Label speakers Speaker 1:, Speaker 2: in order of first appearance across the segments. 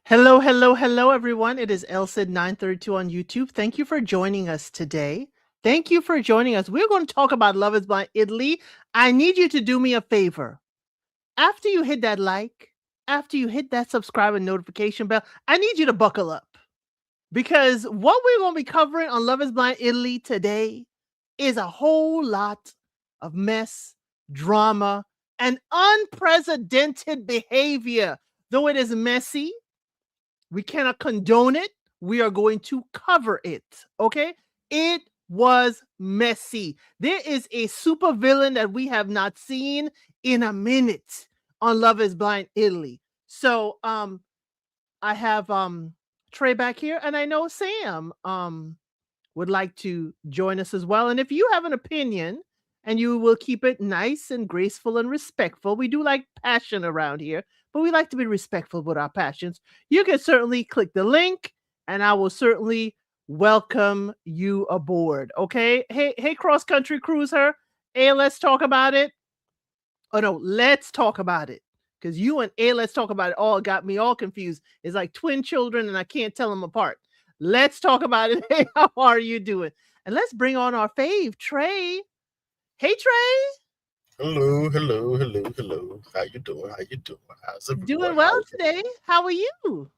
Speaker 1: Hello, hello, hello, everyone. It is LSID932 on YouTube. Thank you for joining us today. Thank you for joining us. We're going to talk about Love is Blind Italy. I need you to do me a favor. After you hit that like, after you hit that subscribe and notification bell, I need you to buckle up because what we're going to be covering on Love is Blind Italy today is a whole lot of mess, drama, and unprecedented behavior. Though it is messy, we cannot condone it. We are going to cover it. Okay. It was messy. There is a super villain that we have not seen in a minute on Love is Blind Italy. So I have Trey back here, and I know Sam would like to join us as well. And if you have an opinion and you will keep it nice and graceful and respectful, we do like passion around here, but we like to be respectful with our passions. You can certainly click the link and I will certainly welcome you aboard. Okay. Hey, cross country cruiser. Hey, let's talk about it. Oh no, let's talk about it. Because you and let's talk about it all got me all confused. It's like twin children and I can't tell them apart. Let's talk about it. Hey, how are you doing? And let's bring on our fave, Trey. Hey, Trey.
Speaker 2: Hello, hello, hello, hello. How you doing? How you doing? How's
Speaker 1: Doing
Speaker 2: everyone?
Speaker 1: well today. How are you?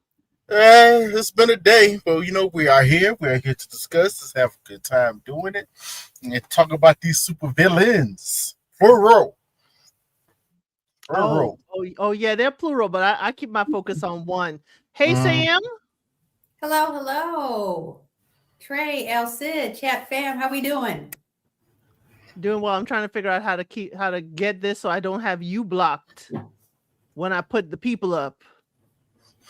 Speaker 2: It's been a day, but we are here. We are here to discuss. Let's have a good time doing it and talk about these super villains. For real. For real.
Speaker 1: Oh, yeah, they're plural, but I keep my focus on one. Hey,
Speaker 2: Mm,
Speaker 1: Sam.
Speaker 3: Hello, hello. Trey, El Cid, chat fam, how we doing?
Speaker 1: Doing well. I'm trying to figure out how to get this so I don't have you blocked when I put the people up.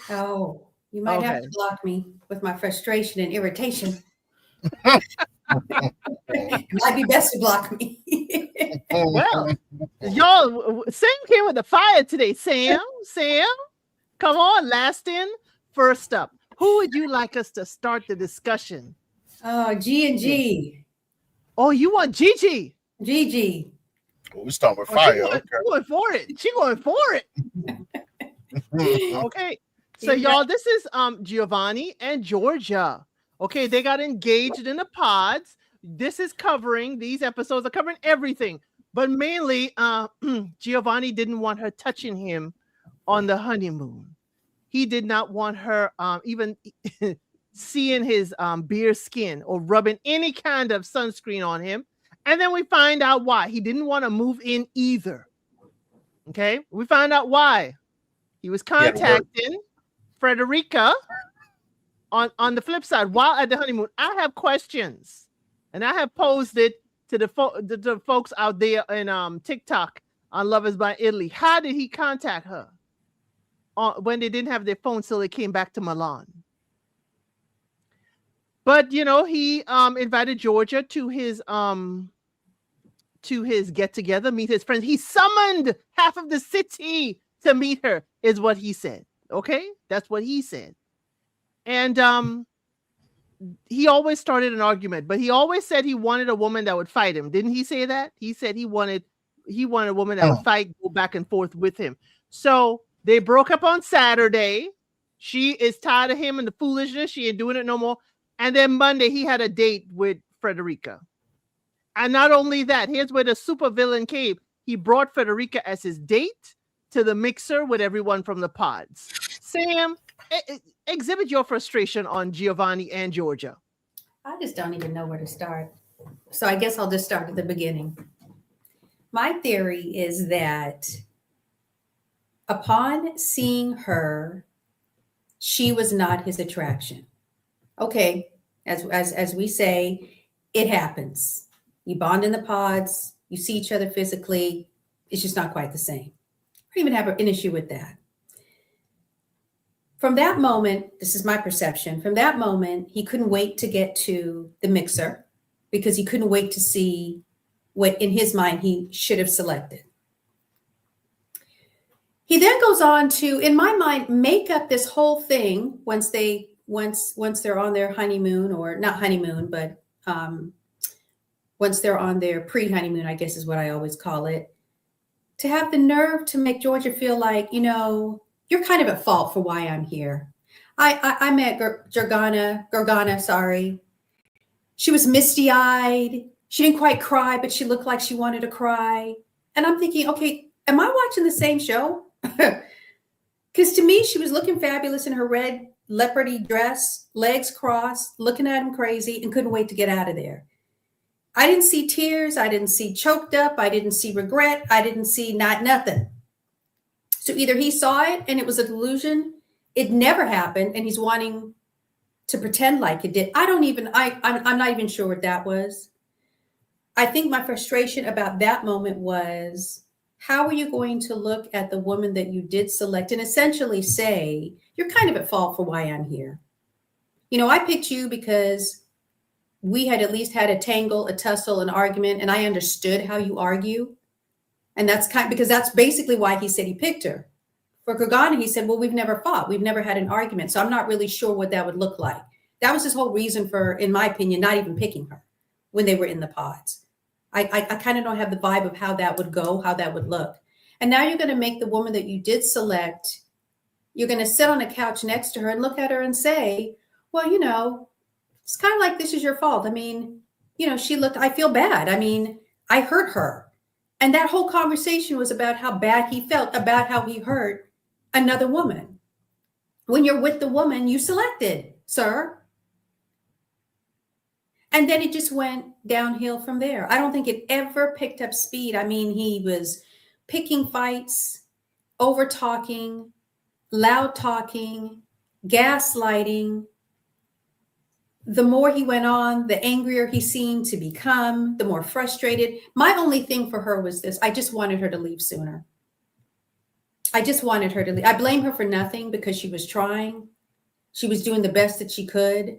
Speaker 3: Oh, you might have to block me with my frustration and irritation. It might be best to block me.
Speaker 1: Well, y'all, Sam came with the fire today. Sam, come on, last in, first up. Who would you like us to start the discussion?
Speaker 3: Oh, G and G.
Speaker 1: Oh, you want Gigi?
Speaker 3: Gigi.
Speaker 2: we start with fire.
Speaker 1: She going for it. She going for it. Okay. So y'all, this is Giovanni and Georgia. Okay, they got engaged in the pods. This is covering, these episodes are covering everything, but mainly Giovanni didn't want her touching him on the honeymoon. He did not want her even seeing his bare skin or rubbing any kind of sunscreen on him. And then we find out why. He didn't want to move in either. Okay, we find out why. He was contacting Frederica on the flip side while at the honeymoon. I have questions, and I have posed it to the folks out there in TikTok on Love is Blind Italy. How did he contact her when they didn't have their phone till they came back to Milan? But he invited Georgia to his get together, meet his friends. He summoned half of the city to meet her, is what he said. Okay, that's what he said. And he always started an argument, but he always said he wanted a woman that would fight him. Didn't he say that? He said he wanted a woman that would fight, go back and forth with him. So they broke up on Saturday. She is tired of him and the foolishness. She ain't doing it no more. And then Monday he had a date with Frederica. And not only that, here's where the supervillain came. He brought Frederica as his date to the mixer with everyone from the pods. Sam, exhibit your frustration on Giovanni and Georgia.
Speaker 3: I just don't even know where to start. So I guess I'll just start at the beginning. My theory is that upon seeing her, she was not his attraction. Okay, as we say, it happens. You bond in the pods, you see each other physically, it's just not quite the same. I don't even have an issue with that. From that moment, this is my perception, from that moment, he couldn't wait to get to the mixer because he couldn't wait to see what in his mind he should have selected. He then goes on to, in my mind, make up this whole thing once they're on their honeymoon, or not honeymoon, but once they're on their pre-honeymoon, I guess is what I always call it, to have the nerve to make Georgia feel like, you're kind of at fault for why I'm here. I met Gorgana, sorry. She was misty-eyed. She didn't quite cry, but she looked like she wanted to cry. And I'm thinking, okay, am I watching the same show? Because to me, she was looking fabulous in her red leopardy dress, legs crossed, looking at him crazy, and couldn't wait to get out of there. I didn't see tears. I didn't see choked up. I didn't see regret. I didn't see nothing. So either he saw it and it was a delusion, it never happened, and he's wanting to pretend like it did. I'm not even sure what that was. I think my frustration about that moment was, how are you going to look at the woman that you did select and essentially say, you're kind of at fault for why I'm here? You know, I picked you because we had at least had a tangle, a tussle, an argument, and I understood how you argue. And because that's basically why he said he picked her. For Gorgana, he said, well, we've never fought. We've never had an argument. So I'm not really sure what that would look like. That was his whole reason for, in my opinion, not even picking her when they were in the pods. I kind of don't have the vibe of how that would go, how that would look. And now you're going to make the woman that you did select, you're going to sit on a couch next to her and look at her and say, well, you know, it's kind of like, this is your fault. I mean, you know, I feel bad. I mean, I hurt her. And that whole conversation was about how bad he felt, about how he hurt another woman. When you're with the woman you selected, sir. And then it just went downhill from there. I don't think it ever picked up speed. I mean, he was picking fights, over talking, loud talking, gaslighting. The more he went on, the angrier he seemed to become, the more frustrated. My only thing for her was this: I just wanted her to leave sooner. I just wanted her to leave. I blame her for nothing because she was trying. She was doing the best that she could.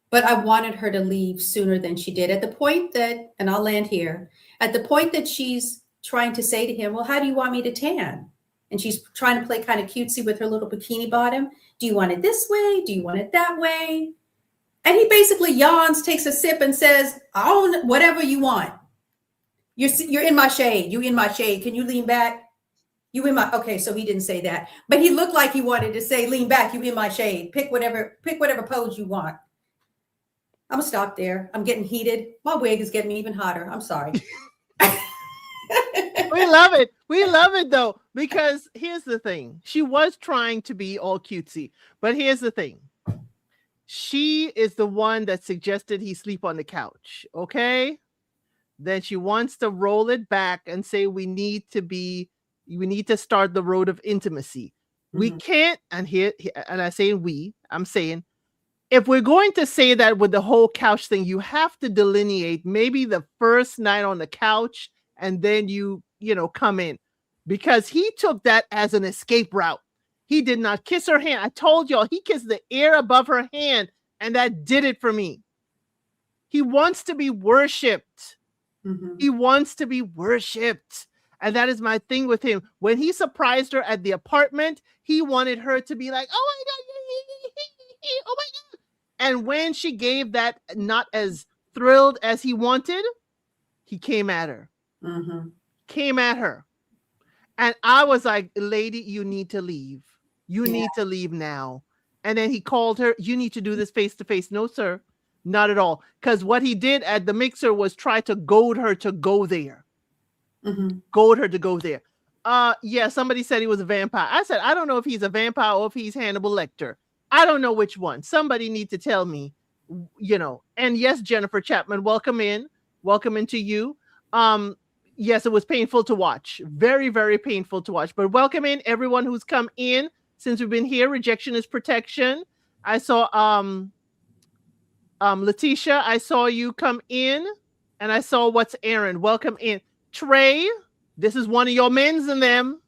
Speaker 3: But I wanted her to leave sooner than she did. At the point that, and I'll land here, at the point that she's trying to say to him, well, how do you want me to tan? And she's trying to play kind of cutesy with her little bikini bottom. Do you want it this way? Do you want it that way? And he basically yawns, takes a sip, and says, "Oh, whatever you want. You're in my shade. You in my shade. Can you lean back? You in my." Okay, so he didn't say that, but he looked like he wanted to say, "Lean back. You in my shade. Pick whatever pose you want." I'm gonna stop there. I'm getting heated. My wig is getting even hotter. I'm sorry.
Speaker 1: We love it. We love it though, because here's the thing. She was trying to be all cutesy, but here's the thing. She is the one that suggested he sleep on the couch. Okay. Then she wants to roll it back and say, we need to start the road of intimacy. Mm-hmm. We can't. And I say I'm saying, if we're going to say that with the whole couch thing, you have to delineate maybe the first night on the couch and then you come in, because he took that as an escape route. He did not kiss her hand. I told y'all, he kissed the air above her hand, and that did it for me. He wants to be worshipped. Mm-hmm. He wants to be worshipped. And that is my thing with him. When he surprised her at the apartment, he wanted her to be like, oh my God, oh my God. And when she gave that not as thrilled as he wanted, he came at her. Mm-hmm. Came at her. And I was like, lady, you need to leave. You need to leave now. And then he called her, you need to do this face to face. No, sir, not at all. Because what he did at the mixer was try to goad her to go there. Mm-hmm. Goad her to go there. Yeah, somebody said he was a vampire. I said, I don't know if he's a vampire or if he's Hannibal Lecter. I don't know which one. Somebody need to tell me, And yes, Jennifer Chapman, welcome in. Welcome into you. Yes, it was painful to watch. Very, very painful to watch. But welcome in everyone who's come in since we've been here. Rejection is protection. I saw Letitia, I saw you come in, and I saw What's Aaron. Welcome in. Trey, this is one of your men's in them.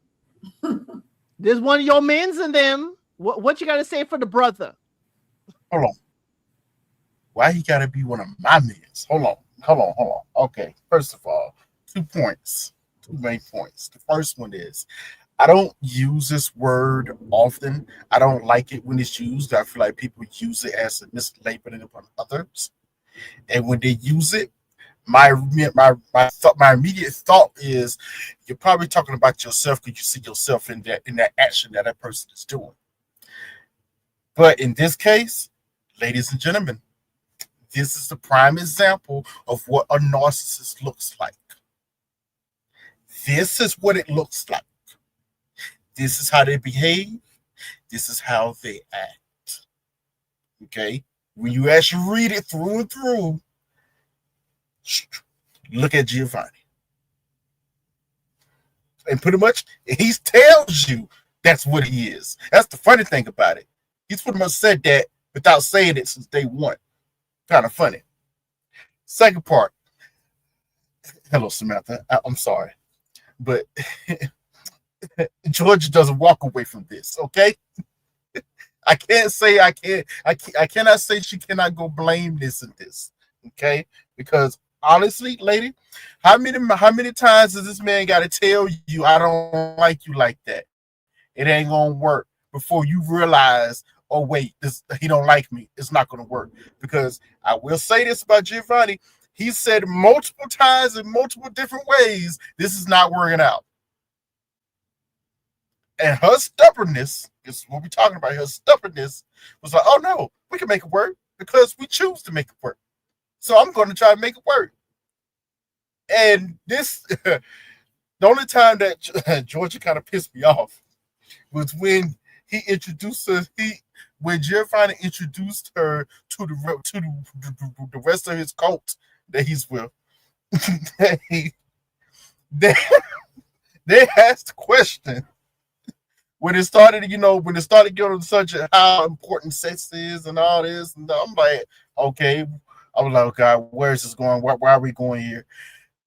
Speaker 1: There's one of your men's in them. What you got to say for the brother?
Speaker 2: Hold on. Why he got to be one of my men's? Hold on. Okay, first of all, 2 points, 2 main points. The first one is, I don't use this word often. I don't like it when it's used. I feel like people use it as a mislabeling upon others. And when they use it, my immediate thought is, you're probably talking about yourself because you see yourself in that action that person is doing. But in this case, ladies and gentlemen, this is the prime example of what a narcissist looks like. This is what it looks like. This is how they behave. This is how they act. Okay? When you actually read it through and through, look at Giovanni. And pretty much, he tells you that's what he is. That's the funny thing about it. He's pretty much said that without saying it since day one. Kind of funny. Second part. Hello, Samantha. I'm sorry. But Georgia doesn't walk away from this, okay? I can't say I cannot say she cannot go blame this and this. Okay? Because honestly, lady, how many times does this man gotta tell you I don't like you like that? It ain't gonna work before you realize, oh wait, this he don't like me. It's not gonna work. Because I will say this about Giovanni, he said multiple times in multiple different ways, this is not working out. And her stubbornness is what we're talking about. Her stubbornness was like, oh no, we can make it work because we choose to make it work. So I'm going to try to make it work. And this, the only time that Georgia kind of pissed me off was when he introduced her. When Giovanni introduced her to the rest of his cult that he's with. they, they, they asked the question when it started, when it started getting on the subject how important sex is and all this, and I'm like, okay. I was like, okay, where is this going? Where are we going here?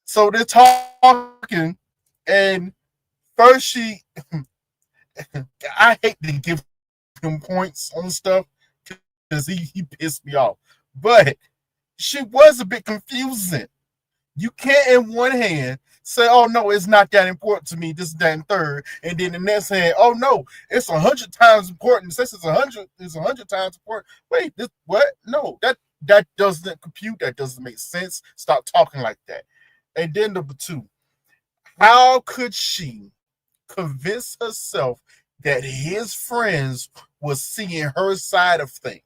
Speaker 2: So they're talking, and first I hate to give him points on stuff because he pissed me off. But she was a bit confusing. You can't, in one hand, say, "Oh no, it's not that important to me." This, that, and third, and then the next hand, "Oh no, it's 100 times important." Since it's 100 times important. Wait, this what? No, that doesn't compute. That doesn't make sense. Stop talking like that. And then number two, how could she convince herself that his friends was seeing her side of things?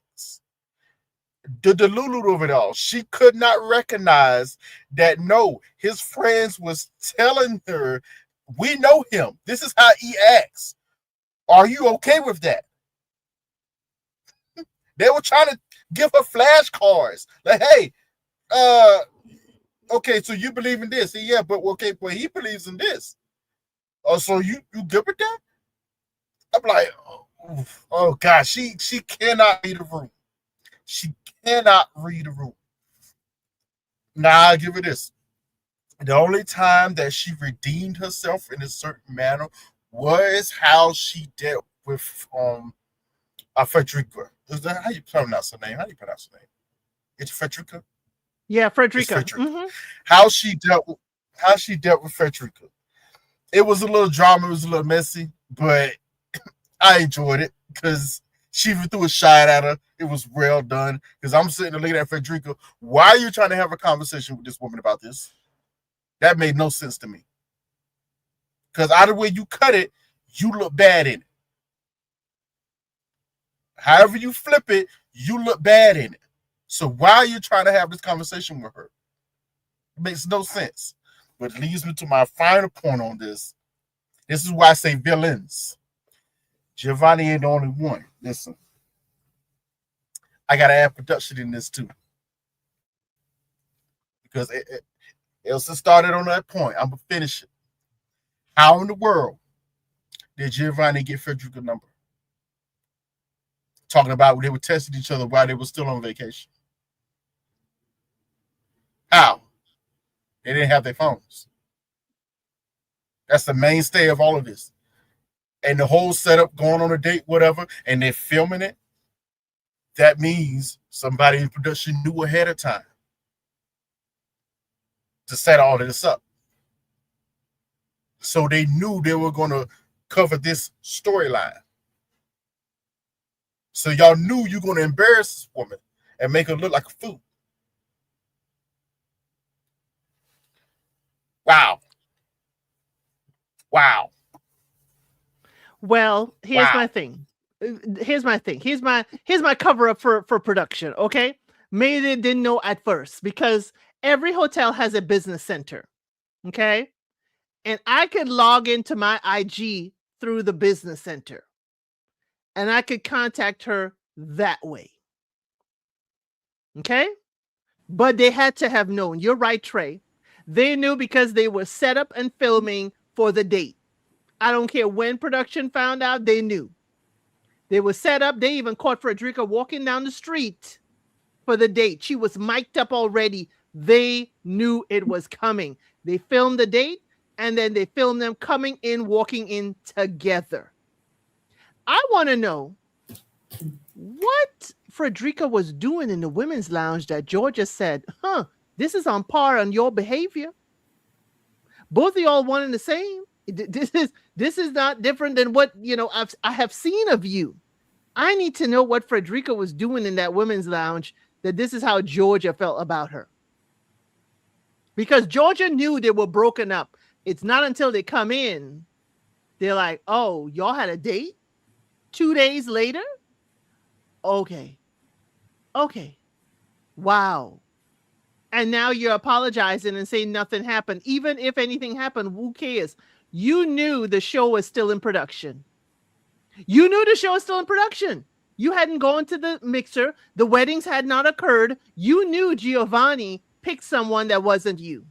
Speaker 2: The delulu of it all. She could not recognize that no, his friends was telling her, we know him. This is how he acts. Are you okay with that? They were trying to give her flashcards. Like, hey, okay, so you believe in this. Yeah, but okay, but he believes in this. Oh, so you good with that? I'm like, oh God, she cannot read the room. She cannot read the room. Now I'll give her this. The only time that she redeemed herself in a certain manner was how she dealt with Frederica. Is that how you pronounce her name? How do you pronounce her name? It's Frederica?
Speaker 1: Yeah,
Speaker 2: It's
Speaker 1: Frederica.
Speaker 2: Frederica. How she dealt with Frederica. It was a little drama, it was a little messy, but I enjoyed it because she even threw a shot at her. It was well done. Because I'm sitting there looking at Frederica. Why are you trying to have a conversation with this woman about this? That made no sense to me. Because either way you cut it, you look bad in it. However you flip it, you look bad in it. So why are you trying to have this conversation with her? It makes no sense. But it leads me to my final point on this. This is why I say villains. Giovanni ain't the only one. Listen, I got to add production in this too. Because Elsa started on that point. I'm going to finish it. How in the world did Giovanni get Frederica's number? Talking about they were testing each other while they were still on vacation. How? They didn't have their phones. That's the mainstay of all of this. And the whole setup going on a date, whatever, and they're filming it. That means somebody in production knew ahead of time to set all of this up. So they knew they were going to cover this storyline. So y'all knew you're going to embarrass this woman and make her look like a fool. Wow. Wow.
Speaker 1: Well, here's my
Speaker 2: Wow.
Speaker 1: thing. Here's my thing. Here's my cover up for production. Okay, maybe they didn't know at first because every hotel has a business center. Okay, and I could log into my IG through the business center, and I could contact her that way. Okay, but they had to have known. You're right, Trey. They knew because they were set up and filming for the date. I don't care when production found out, they knew. They were set up. They even caught Frederica walking down the street for the date. She was mic'd up already. They knew it was coming. They filmed the date and then they filmed them coming in, walking in together. I want to know what Frederica was doing in the women's lounge that Georgia said, this is on par on your behavior. Both of y'all one and the same. This is not different than what I have seen of you. I need to know what Frederica was doing in that women's lounge, that this is how Georgia felt about her. Because Georgia knew they were broken up. It's not until they come in, they're like, oh, y'all had a date 2 days later? Okay. Wow. And now you're apologizing and saying nothing happened. Even if anything happened, who cares? You knew the show was still in production. You knew the show was still in production. You hadn't gone to the mixer. The weddings had not occurred. You knew Giovanni picked someone that wasn't you.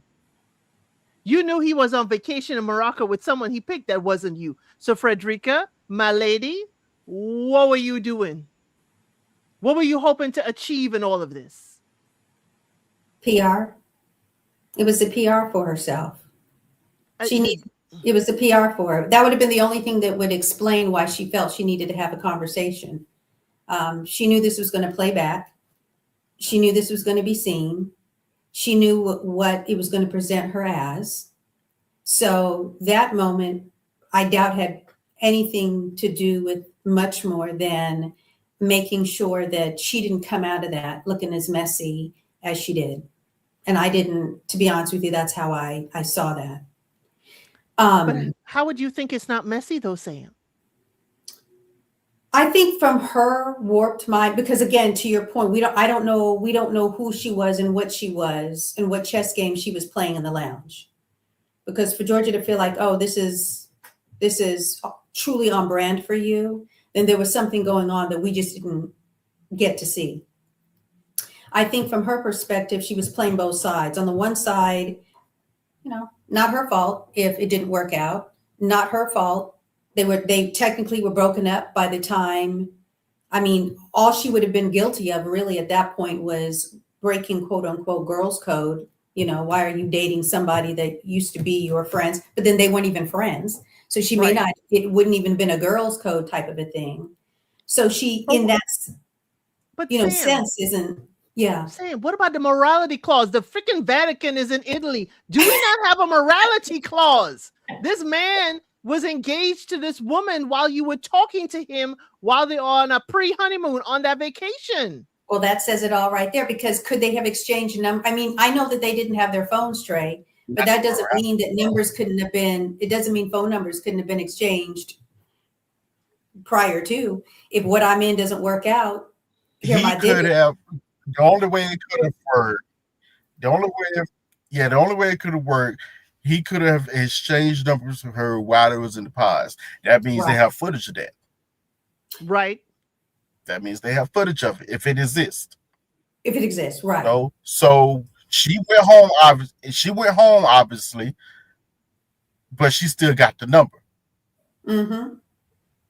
Speaker 1: You knew he was on vacation in Morocco with someone he picked that wasn't you. So Frederica, my lady, what were you doing? What were you hoping to achieve in all of this?
Speaker 3: PR. It was the PR for herself. It was the PR for her. That would have been the only thing that would explain why she felt she needed to have a conversation. She knew this was going to play back. She knew this was going to be seen. She knew what it was going to present her as. So that moment, I doubt, had anything to do with much more than making sure that she didn't come out of that looking as messy as she did. And I didn't, to be honest with you, that's how I saw that.
Speaker 1: But how would you think it's not messy though, Sam?
Speaker 3: I think from her warped mind, because again, to your point, we don't know who she was and what she was and what chess game she was playing in the lounge. Because for Georgia to feel like, oh, this is truly on brand for you, then there was something going on that we just didn't get to see. I think from her perspective, she was playing both sides. On the one side, not her fault if it didn't work out, not her fault. They technically were broken up by the time, all she would have been guilty of really at that point was breaking quote unquote girls code. Why are you dating somebody that used to be your friends, but then they weren't even friends. So she may not, it wouldn't even been a girls code type of a thing. So she, in that,
Speaker 1: Sam,
Speaker 3: sense isn't, yeah.
Speaker 1: Sam, what about the morality clause? The freaking Vatican is in Italy. Do we not have a morality clause? This man was engaged to this woman while you were talking to him while they're on a pre-honeymoon on that vacation.
Speaker 3: Well, that says it all right there, because could they have exchanged numbers? I know that they didn't have their phones straight, but that doesn't mean that numbers couldn't have been, it doesn't mean phone numbers couldn't have been exchanged prior to. If what I'm in doesn't work out,
Speaker 2: he could have, the only way it could have worked, the only way it could have worked, he could have exchanged numbers with her while it was in the past. That means they have footage of that.
Speaker 1: Right.
Speaker 2: That means they have footage of it if it exists.
Speaker 3: If it exists, right.
Speaker 2: So she went home, obviously, but she still got the number.
Speaker 3: Mm-hmm.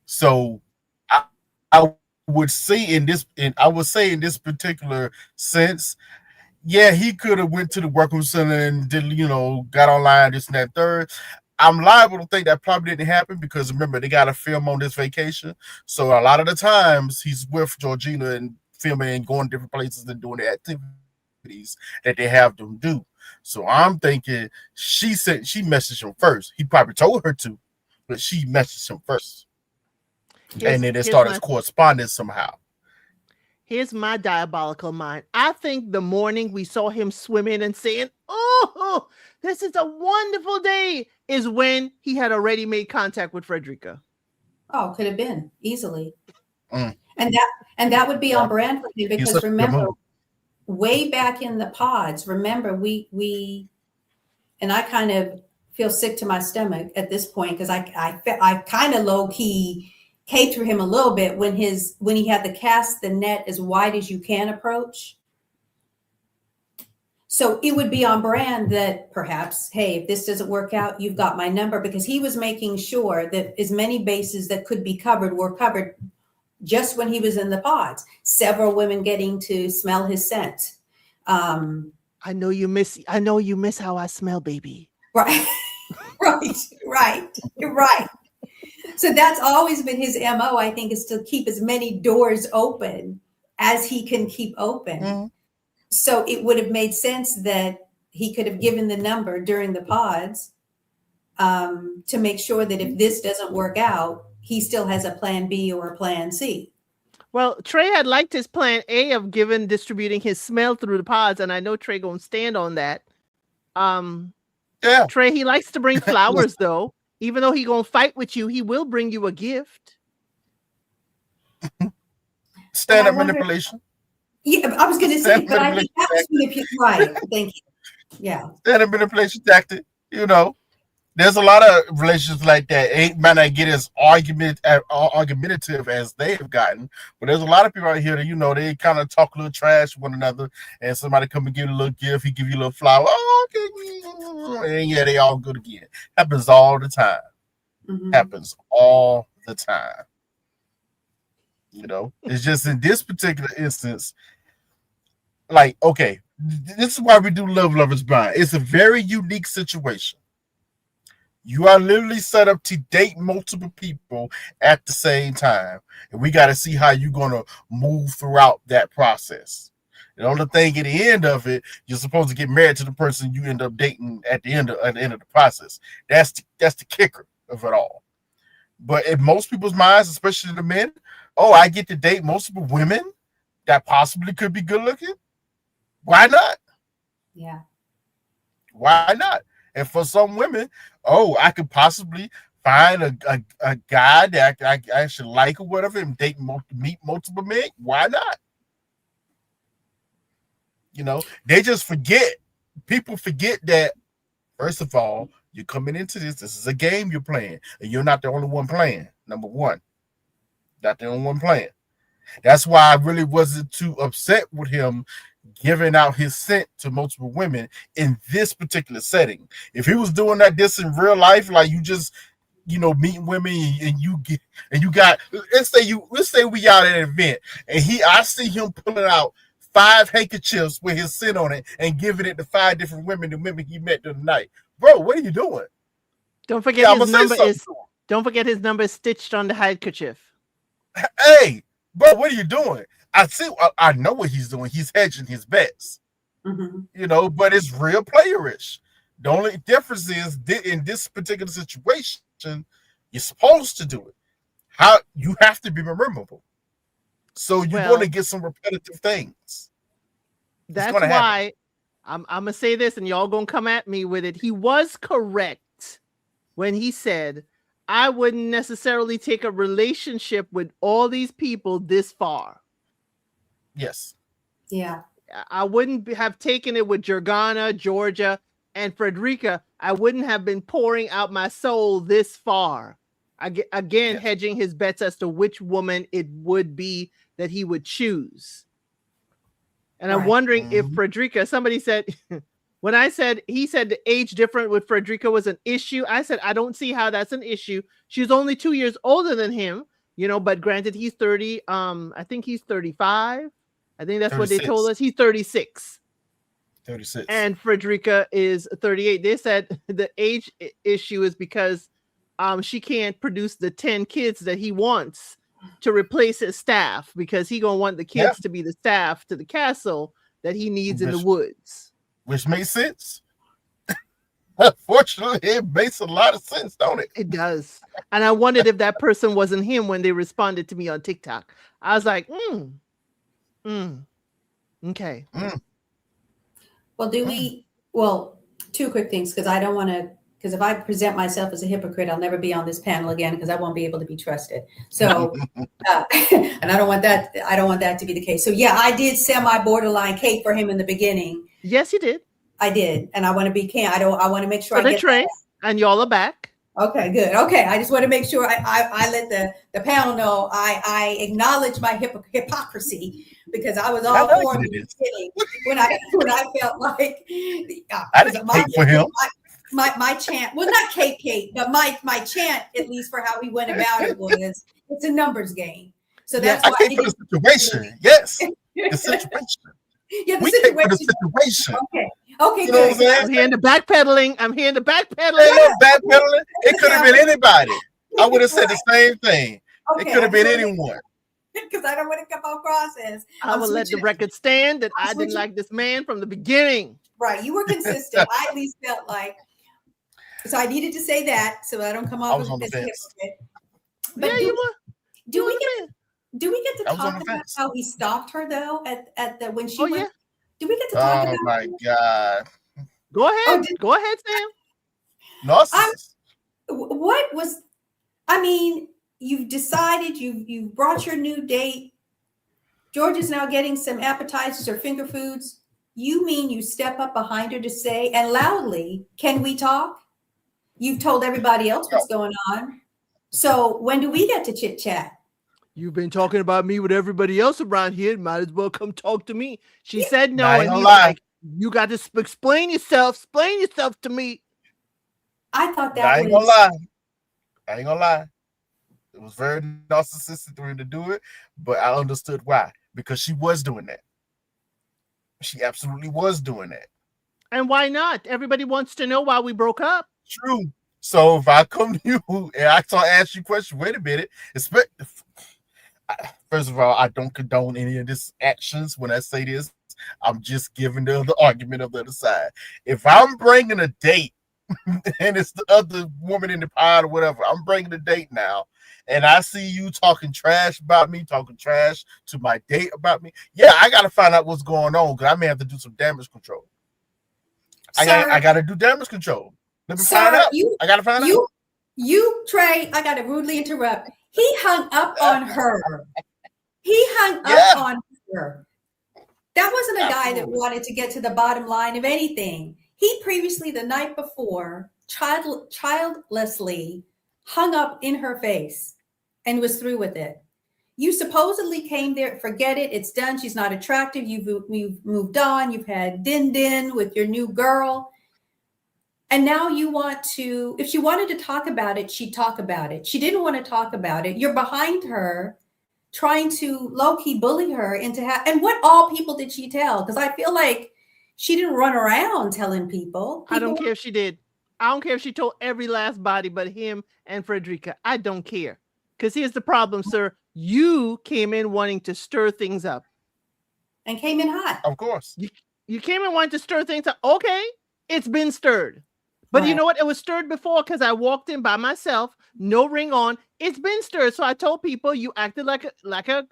Speaker 2: So I would say in this particular sense, yeah, he could have went to the workroom center and did, got online, this and that, third. I'm liable to think that probably didn't happen because remember, they got to film on this vacation. So a lot of the times he's with Georgina and filming and going to different places and doing the activities that they have them do. So I'm thinking she messaged him first. He probably told her to, but she messaged him first. And then it started correspondence somehow.
Speaker 1: Here's my diabolical mind. I think the morning we saw him swimming and saying, oh, this is a wonderful day, is when he had already made contact with Frederica.
Speaker 3: Oh, could have been easily.
Speaker 2: Mm.
Speaker 3: And that would be
Speaker 2: Yeah.
Speaker 3: on brand for him
Speaker 2: He's
Speaker 3: because
Speaker 2: such a good
Speaker 3: remember,
Speaker 2: move.
Speaker 3: way back in the pods, remember we and I kind of feel sick to my stomach at this point because I kind of low key caped for him a little bit when he had the cast the net as wide as you can approach. So it would be on brand that perhaps, hey, if this doesn't work out, you've got my number, because he was making sure that as many bases that could be covered were covered just when he was in the pods. Several women getting to smell his scent.
Speaker 1: I know you miss how I smell, baby.
Speaker 3: Right, right. So that's always been his MO, I think, is to keep as many doors open as he can keep open.
Speaker 2: Mm.
Speaker 3: So it would have made sense that he could have given the number during the pods to make sure that if this doesn't work out, he still has a plan B or a plan C.
Speaker 1: Well, Trey had liked his plan A of distributing his smell through the pods, and I know Trey gonna stand on that.
Speaker 2: Yeah.
Speaker 1: Trey, he likes to bring flowers though. Even though he gonna fight with you, he will bring you a gift.
Speaker 3: And
Speaker 2: Stand
Speaker 3: I
Speaker 2: up
Speaker 3: wonder,
Speaker 2: manipulation.
Speaker 3: yeah, I was going to
Speaker 2: Stand
Speaker 3: say,
Speaker 2: up
Speaker 3: but I think
Speaker 2: manipulation
Speaker 3: that's
Speaker 2: tactic.
Speaker 3: right. Thank you. Yeah.
Speaker 2: Stand up manipulation tactic. You know, there's a lot of relationships like that. It might not get as argumentative as they have gotten, but there's a lot of people out here that they kind of talk a little trash to one another, and somebody come and give you a little gift, he give you a little flower, oh, okay, and yeah, they all good again. Happens all the time.
Speaker 3: Mm-hmm.
Speaker 2: Happens all the time. It's just in this particular instance, like, okay, this is why we do Love Lovers Blind. It's a very unique situation. You are literally set up to date multiple people at the same time. And we got to see how you're going to move throughout that process. The only thing at the end of it, you're supposed to get married to the person you end up dating at the end of the process. That's the kicker of it all. But in most people's minds, especially the men, oh, I get to date multiple women that possibly could be good looking. Why not?
Speaker 3: Yeah.
Speaker 2: Why not? And for some women, oh, I could possibly find a guy that I should like or whatever and meet multiple men. Why not? They just forget. People forget that, first of all, you're coming into this. This is a game you're playing. And you're not the only one playing. Number one. Not the only one playing. That's why I really wasn't too upset with him giving out his scent to multiple women in this particular setting. If he was doing this in real life, like you just meeting women and you got, let's say we out at an event and I see him pulling out 5 handkerchiefs with his scent on it and giving it to 5 different women, the women he met during the night. Bro, what are you doing?
Speaker 1: Don't forget his number is stitched on the handkerchief.
Speaker 2: Hey, bro, what are you doing? I know what he's doing. He's hedging his bets.
Speaker 3: Mm-hmm.
Speaker 2: But it's real playerish. The only difference is in this particular situation, you're supposed to do it. How you have to be memorable. So you're going to get some repetitive things.
Speaker 1: That's why I'm gonna say this, and y'all gonna come at me with it. He was correct when he said, I wouldn't necessarily take a relationship with all these people this far.
Speaker 2: Yes.
Speaker 3: Yeah.
Speaker 2: I
Speaker 1: wouldn't have taken it with Jordana, Georgia, and Frederica. I wouldn't have been pouring out my soul this far. Again, hedging his bets as to which woman it would be that he would choose. And I'm wondering if Frederica, somebody said, when he said the age difference with Frederica was an issue, I said, I don't see how that's an issue. She's only 2 years older than him, but granted he's 30. I think he's 35. I think that's 36. What they told us. He's 36.
Speaker 2: 36.
Speaker 1: And Frederica is 38. They said the age issue is because she can't produce the 10 kids that he wants to replace his staff, because he gonna want the kids to be the staff to the castle that he needs in the woods.
Speaker 2: Which makes sense. Unfortunately, it makes a lot of sense, don't it?
Speaker 1: It does. And I wondered if that person wasn't him when they responded to me on TikTok. I was like, okay.
Speaker 3: Well, two quick things, because I don't want to because if I present myself as a hypocrite, I'll never be on this panel again because I won't be able to be trusted. So, and I don't want that. I don't want that to be the case. So yeah, I did semi-borderline Kate for him in the beginning.
Speaker 1: Yes, you did.
Speaker 3: I did, and I want to be can. I want to make sure
Speaker 1: For
Speaker 3: I
Speaker 1: the
Speaker 3: get
Speaker 1: trace, and y'all are back.
Speaker 3: Okay, good. Okay, I just want to make sure I let the panel know I acknowledge my hypocrisy because I was all for him when I felt like
Speaker 2: I didn't Kate for him.
Speaker 3: My chant, well, not Kate, but my chant, at least for how he went about it, was it's a numbers game. So that's why
Speaker 2: I came for the situation. Yes, the situation.
Speaker 3: Yeah, the
Speaker 2: we
Speaker 3: situation.
Speaker 2: Came for the situation.
Speaker 3: Okay,
Speaker 2: you know what I'm saying?
Speaker 1: I'm hearing the backpedaling.
Speaker 2: Ain't no backpedaling. It could have been anybody. I would have said the same thing. It could have been anyone.
Speaker 3: Because I don't want to come across as
Speaker 1: I will let the record stand that I didn't like this man from the beginning.
Speaker 3: Right, you were consistent. I at least felt like, so I needed to say that so I don't come off as a hypocrite. But
Speaker 1: yeah, you were.
Speaker 3: Do we get to talk about how he stopped her though at the when she went?
Speaker 1: Yeah.
Speaker 3: Do we get to talk about?
Speaker 2: Oh my God!
Speaker 1: Go ahead. Go ahead, Sam.
Speaker 2: Narcissist.
Speaker 3: What was? I mean, you've decided you've brought your new date. George is now getting some appetizers or finger foods. You mean you step up behind her to say and loudly, "Can we talk?" You've told everybody else what's going on. So when do we get to chit chat?
Speaker 1: You've been talking about me with everybody else around here. Might as well come talk to me. She said no, and he's like, "You got to explain yourself. Explain yourself to me."
Speaker 3: I thought that
Speaker 2: I ain't gonna lie. It was very narcissistic for him to do it, but I understood why. Because she was doing that. She absolutely was doing that.
Speaker 1: And why not? Everybody wants to know why we broke up.
Speaker 2: True. So if I come to you and I start asking you questions, wait a minute. First of all, I don't condone any of this actions. When I say this, I'm just giving the argument of the other side. If I'm bringing a date and it's the other woman in the pod or whatever, I'm bringing a date now, and I see you talking trash about me, talking trash to my date about me, yeah, I got to find out what's going on because I may have to do some damage control. I got to do damage control. Let me find out. I got to find out.
Speaker 3: You, Trey, I got to rudely interrupt. He hung up on her. On her. That wasn't a guy that wanted to get to the bottom line of anything. He previously, the night before, childlessly hung up in her face and was through with it. You supposedly came there, forget it, it's done. She's not attractive. You've moved on. You've had din with your new girl. And now you want to, if she wanted to talk about it, she'd talk about it. She didn't want to talk about it. You're behind her, trying to low-key bully her into and what all people did she tell? Because I feel like she didn't run around telling people.
Speaker 1: I don't care if she did. I don't care if she told every last body but him and Frederica. I don't care. Because here's the problem, sir. You came in wanting to stir things up.
Speaker 3: And came in hot.
Speaker 2: Of course.
Speaker 1: You came in wanting to stir things up. Okay, it's been stirred. But you know what? It was stirred before because I walked in by myself, no ring on. It's been stirred. So I told people you acted like a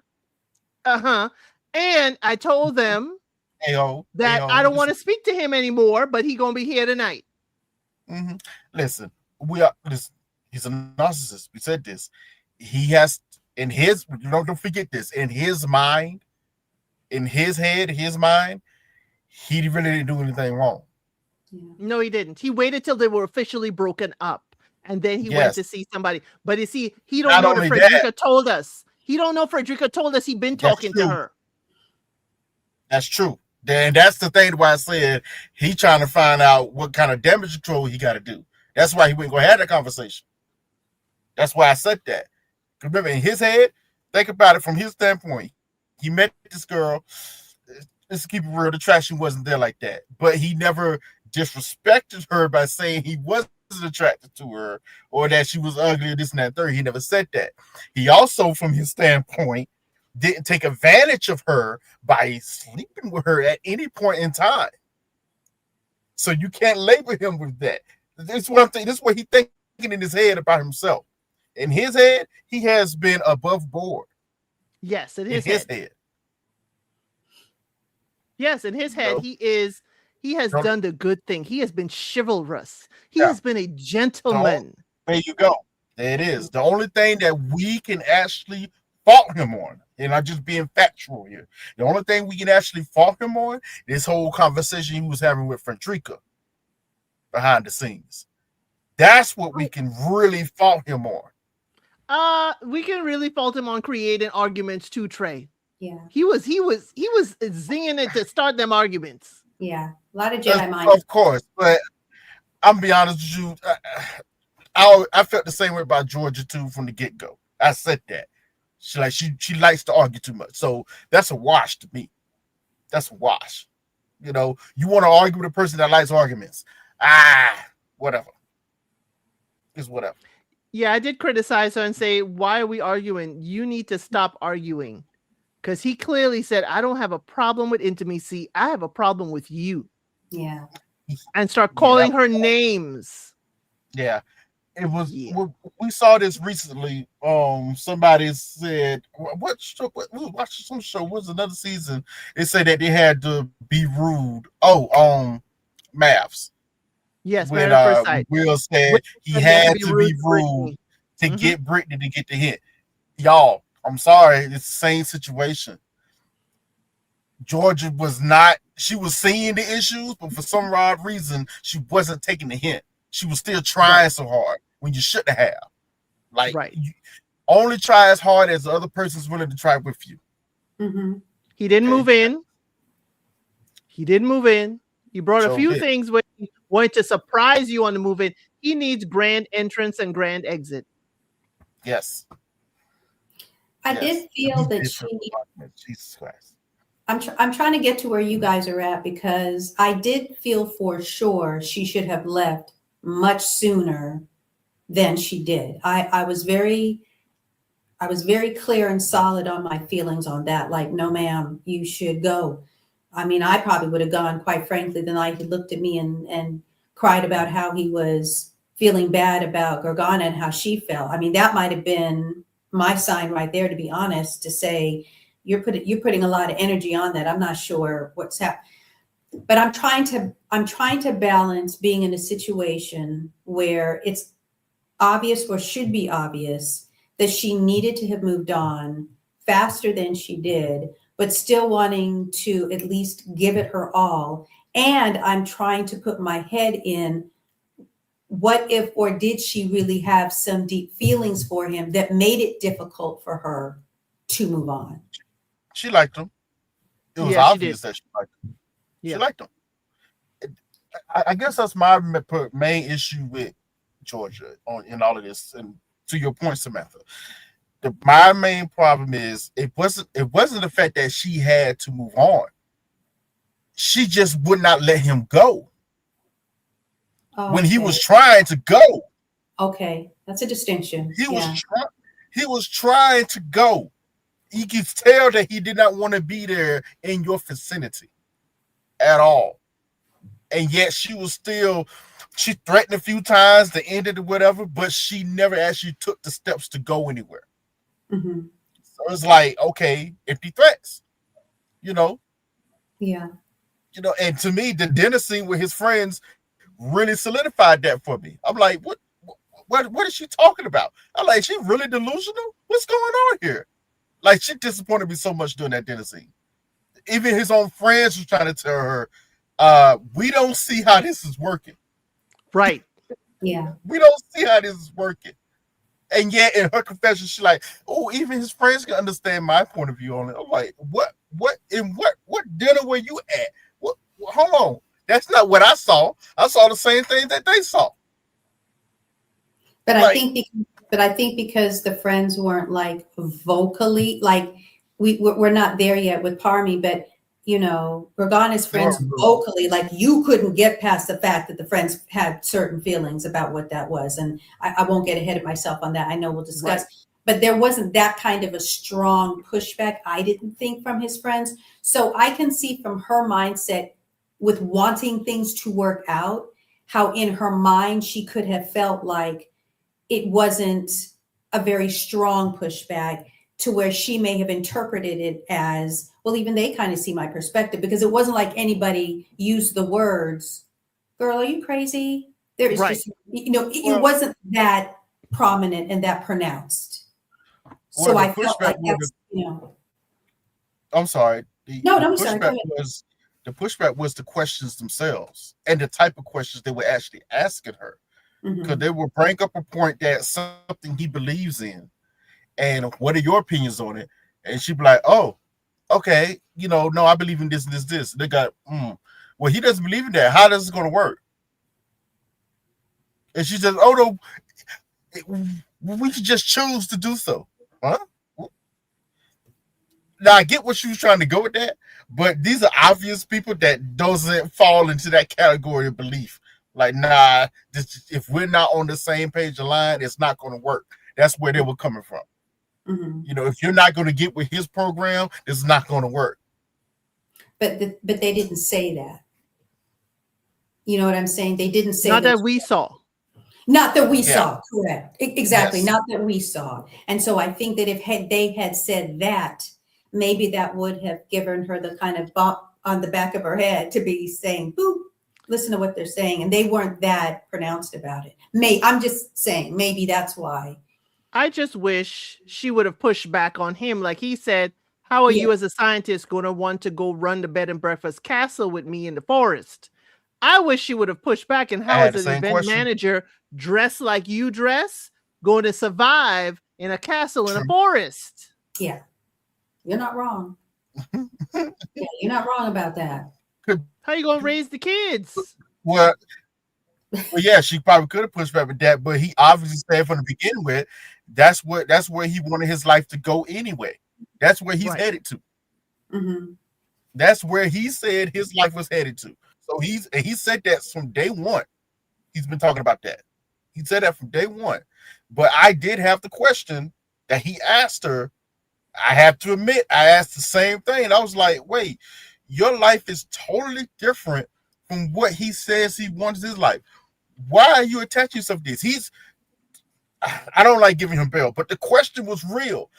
Speaker 1: and I told them that I don't want to speak to him anymore, but he's gonna be here tonight.
Speaker 2: Mm-hmm. Listen, he's a narcissist. We said this. He has in his don't forget this, in his mind, in his head, his mind, he really didn't do anything wrong.
Speaker 1: Yeah. No, he didn't. He waited till they were officially broken up, and then he went to see somebody. But you see, he don't know that Frederica told us. He don't know Frederica told us he'd been talking to her.
Speaker 2: That's true. Then that's the thing why I said he trying to find out what kind of damage control he got to do. That's why he wouldn't go have that conversation. That's why I said that. Remember, in his head, think about it from his standpoint. He met this girl. Let's keep it real. The attraction wasn't there like that, but he never disrespected her by saying he wasn't attracted to her or that she was ugly or this and that third. He never said that. He also, from his standpoint, didn't take advantage of her by sleeping with her at any point in time. So you can't label him with that. This is what I'm thinking. This is what he's thinking in his head about himself. In his head, he has been above board.
Speaker 1: Yes, in his head. Yes, in his head, he is He has
Speaker 2: Don't-
Speaker 1: done the good thing. He has been chivalrous. He
Speaker 2: Yeah.
Speaker 1: has been a
Speaker 2: Don't.
Speaker 1: gentleman.
Speaker 2: There you go. There it is. The only thing that we can actually fault him on, and I'm just being factual here. The only thing we can actually fault him on, this whole conversation he was having with Frederica behind the scenes. That's what we can really fault him on.
Speaker 1: We can really fault him on creating arguments too, Trey.
Speaker 3: Yeah.
Speaker 1: He was zinging it to start them arguments.
Speaker 3: Yeah. A lot of Jedi mind.
Speaker 2: Of course, but I'm gonna be honest with you. I felt the same way about Georgia too from the get go. I said that she likes to argue too much, so that's a wash to me. That's a wash. You know, you want to argue with a person that likes arguments. Whatever. It's whatever.
Speaker 1: Yeah, I did criticize her and say, why are we arguing? You need to stop arguing. Because he clearly said, I don't have a problem with intimacy. I have a problem with you.
Speaker 3: Yeah.
Speaker 1: And start calling her names.
Speaker 2: Yeah. It was we saw this recently. Somebody said what show, we was watching some show, was another season. It said that they had to be rude. Maths.
Speaker 1: Yes,
Speaker 2: when Will said he had to be rude to get Brittany to get the hit. Y'all, I'm sorry, it's the same situation. Georgia was not, she was seeing the issues, but for some odd reason, she wasn't taking the hint. She was still trying so hard when you shouldn't have. Like, you only try as hard as the other person's willing to try with you.
Speaker 3: Mm-hmm.
Speaker 1: He didn't move in. He didn't move in. He brought a few things when he wanted to surprise you on the move in. He needs grand entrance and grand exit.
Speaker 2: Yes.
Speaker 3: I did feel that she.
Speaker 2: Jesus Christ.
Speaker 3: I'm trying to get to where you guys are at, because I did feel for sure she should have left much sooner than she did. I was very clear and solid on my feelings on that. Like, no, ma'am, you should go. I mean, I probably would have gone, quite frankly, the night he looked at me and cried about how he was feeling bad about Gargana and how she felt. I mean, that might have been my sign right there, to be honest, to say, you're putting a lot of energy on that. I'm not sure what's happening. But I'm trying to balance being in a situation where it's obvious, or should be obvious, that she needed to have moved on faster than she did, but still wanting to at least give it her all. And I'm trying to put my head in, what if, or did she really have some deep feelings for him that made it difficult for her to move on?
Speaker 2: She liked him. It was obvious that she liked him. She liked him. I guess that's my main issue with Georgia in all of this. And to your point, Samantha, my main problem is it wasn't the fact that she had to move on. She just would not let him go when he was trying to go.
Speaker 3: Okay, that's a distinction.
Speaker 2: He was trying to go. You can tell that he did not want to be there in your vicinity at all. And yet she threatened a few times to end it or whatever, but she never actually took the steps to go anywhere.
Speaker 3: Mm-hmm.
Speaker 2: So it's like, okay, empty threats,
Speaker 3: Yeah.
Speaker 2: And to me, the dinner scene with his friends really solidified that for me. I'm like, what is she talking about? I'm like, she really delusional? What's going on here? Like, she disappointed me so much during that dinner scene. Even his own friends was trying to tell her, we don't see how this is working.
Speaker 1: Right.
Speaker 3: Yeah.
Speaker 2: We don't see how this is working. And yet in her confession, she's like, oh, even his friends can understand my point of view on it. I'm like, what dinner were you at? Hold on. That's not what I saw. I saw the same thing that they saw.
Speaker 3: But I think because the friends weren't like vocally, like we're not there yet with Parmi, but Gargana's friends vocally, like, you couldn't get past the fact that the friends had certain feelings about what that was. And I won't get ahead of myself on that. I know we'll discuss, but there wasn't that kind of a strong pushback, I didn't think, from his friends. So I can see from her mindset with wanting things to work out, how in her mind she could have felt like it wasn't a very strong pushback, to where she may have interpreted it as, well, well, even they kind of see my perspective, because it wasn't like anybody used the words, girl, are you crazy? There is
Speaker 1: Right.
Speaker 3: just, it
Speaker 2: Well,
Speaker 3: wasn't that prominent and that pronounced.
Speaker 2: well,
Speaker 3: So I felt like that's,
Speaker 2: I'm sorry.
Speaker 3: no, no, I'm sorry. Go ahead.
Speaker 2: The pushback was the questions themselves and the type of questions they were actually asking her, because
Speaker 3: Mm-hmm.
Speaker 2: they would bring up a point that something he believes in, and what are your opinions on it? And she'd be like, "Oh, okay, no, I believe in this and this, this." They got, well, he doesn't believe in that. How is it going to work? And she says, "Oh no, we should just choose to do so." Huh? Now I get what she was trying to go with that, but these are obvious people that doesn't fall into that category of belief. Like, nah, if we're not on the same page of line, it's not going to work. That's where they were coming from.
Speaker 3: Mm-hmm.
Speaker 2: If you're not going to get with his program, it's not going to work.
Speaker 3: But they didn't say that. You know what I'm saying? They didn't say
Speaker 1: Not that
Speaker 3: those.
Speaker 1: we saw.
Speaker 3: Not that we
Speaker 2: Yeah.
Speaker 3: saw, correct. Exactly.
Speaker 2: Yes.
Speaker 3: Not that we saw. And so I think that if they had said that, maybe that would have given her the kind of bump on the back of her head to be saying, boop, listen to what they're saying. And they weren't that pronounced about it. I'm just saying, maybe that's why.
Speaker 1: I just wish she would have pushed back on him. Like he said, how are
Speaker 3: Yeah.
Speaker 1: you as a scientist going to want to go run the bed and breakfast castle with me in the forest? I wish she would have pushed back. And
Speaker 2: I
Speaker 1: how
Speaker 2: had
Speaker 1: is
Speaker 2: the
Speaker 1: an
Speaker 2: same
Speaker 1: event
Speaker 2: question.
Speaker 1: manager dressed like you dress going to survive in a castle in a forest?
Speaker 3: Yeah. You're not wrong. Yeah, you're not wrong about that.
Speaker 1: How you going to raise the kids?
Speaker 2: Well, yeah, she probably could have pushed back with that, but he obviously said from the beginning with that's where he wanted his life to go anyway. That's where he's
Speaker 1: Right.
Speaker 2: headed to.
Speaker 3: Mm-hmm.
Speaker 2: That's where he said his life was headed to. So he said that from day one. He's been talking about that. He said that from day one. But I did have the question that he asked her. I have to admit, I asked the same thing. I was like, wait, your life is totally different from what he says he wants his life. Why are you attaching yourself to this? I don't like giving him bail, but the question was real.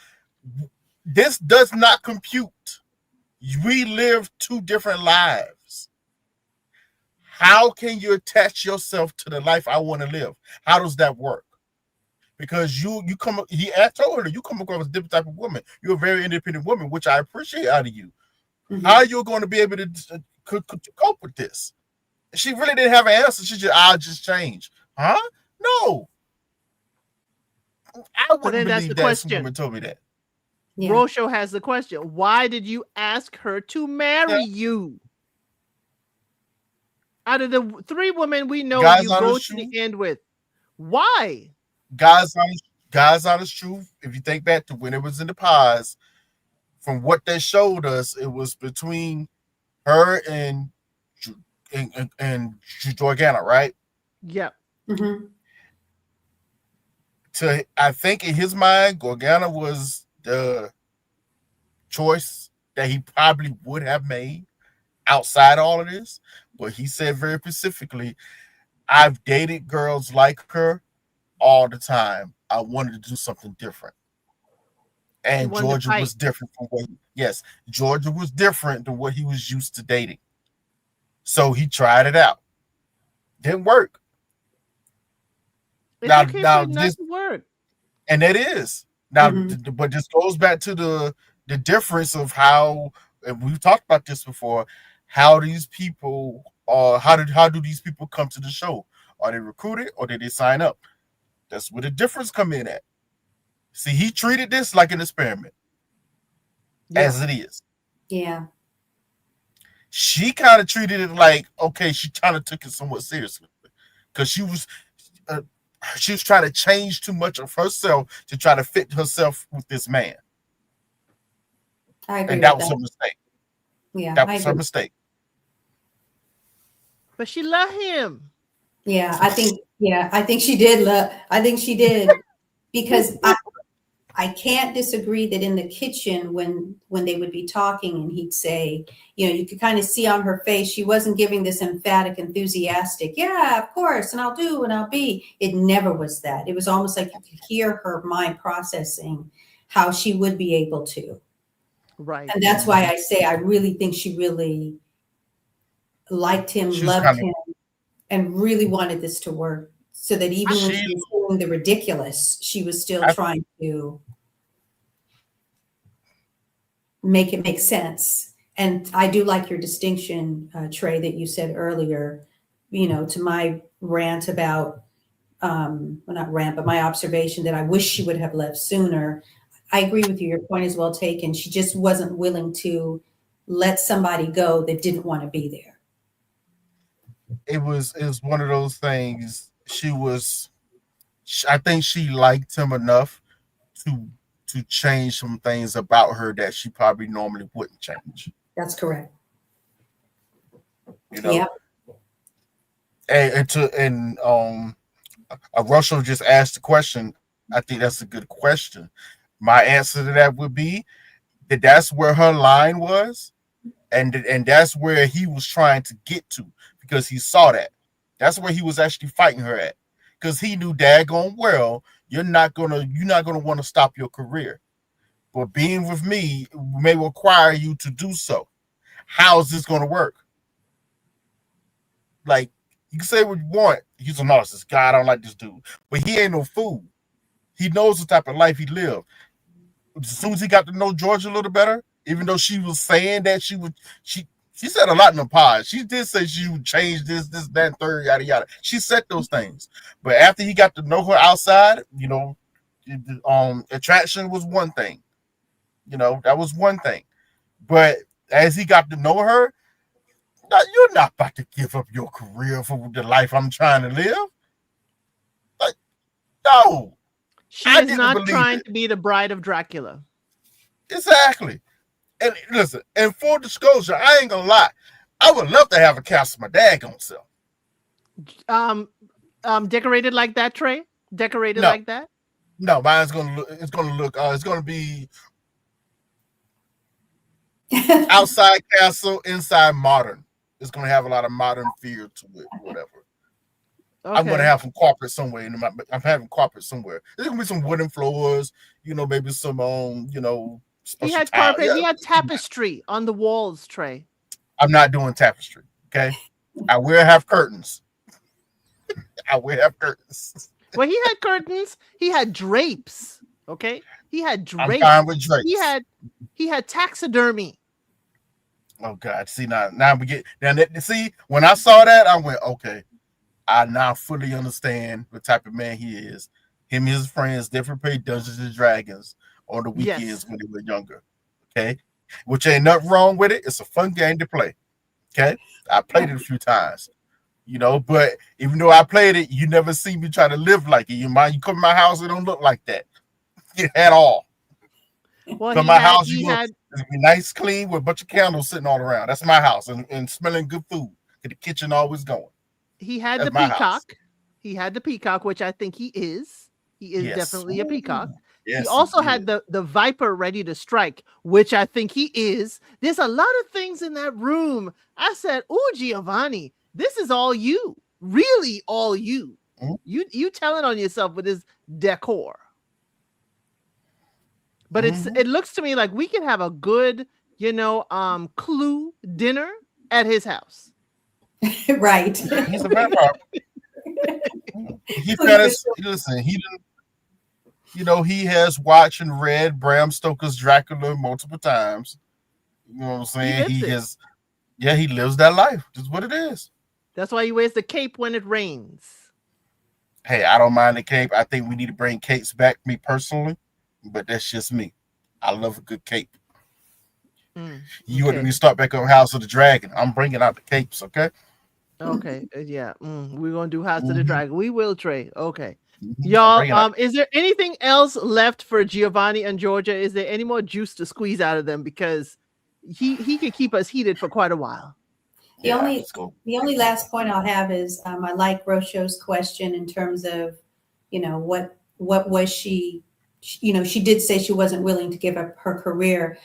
Speaker 2: This does not compute. We live two different lives. How can you attach yourself to the life I want to live? How does that work? Because told her you come across a different type of woman. You're a very independent woman, which I appreciate out of you.
Speaker 3: Mm-hmm.
Speaker 2: How are you going to be able to cope with this? She really didn't have an answer. She just, I'll just change. Huh? No. I
Speaker 1: But then
Speaker 2: wouldn't
Speaker 1: that's the
Speaker 2: believe that if some
Speaker 1: question.
Speaker 2: woman told me that.
Speaker 3: Yeah.
Speaker 1: Rosho has the question. Why did you ask her to marry you? Out of the three women we know
Speaker 2: Guys
Speaker 1: you
Speaker 2: on
Speaker 1: go
Speaker 2: the
Speaker 1: to the
Speaker 2: truth.
Speaker 1: end with, why?
Speaker 2: Guys honest truth. If you think back to when it was in the past, from what they showed us, it was between her and Jorgana, right?
Speaker 1: Yep.
Speaker 3: Mm-hmm.
Speaker 2: I think in his mind, Gorgana was the choice that he probably would have made outside all of this. But he said very specifically, I've dated girls like her all the time. I wanted to do something different.
Speaker 1: He
Speaker 2: And
Speaker 1: wanted to
Speaker 2: Georgia
Speaker 1: fight.
Speaker 2: was different from Georgia was different than what he was used to dating. So he tried it out. Didn't work.
Speaker 1: It's
Speaker 2: Now,
Speaker 1: okay for
Speaker 2: now
Speaker 1: it not
Speaker 2: this,
Speaker 1: to work.
Speaker 2: and it is now,
Speaker 3: Mm-hmm.
Speaker 2: but this goes back to the difference of how, and we've talked about this before, how these people how do these people come to the show? Are they recruited or did they sign up? That's where the difference come in at. See, he treated this like an experiment,
Speaker 1: Yeah.
Speaker 2: as it is.
Speaker 3: Yeah.
Speaker 2: She kind of treated it like, okay, she kind of took it somewhat seriously because uh, she was trying to change too much of herself to try to fit herself with this man.
Speaker 3: I agree
Speaker 2: And
Speaker 3: with
Speaker 2: that was
Speaker 3: that.
Speaker 2: her mistake.
Speaker 3: Yeah,
Speaker 2: That
Speaker 3: I
Speaker 2: was her
Speaker 3: agree.
Speaker 2: mistake.
Speaker 1: But she loved him.
Speaker 3: Yeah, I think she did I think she did, because I can't disagree that in the kitchen when they would be talking and he'd say, you could kind of see on her face she wasn't giving this emphatic, enthusiastic, yeah, of course, and I'll do and I'll be. It never was that. It was almost like you could hear her mind processing how she would be able to.
Speaker 1: Right.
Speaker 3: And that's why I say I really think she really liked him,
Speaker 2: She was
Speaker 3: loved
Speaker 2: kind of
Speaker 3: him, and really wanted this to work. So that even when
Speaker 2: she.
Speaker 3: she was doing the ridiculous, she was still
Speaker 2: I,
Speaker 3: trying to make it make sense. And I do like your distinction, Trey, that you said earlier, to my rant about, well, not rant, but my observation that I wish she would have left sooner. I agree with you. Your point is well taken. She just wasn't willing to let somebody go that didn't want to be there.
Speaker 2: it was one of those things. I think she liked him enough to change some things about her that she probably normally wouldn't change.
Speaker 3: That's correct.
Speaker 2: You know,
Speaker 3: Yeah.
Speaker 2: and Russell just asked the question. I think that's a good question. My answer to that would be that that's where her line was, and that's where he was trying to get to because he saw that. That's where he was actually fighting her at because he knew daggone well you're not gonna want to stop your career, but being with me may require you to do so. How is this gonna work? Like you can say what you want. He's a narcissist. God, I don't like this dude, but he ain't no fool. He knows the type of life he lived. As soon as he got to know Georgia a little better, even though she was saying that she said a lot in the pod. She did say she would change this, that, and third, yada yada. She said those things. But after he got to know her outside, attraction was one thing. That was one thing. But as he got to know her, now you're not about to give up your career for the life I'm trying to live. Like, no,
Speaker 1: She
Speaker 2: I
Speaker 1: is
Speaker 2: didn't
Speaker 1: not
Speaker 2: believe
Speaker 1: trying
Speaker 2: it.
Speaker 1: to be the bride of Dracula.
Speaker 2: Exactly. And listen, in full disclosure, I ain't gonna lie. I would love to have a castle my daggone self.
Speaker 1: Um, decorated like that, Trey? Decorated
Speaker 2: No,
Speaker 1: like that?
Speaker 2: no, mine's gonna look. It's gonna look. It's gonna be outside castle, inside modern. It's gonna have a lot of modern feel to it, whatever. I'm gonna
Speaker 1: Okay.
Speaker 2: have some carpet somewhere. I'm having carpet somewhere. There's gonna be some wooden floors. Maybe some
Speaker 1: He
Speaker 2: special
Speaker 1: had
Speaker 2: tile.
Speaker 1: carpet.
Speaker 2: Yeah,
Speaker 1: He had tapestry on the walls, Trey.
Speaker 2: I'm not doing tapestry. Okay, I will have curtains. I will have curtains.
Speaker 1: Well, he had curtains. He had drapes. Okay. He had
Speaker 2: I'm fine
Speaker 1: drapes.
Speaker 2: with
Speaker 1: He
Speaker 2: drapes.
Speaker 1: had he had taxidermy.
Speaker 2: Oh God! See now we get now. See, when I saw that, I went, okay. I now fully understand what type of man he is. Him and his friends different play Dungeons and Dragons on the weekends
Speaker 1: Yes.
Speaker 2: when they were younger. Okay, which ain't nothing wrong with it. It's a fun game to play. Okay, I played it a few times. But even though I played it, you never see me try to live like it. You come to my house, it don't look like that at all.
Speaker 1: Well,
Speaker 2: Come to
Speaker 1: he
Speaker 2: my
Speaker 1: had
Speaker 2: house,
Speaker 1: he
Speaker 2: you gonna
Speaker 1: had
Speaker 2: be nice, clean with a bunch of candles sitting all around. That's my house, and smelling good food. The kitchen always going.
Speaker 1: he had the
Speaker 2: That's my house.
Speaker 1: peacock. He had the peacock, which I think he is. He is
Speaker 2: Yes.
Speaker 1: definitely a peacock. He
Speaker 2: Yes, he
Speaker 1: also
Speaker 2: is.
Speaker 1: had the viper ready to strike, which I think he is. There's a lot of things in that room. I said, "Oh, Giovanni, this is all you. Really all you.
Speaker 2: Mhm.
Speaker 1: You telling on yourself with this decor." But
Speaker 2: Mhm.
Speaker 1: it looks to me like we can have a good, clue dinner at his house.
Speaker 3: Right.
Speaker 2: He's a vampire. He finished. Listen, he didn't. He has watched and read Bram Stoker's Dracula multiple times. You know what I'm
Speaker 1: He
Speaker 2: saying?
Speaker 1: lives
Speaker 2: He
Speaker 1: it.
Speaker 2: has. Yeah, he lives that life. That's what it is.
Speaker 1: That's why he wears the cape when it rains.
Speaker 2: Hey, I don't mind the cape. I think we need to bring capes back. Me personally, but that's just me. I love a good cape. You want
Speaker 1: Okay.
Speaker 2: me to start back up House of the Dragon? I'm bringing out the capes. Okay.
Speaker 1: Okay. Yeah. We're gonna do House of the
Speaker 2: Mm-hmm.
Speaker 1: Dragon. We will trade. Okay.
Speaker 2: I'm
Speaker 1: Y'all,
Speaker 2: bringing out.
Speaker 1: is there anything else left for Giovanni and Georgia? Is there any more juice to squeeze out of them? Because he could keep us heated for quite a while.
Speaker 3: The
Speaker 2: Yeah,
Speaker 3: only
Speaker 2: let's go.
Speaker 3: the only last point I'll have is I like Rosho's question in terms of, what was she, she did say she wasn't willing to give up her career.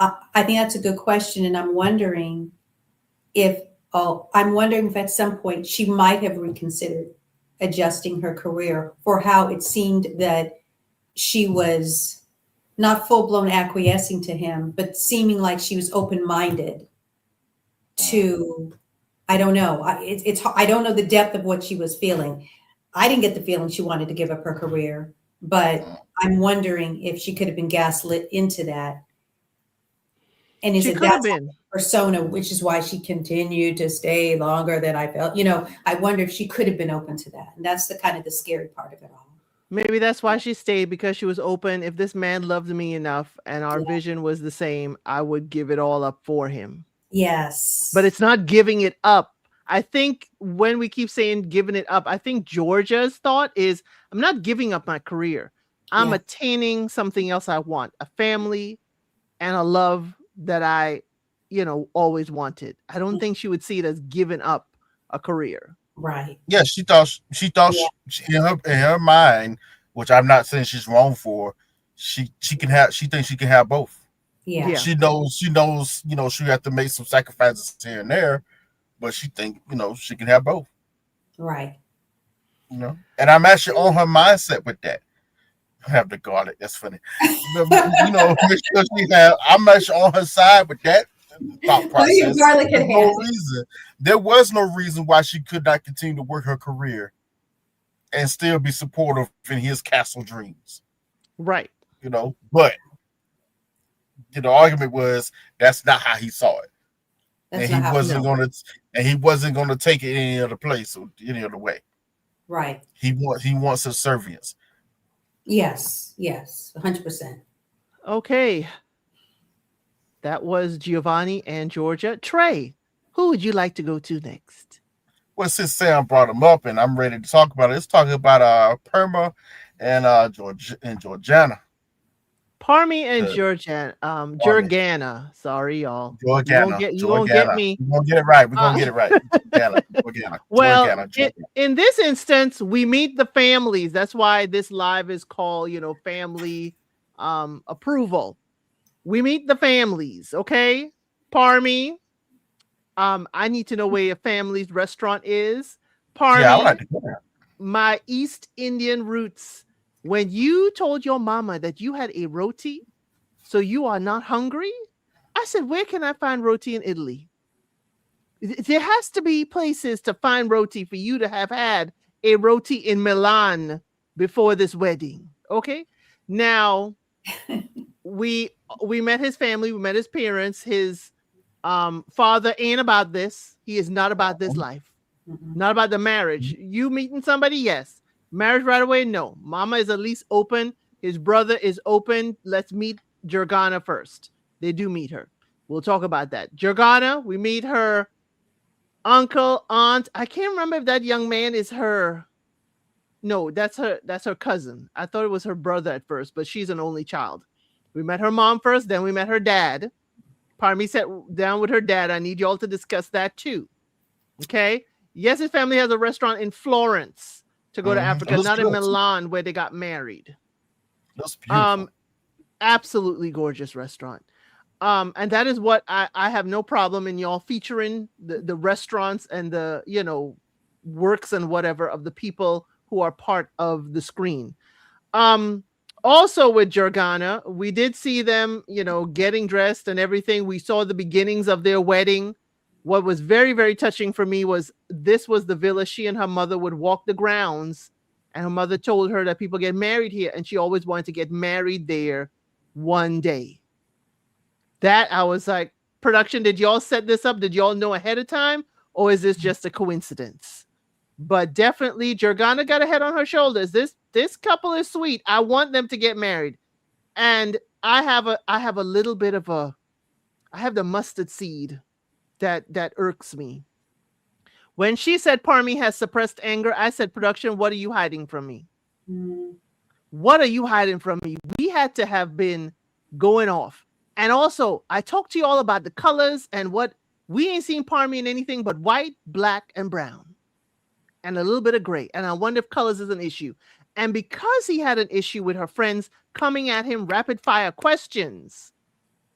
Speaker 3: I think that's a good question, and if I'm wondering if at some point she might have reconsidered adjusting her career for how it seemed that she was not full blown acquiescing to him, but seeming like she was open minded to. I don't know. It's I don't know the depth of what she was feeling. I didn't get the feeling she wanted to give up her career, but I'm wondering if she could have been gaslit into that. And is
Speaker 1: She
Speaker 3: it
Speaker 1: could have
Speaker 3: that
Speaker 1: been.
Speaker 3: persona, which is why she continued to stay longer than I felt? You know, I wonder if she could have been open to that. And that's the kind of the scary part of it all.
Speaker 1: Maybe that's why she stayed, because she was open. If this man loved me enough and our
Speaker 3: Yeah.
Speaker 1: vision was the same, I would give it all up for him.
Speaker 3: Yes.
Speaker 1: But it's not giving it up. I think when we keep saying giving it up, I think Georgia's thought is, I'm not giving up my career. I'm
Speaker 3: Yeah.
Speaker 1: attaining something else I want, a family and a love that I, always wanted. I don't think she would see it as giving up a career.
Speaker 3: Right.
Speaker 2: Yeah, she thought
Speaker 3: Yeah.
Speaker 2: in her mind, which I'm not saying she's wrong for. She can have. She thinks she can have both.
Speaker 3: Yeah.
Speaker 1: Yeah.
Speaker 2: She knows. She have to make some sacrifices here and there, but she think she can have both.
Speaker 3: Right.
Speaker 2: And I'm actually on her mindset with that. I have the garlic. That's funny. Make sure I'm actually on her side with that thought
Speaker 3: What are your
Speaker 2: process.
Speaker 3: garlic
Speaker 2: There's
Speaker 3: in
Speaker 2: no
Speaker 3: hand?
Speaker 2: reason. There was no reason why she could not continue to work her career and still be supportive in his castle dreams.
Speaker 1: Right.
Speaker 2: But the argument was that's not how he saw it,
Speaker 3: That's
Speaker 2: and
Speaker 3: not
Speaker 2: he
Speaker 3: how.
Speaker 2: wasn't
Speaker 1: No.
Speaker 2: going to take it any other place or any other way.
Speaker 3: Right.
Speaker 2: He wants subservience.
Speaker 3: Yes. Yes. 100%.
Speaker 1: Okay. That was Giovanni and Georgia. Trey, who would you like to go to next?
Speaker 2: Well, since Sam brought him up and I'm ready to talk about it, let's talk about Perma and Georgiana.
Speaker 1: Parmi and
Speaker 2: The Parmy.
Speaker 1: Jurgana. Sorry, y'all.
Speaker 2: Georgiana.
Speaker 1: You won't get
Speaker 2: Georgiana.
Speaker 1: me.
Speaker 2: We're gonna get it right. We're
Speaker 1: Uh,
Speaker 2: gonna get it right. Georgiana.
Speaker 1: well,
Speaker 2: Georgiana.
Speaker 1: in this instance, we meet the families. That's why this live is called, family approval. We meet the families, okay? Parmi, I need to know where your family's restaurant is.
Speaker 2: Yeah, I would
Speaker 1: Parmi,
Speaker 2: like to go there.
Speaker 1: my East Indian roots. When you told your mama that you had a roti, so you are not hungry, I said, where can I find roti in Italy? There has to be places to find roti for you to have had a roti in Milan before this wedding. Okay. Now we met his family, we met his parents. His father ain't about this. He is not about this life. Not about the marriage. You meeting somebody? Yes. Marriage right away? No. Mama is at least open. His brother is open. Let's meet Jurgana first. They do meet her. We'll talk about that. Jurgana, we meet her uncle, aunt. I can't remember if that young man is her. No, that's her cousin. I thought it was her brother at first, but she's an only child. We met her mom first, then we met her dad. Parmi sat down with her dad. I need y'all to discuss that too. Okay? Yes, his family has a restaurant in Florence to go to Africa, not in Milan where they got married.
Speaker 2: That's beautiful.
Speaker 1: Absolutely gorgeous restaurant. And that is what I have no problem in y'all featuring the restaurants and the, works and whatever of the people who are part of the screen. Also with Jurgana, we did see them, getting dressed and everything. We saw the beginnings of their wedding. What was very, very touching for me was this was the villa she and her mother would walk the grounds, and her mother told her that people get married here, and she always wanted to get married there one day. That I was like, production, did y'all set this up? Did y'all know ahead of time? Or is this just a coincidence? But definitely Jurgana got a head on her shoulders. This couple is sweet. I want them to get married. And I have a little bit of I have the mustard seed that irks me. When she said Parmi has suppressed anger, I said, production, what are you hiding from me? What are you hiding from me? We had to have been going off. And also, I talked to you all about the colors and what we ain't seen Parmi in anything but white, black, and brown. And a little bit of gray. And I wonder if colors is an issue. And because he had an issue with her friends coming at him rapid fire questions,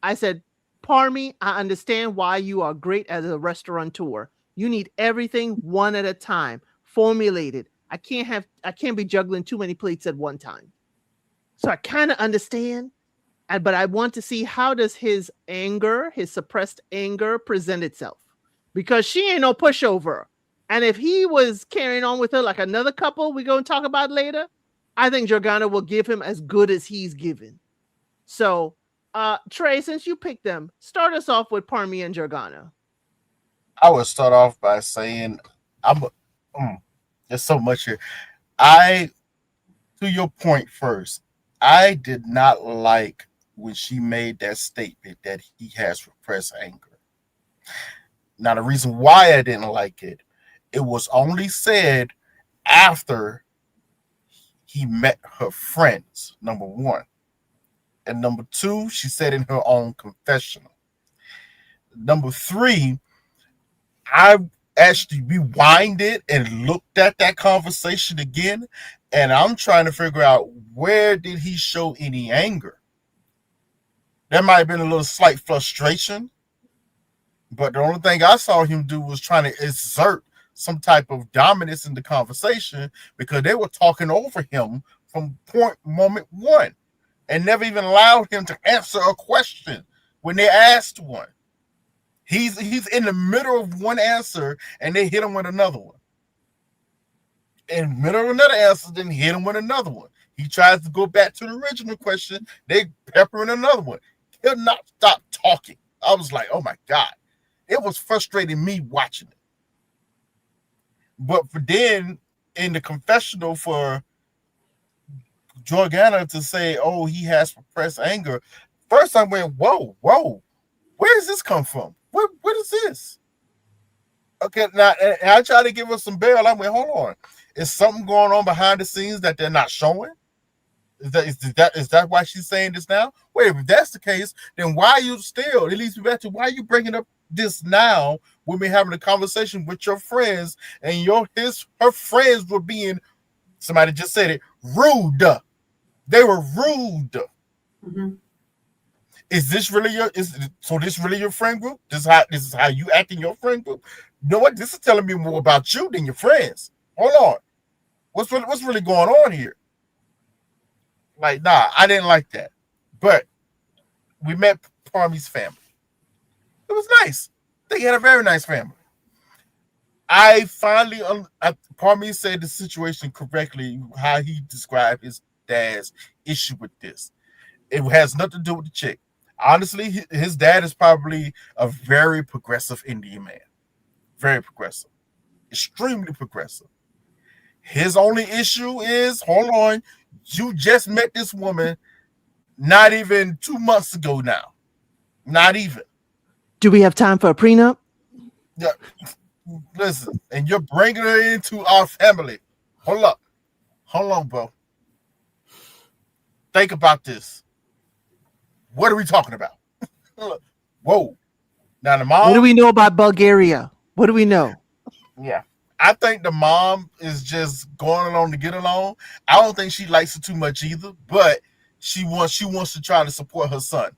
Speaker 1: I said, Parmi, I understand why you are great as a restaurateur. You need everything one at a time, formulated. I can't be juggling too many plates at one time. So I kind of understand. but I want to see how does his anger, his suppressed anger, present itself, because she ain't no pushover. And if he was carrying on with her like another couple we're going to talk about later, I think Jordana will give him as good as he's given. So, Trey, since you picked them, start us off with Parmi and Jordana.
Speaker 2: I would start off by saying I'm. Mm, there's so much here. I to your point first. I did not like when she made that statement that he has repressed anger. Now, the reason why I didn't like it, it was only said after he met her friends, number one. And number two, she said in her own confessional. Number three, I actually rewinded and looked at that conversation again, and I'm trying to figure out where did he show any anger. There might have been a little slight frustration, but the only thing I saw him do was trying to exert some type of dominance in the conversation because they were talking over him from moment one and never even allowed him to answer a question when they asked one. He's in the middle of one answer and they hit him with another one. In the middle of another answer, then hit him with another one. He tries to go back to the original question, they pepper in another one. He'll not stop talking. I was like, oh my God. It was frustrating me watching it. But for then in the confessional for Jordana to say, oh, he has repressed anger, first I went, whoa, where does this come from? What is this? Okay, now and I tried to give us some bail. I went, hold on. Is something going on behind the scenes that they're not showing? Is that why she's saying this now? Wait, if that's the case, then why are you still? It leads me back to why are you bringing up this now when we're having a conversation with your friends and her friends were being, somebody just said it, rude. They were rude.
Speaker 3: Mm-hmm.
Speaker 2: Is this really this really your friend group? This is how you act in your friend group? You know what? This is telling me more about you than your friends. Hold on. What's really going on here? Like, nah, I didn't like that. But we met Parmi's family. It was nice. They had a very nice family. I finally, Parmi said the situation correctly, how he described his dad's issue with this. It has nothing to do with the chick. Honestly, his dad is probably a very progressive Indian man. Very progressive. Extremely progressive. His only issue is, hold on, you just met this woman not even 2 months ago now. Not even.
Speaker 1: Do we have time for a prenup?
Speaker 2: Yeah. Listen, and you're bringing her into our family. Hold up. Hold on, bro. Think about this. What are we talking about? Whoa. Now the mom.
Speaker 1: What do we know about Bulgaria? What do we know?
Speaker 2: Yeah. I think the mom is just going along to get along. I don't think she likes it too much either, but she wants to try to support her son.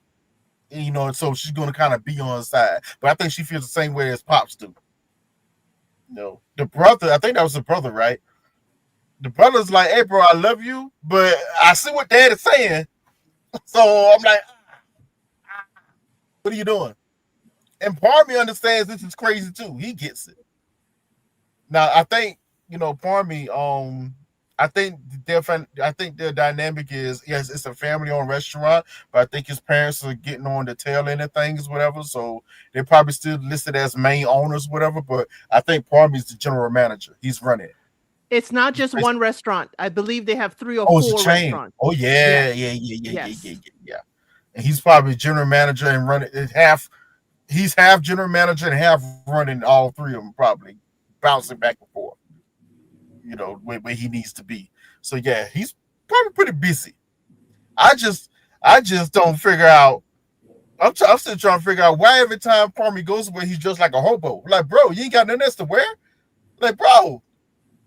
Speaker 2: You know, so she's going to kind of be on his side. But I think she feels the same way as Pops do. You know, the brother, I think that was the brother, right? The brother's like, hey, bro, I love you, but I see what dad is saying. So I'm like, what are you doing? And part of me understands this is crazy too. He gets it. Now I think Parmi. I think their dynamic is, yes, it's a family-owned restaurant, but I think his parents are getting on the tail end of things, whatever. So they're probably still listed as main owners, whatever. But I think Parmi is the general manager. He's running it.
Speaker 1: It's not just one restaurant. I believe they have 3 or
Speaker 2: Oh, it's a
Speaker 1: 4
Speaker 2: chain.
Speaker 1: restaurants.
Speaker 2: Oh yeah,
Speaker 1: Yes.
Speaker 2: yeah. And he's probably general manager and running it half. He's half general manager and half running all 3 of them, probably bouncing back and forth. You know, where he needs to be. So yeah, he's probably pretty busy. I just don't figure out. I'm still trying to figure out why every time Parmi goes away, he's just like a hobo. Like, bro, you ain't got nothing else to wear. Like, bro,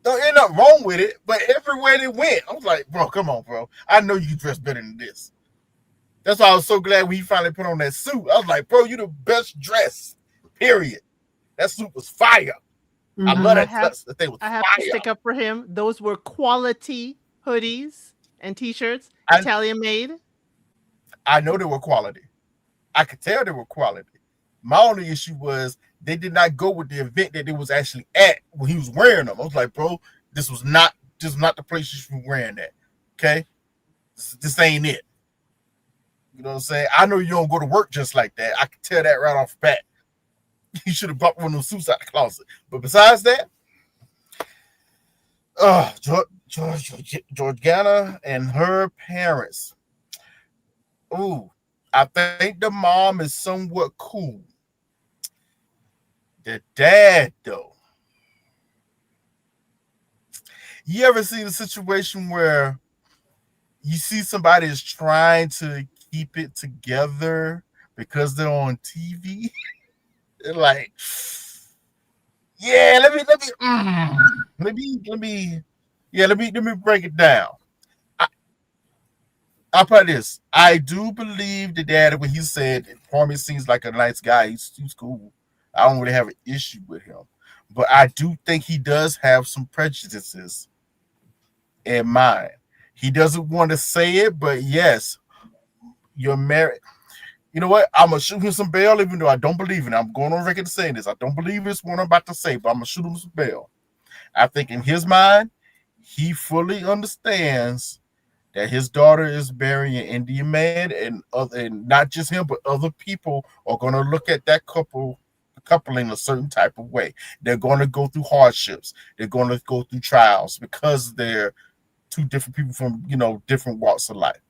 Speaker 2: don't end up wrong with it. But everywhere they went, I was like, bro, come on, bro. I know you can dress better than this. That's why I was so glad when he finally put on that suit. I was like, bro, you the best dress. Period. That suit was fire.
Speaker 3: Mm-hmm.
Speaker 2: I love that.
Speaker 1: I have to stick up for him. Those were quality hoodies and t-shirts, Italian made.
Speaker 2: I know they were quality. I could tell they were quality. My only issue was they did not go with the event that they was actually at when he was wearing them. I was like, bro, this was not the place you should be wearing that. Okay, this ain't it. You know what I'm saying? I know you don't go to work just like that. I can tell that right off the bat. You should have brought one of those suits out the closet. But besides that, Georgiana and her parents. Ooh, I think the mom is somewhat cool. The dad, though. You ever seen a situation where you see somebody is trying to keep it together because they're on TV? They're like, yeah, let me break it down. I, I'll put this. I do believe the dad when he said Parmy seems like a nice guy. He's cool. I don't really have an issue with him, but I do think he does have some prejudices in mind. He doesn't want to say it, but yes, you're married. You know what? I'm gonna shoot him some bail, even though I don't believe it. I'm going on record saying this. I don't believe it's what I'm about to say, but I'm gonna shoot him some bail. I think in his mind, he fully understands that his daughter is marrying an Indian man, and not just him, but other people are gonna look at that couple in a certain type of way. They're gonna go through hardships. They're gonna go through trials because they're two different people from different walks of life.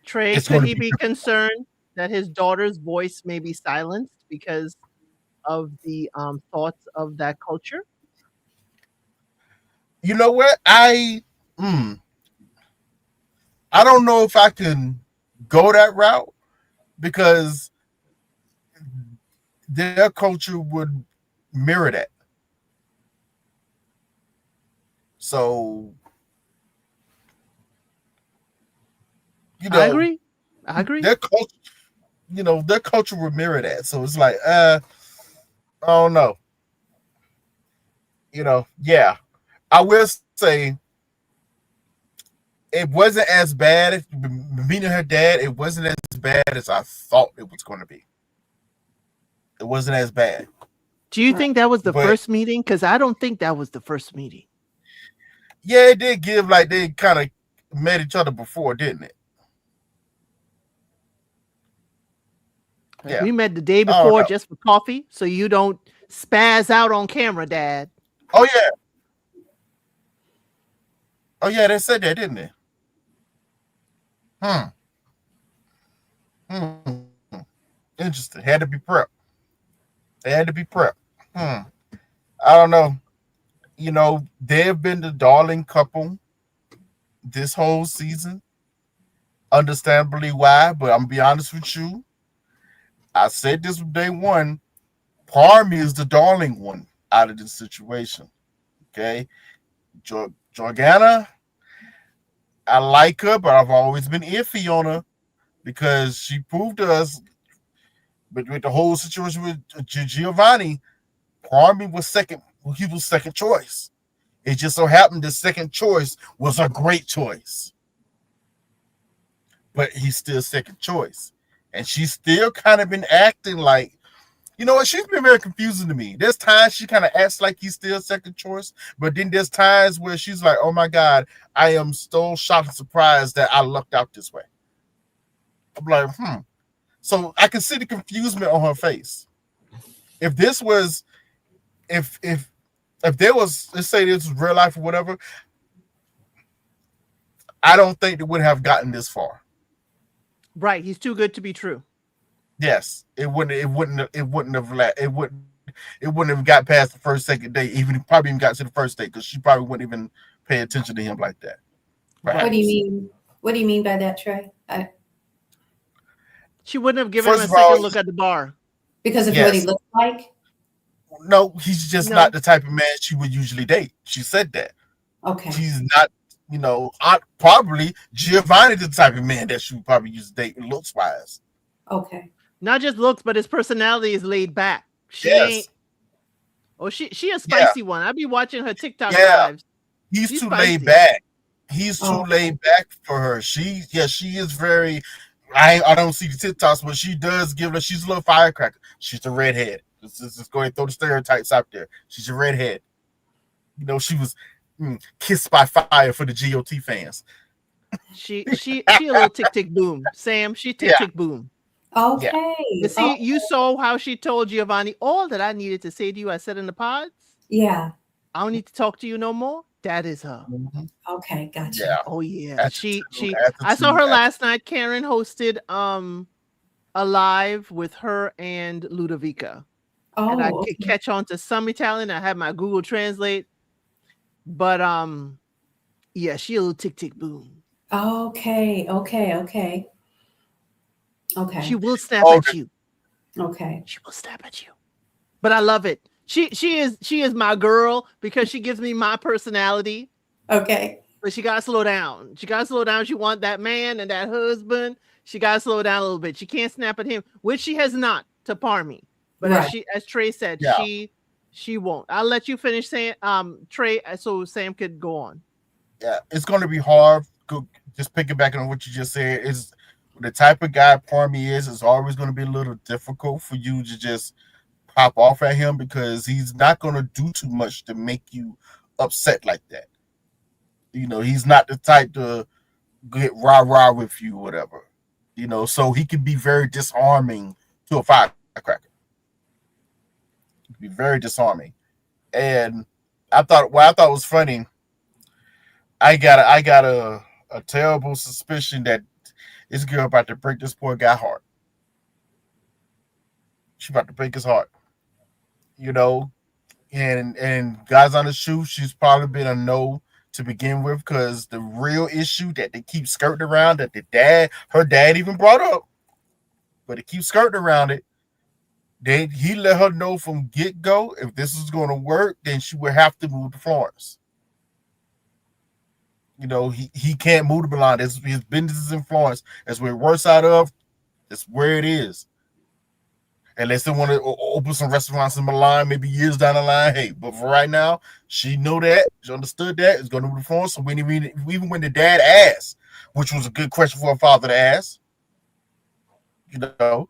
Speaker 1: Trey,
Speaker 2: It's
Speaker 1: could
Speaker 2: going to
Speaker 1: he
Speaker 2: be
Speaker 1: be concerned that his daughter's voice may be silenced because of the thoughts of that culture?
Speaker 2: you know what I don't know if I can go that route because their culture would mirror that. So, you
Speaker 1: I
Speaker 2: know,
Speaker 1: agree. I agree.
Speaker 2: their culture, their culture would mirror that. So it's like, I don't know. Yeah. I will say it wasn't as bad meeting her dad. It wasn't as bad as I thought it was going to be. It wasn't as bad,
Speaker 1: Do you think that was the
Speaker 2: but
Speaker 1: first meeting? Because I don't think that was the first meeting.
Speaker 2: yeah, it did give like they kind of met each other before, didn't it?
Speaker 1: Like
Speaker 2: Yeah.
Speaker 1: we met the day
Speaker 2: I don't
Speaker 1: before
Speaker 2: know.
Speaker 1: just for coffee, so you don't spaz out on camera, Dad.
Speaker 2: Oh yeah. Oh yeah, they said that, didn't they? Hmm. Hmm. Interesting. Had to be prep. They had to be prep. Hmm. I don't know. They've been the darling couple this whole season. Understandably why, but I'm gonna be honest with you. I said this from day one. Parmy is the darling one out of this situation. Okay. Jorgana, I like her, but I've always been iffy on her because she proved to us, but with the whole situation with Giovanni, Parmy was second. He was second choice. It just so happened the second choice was a great choice, but he's still second choice, and she's still kind of been acting like, what? She's been very confusing to me. There's times she kind of acts like he's still second choice, but then there's times where she's like, "Oh my God, I am so shocked and surprised that I lucked out this way." I'm like, So I can see the confusion on her face. If this was, if there was, let's say this was real life or whatever, I don't think they would have gotten this far.
Speaker 1: Right, he's too good to be true.
Speaker 2: Yes, it wouldn't have got past the first, second date. Even probably even got to the first date because she probably wouldn't even pay attention to him like that.
Speaker 3: What do you
Speaker 2: Perhaps.
Speaker 3: mean? What do you mean by that, Trey?
Speaker 1: She wouldn't have given him
Speaker 2: First
Speaker 1: a
Speaker 2: of all,
Speaker 1: second look at the bar.
Speaker 3: Because of what he
Speaker 2: yes,
Speaker 3: looks like?
Speaker 2: no, he's just not
Speaker 1: No.
Speaker 2: the type of man she would usually date. She said that
Speaker 3: Okay.
Speaker 2: she's not. Probably Giovanni the type of man that she would probably use to date looks wise.
Speaker 3: Okay.
Speaker 1: Not just looks, but his personality is laid back. She ain't.
Speaker 2: Yes,
Speaker 1: Oh, she a
Speaker 2: yeah,
Speaker 1: spicy one. I be watching her TikTok
Speaker 2: yeah.
Speaker 1: lives.
Speaker 2: He's
Speaker 1: She's
Speaker 2: too laid
Speaker 1: spicy.
Speaker 2: back. He's too
Speaker 3: Oh,
Speaker 2: laid back for her. She is very. I don't see the TikToks, but she does give her. She's a little firecracker. She's a redhead. Let's just go ahead and throw the stereotypes out there. She's a redhead. She was kissed by fire for the GOT fans.
Speaker 1: She a little tick tick boom. Sam, she tick
Speaker 2: Yeah,
Speaker 1: tick boom.
Speaker 2: yeah.
Speaker 1: But
Speaker 3: Okay.
Speaker 1: see,
Speaker 3: Oh,
Speaker 1: you saw how she told Giovanni all that I needed to say to you. I said in the pods.
Speaker 3: yeah.
Speaker 1: I don't need to talk to you no more. That is her.
Speaker 2: Mm-hmm.
Speaker 3: Okay, gotcha.
Speaker 2: Yeah.
Speaker 1: Oh yeah.
Speaker 2: Attitude,
Speaker 1: I saw
Speaker 2: attitude,
Speaker 1: her
Speaker 2: attitude.
Speaker 1: last night. Karen hosted a live with her and Ludovica. And I
Speaker 3: Oh,
Speaker 1: could
Speaker 3: okay.
Speaker 1: catch on to some Italian. I had my Google Translate. But yeah, she a little tick tick boom.
Speaker 3: Okay, okay, okay,
Speaker 1: She
Speaker 3: okay,
Speaker 1: will snap
Speaker 2: Oh,
Speaker 1: at you.
Speaker 3: okay,
Speaker 1: She will snap at you. But I love it. She is my girl because she gives me my personality.
Speaker 3: okay.
Speaker 1: But she gotta slow down. She gotta slow down. She want that man and that husband. She gotta slow down a little bit. She can't snap at him, which she has not to Parmy. But
Speaker 3: Right.
Speaker 1: as Trey said,
Speaker 2: yeah,
Speaker 1: she won't. I'll let you finish saying Trey so Sam could go on.
Speaker 2: yeah. It's going to be hard. Just piggybacking on what you just said, is the type of guy Parmy is. It's always going to be a little difficult for you to just pop off at him because he's not going to do too much to make you upset like that. He's not the type to get rah rah with you, whatever. So he can be very disarming to a firecracker. He can be very disarming. And what I thought was funny, I got a terrible suspicion that this girl about to break this poor guy heart. She about to break his heart. You know, and guys on the shoe, she's probably been a no to begin with because the real issue that they keep skirting around that her dad even brought up, but they keep skirting around it. He let her know from get go if this is going to work, then she would have to move to Florence. He can't move to Milan. His business is in Florence. That's where it works out of. That's where it is. Unless they want to open some restaurants in Milan, maybe years down the line. Hey, but for right now, she know that. She understood that. It's going to move to Florence. So even when the dad asked, which was a good question for a father to ask, you know,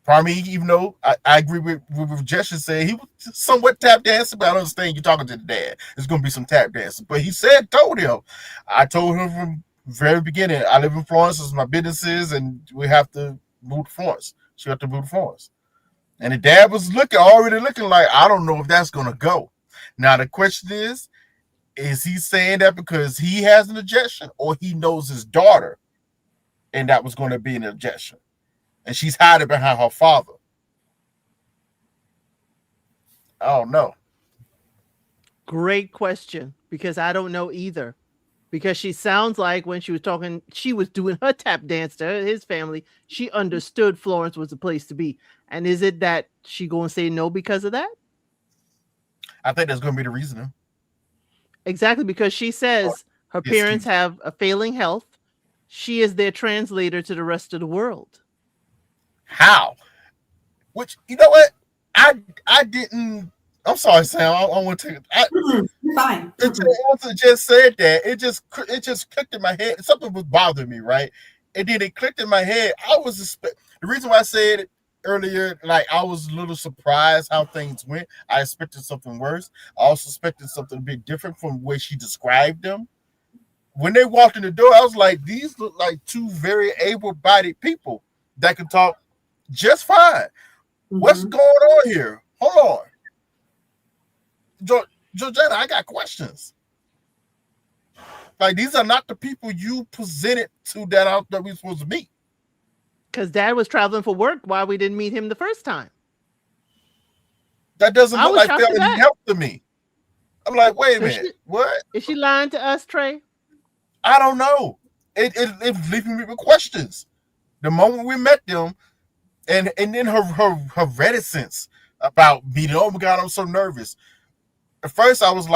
Speaker 2: Parmy, even though I agree with Jesse said he was somewhat tap dancing, but I understand you talking to the dad. There's going to be some tap dancing. But told him, I told him from the very beginning, I live in Florence, this is my business is, and we have to move to Florence. She have to move to Florence. And the dad was already looking like, I don't know if that's going to go. Now, the question is he saying that because he has an objection or he knows his daughter and that was going to be an objection? And she's hiding behind her father. I don't know.
Speaker 1: Great question because I don't know either. Because she sounds like when she was talking, she was doing her tap dance to his family. She understood Florence was the place to be. And is it that she going to say no because of that?
Speaker 2: I think that's going to be the reasoning.
Speaker 1: Exactly, because she says her parents
Speaker 2: Excuse me.
Speaker 1: have a failing health. She is their translator to the rest of the world.
Speaker 2: How? Which, you know what? I didn't. I'm sorry, Sam. I want to take it.
Speaker 3: Fine.
Speaker 2: Answer just said that. It just clicked in my head. Something was bothering me, right? And then it clicked in my head. The reason why I said it earlier, like I was a little surprised how things went. I expected something worse. I also expected something a bit different from the way she described them. When they walked in the door, I was like, these look like two very able-bodied people that can talk just fine. What's
Speaker 3: Mm-hmm.
Speaker 2: going on here? Hold on. Georgetta, I got questions. Like these are not the people you presented to that we supposed to meet.
Speaker 1: Because dad was traveling for work while we didn't meet him the first time.
Speaker 2: That doesn't
Speaker 1: I
Speaker 2: look
Speaker 1: was
Speaker 2: like
Speaker 1: shocked at
Speaker 2: family
Speaker 1: that.
Speaker 2: help to me. I'm like, wait a
Speaker 1: So
Speaker 2: minute, what?
Speaker 1: is she lying to us, Trey?
Speaker 2: I don't know. It's leaving me with questions. The moment we met them, and then her reticence about meeting. Oh my God, I'm so nervous. At first, I was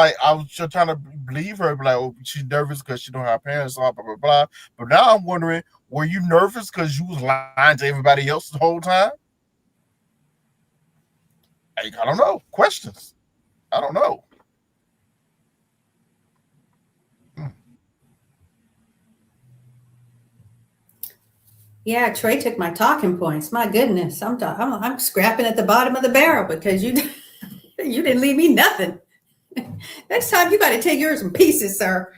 Speaker 2: just trying to believe her, like, oh, she's nervous because she don't have parents, blah blah blah blah. But now I'm wondering, were you nervous because you was lying to everybody else the whole time? Like, I don't know. Questions. I don't know.
Speaker 3: Yeah, Trey took my talking points. My goodness, I'm scrapping at the bottom of the barrel because you you didn't leave me nothing. Next time you got to take yours in pieces, sir.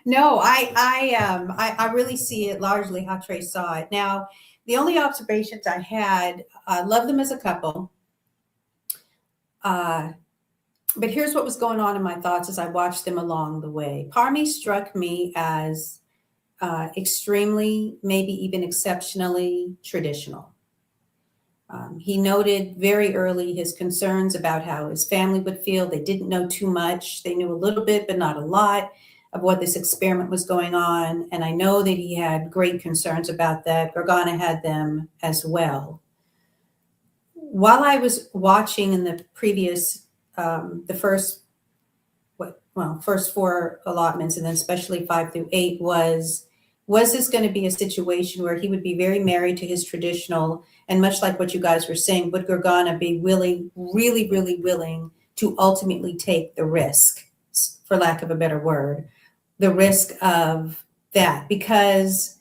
Speaker 3: No, I really see it largely how Trey saw it. Now, the only observations I had, I love them as a couple. Uh, but here's what was going on in my thoughts as I watched them along the way. Parmi struck me as extremely, maybe even exceptionally traditional. He noted very early his concerns about how his family would feel. They didn't know too much. They knew a little bit, but not a lot of what this experiment was going on. And I know that he had great concerns about that. Gargana had them as well. While I was watching in the previous, the first, first four allotments, and then especially 5 through 8, was this going to be a situation where he would be very married to his traditional, and much like what you guys were saying, would Gargana be willing, really, really willing to ultimately take the risk, for lack of a better word, the risk of that? Because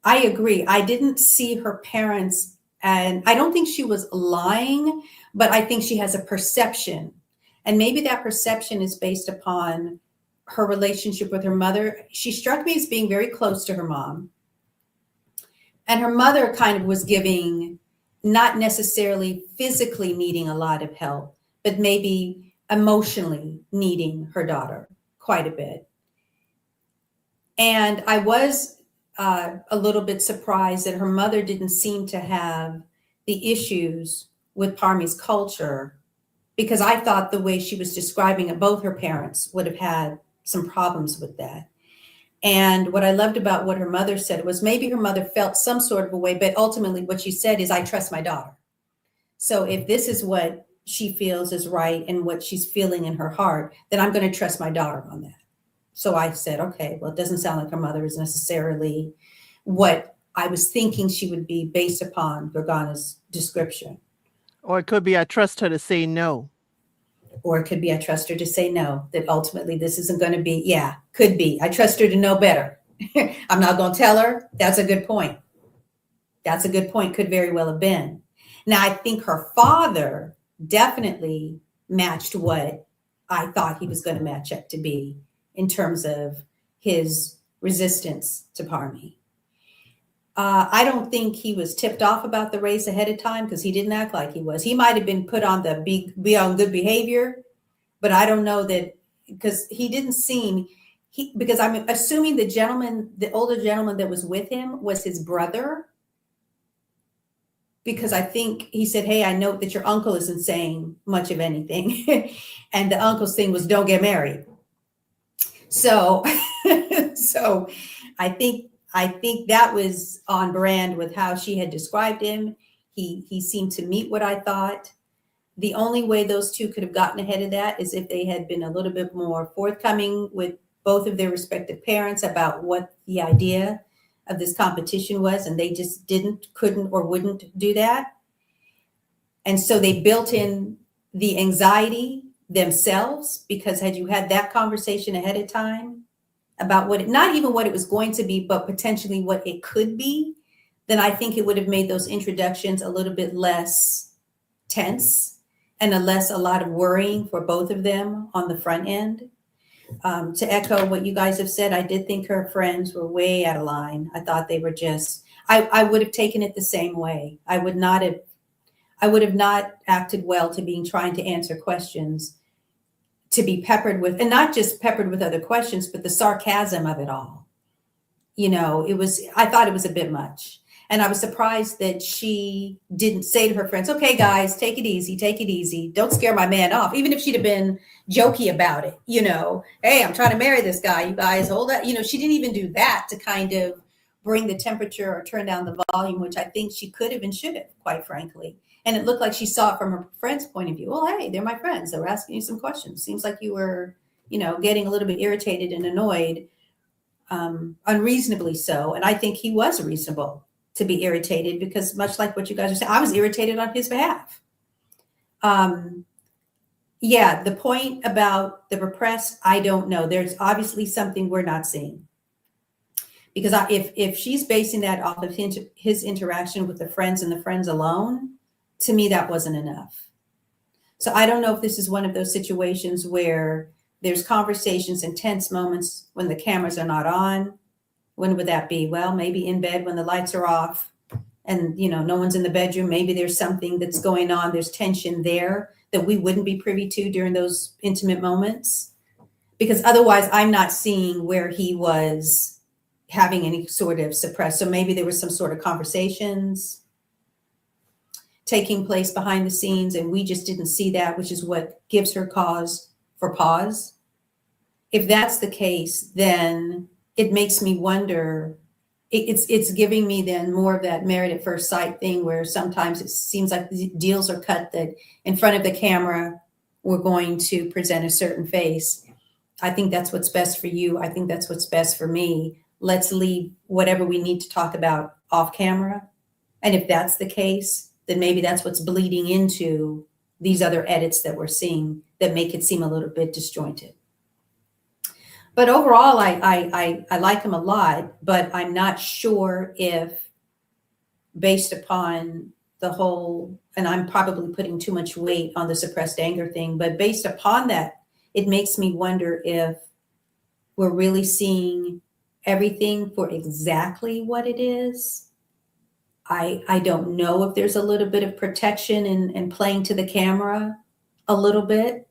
Speaker 3: I agree, I didn't see her parents, and I don't think she was lying, but I think she has a perception. And maybe that perception is based upon her relationship with her mother. She struck me as being very close to her mom. And her mother kind of was giving, not necessarily physically needing a lot of help, but maybe emotionally needing her daughter quite a bit. And I was a little bit surprised that her mother didn't seem to have the issues with Parmi's culture, because I thought the way she was describing it, both her parents would have had some problems with that. And what I loved about what her mother said was maybe her mother felt some sort of a way, but ultimately what she said is, I trust my daughter. So if this is what she feels is right and what she's feeling in her heart, then I'm going to trust my daughter on that. So I said, okay, well, it doesn't sound like her mother is necessarily what I was thinking she would be based upon Gargana's description.
Speaker 1: Or it could be I trust her to say no.
Speaker 3: Or it could be I trust her to say no, that ultimately this isn't going to be, yeah, could be. I trust her to know better. I'm not going to tell her. That's a good point. That's a good point. Could very well have been. Now, I think her father definitely matched what I thought he was going to match up to be in terms of his resistance to Parmi. I don't think he was tipped off about the race ahead of time, because he didn't act like he was. He might have been put on the be on good behavior, but I don't know that, because he didn't seem, because I'm assuming the older gentleman that was with him was his brother, because I think he said, hey, I know that your uncle isn't saying much of anything. And the uncle's thing was, don't get married. So, so I think that was on brand with how she had described him. He seemed to meet what I thought. The only way those two could have gotten ahead of that is if they had been a little bit more forthcoming with both of their respective parents about what the idea of this competition was, and they just couldn't, or wouldn't do that. And so they built in the anxiety themselves, because had you had that conversation ahead of time about not even what it was going to be, but potentially what it could be, then I think it would have made those introductions a little bit less tense and a lot of worrying for both of them on the front end. To echo what you guys have said, I did think her friends were way out of line. I thought they were just, I would have taken it the same way. I would have not acted well to trying to answer questions, to be peppered with, and not just peppered with other questions, but the sarcasm of it all. I thought it was a bit much. And I was surprised that she didn't say to her friends, okay, guys, take it easy. Don't scare my man off. Even if she'd have been jokey about it, hey, I'm trying to marry this guy. You guys hold up. She didn't even do that to kind of bring the temperature or turn down the volume, which I think she could have and should have, quite frankly. And it looked like she saw it from her friend's point of view. Well, hey, they're my friends. They were asking you some questions. Seems like you were, getting a little bit irritated and annoyed, unreasonably so. And I think he was reasonable to be irritated, because much like what you guys are saying, I was irritated on his behalf. Yeah, the point about the repressed, I don't know. There's obviously something we're not seeing. Because if she's basing that off of his interaction with the friends and the friends alone, to me, that wasn't enough. So I don't know if this is one of those situations where there's conversations and tense moments when the cameras are not on. When would that be? Well, maybe in bed when the lights are off and, no one's in the bedroom. Maybe there's something that's going on. There's tension there that we wouldn't be privy to during those intimate moments. Because otherwise, I'm not seeing where he was having any sort of suppressed. So maybe there was some sort of conversations taking place behind the scenes and we just didn't see that, which is what gives her cause for pause. If that's the case, then it makes me wonder. It's giving me then more of that married at first sight thing where sometimes it seems like the deals are cut that in front of the camera, we're going to present a certain face. I think that's what's best for you. I think that's what's best for me. Let's leave whatever we need to talk about off camera. And if that's the case, then maybe that's what's bleeding into these other edits that we're seeing that make it seem a little bit disjointed. But overall, I like him a lot, but I'm not sure if based upon the whole, and I'm probably putting too much weight on the suppressed anger thing, but based upon that, it makes me wonder if we're really seeing everything for exactly what it is. I don't know if there's a little bit of protection and playing to the camera a little bit.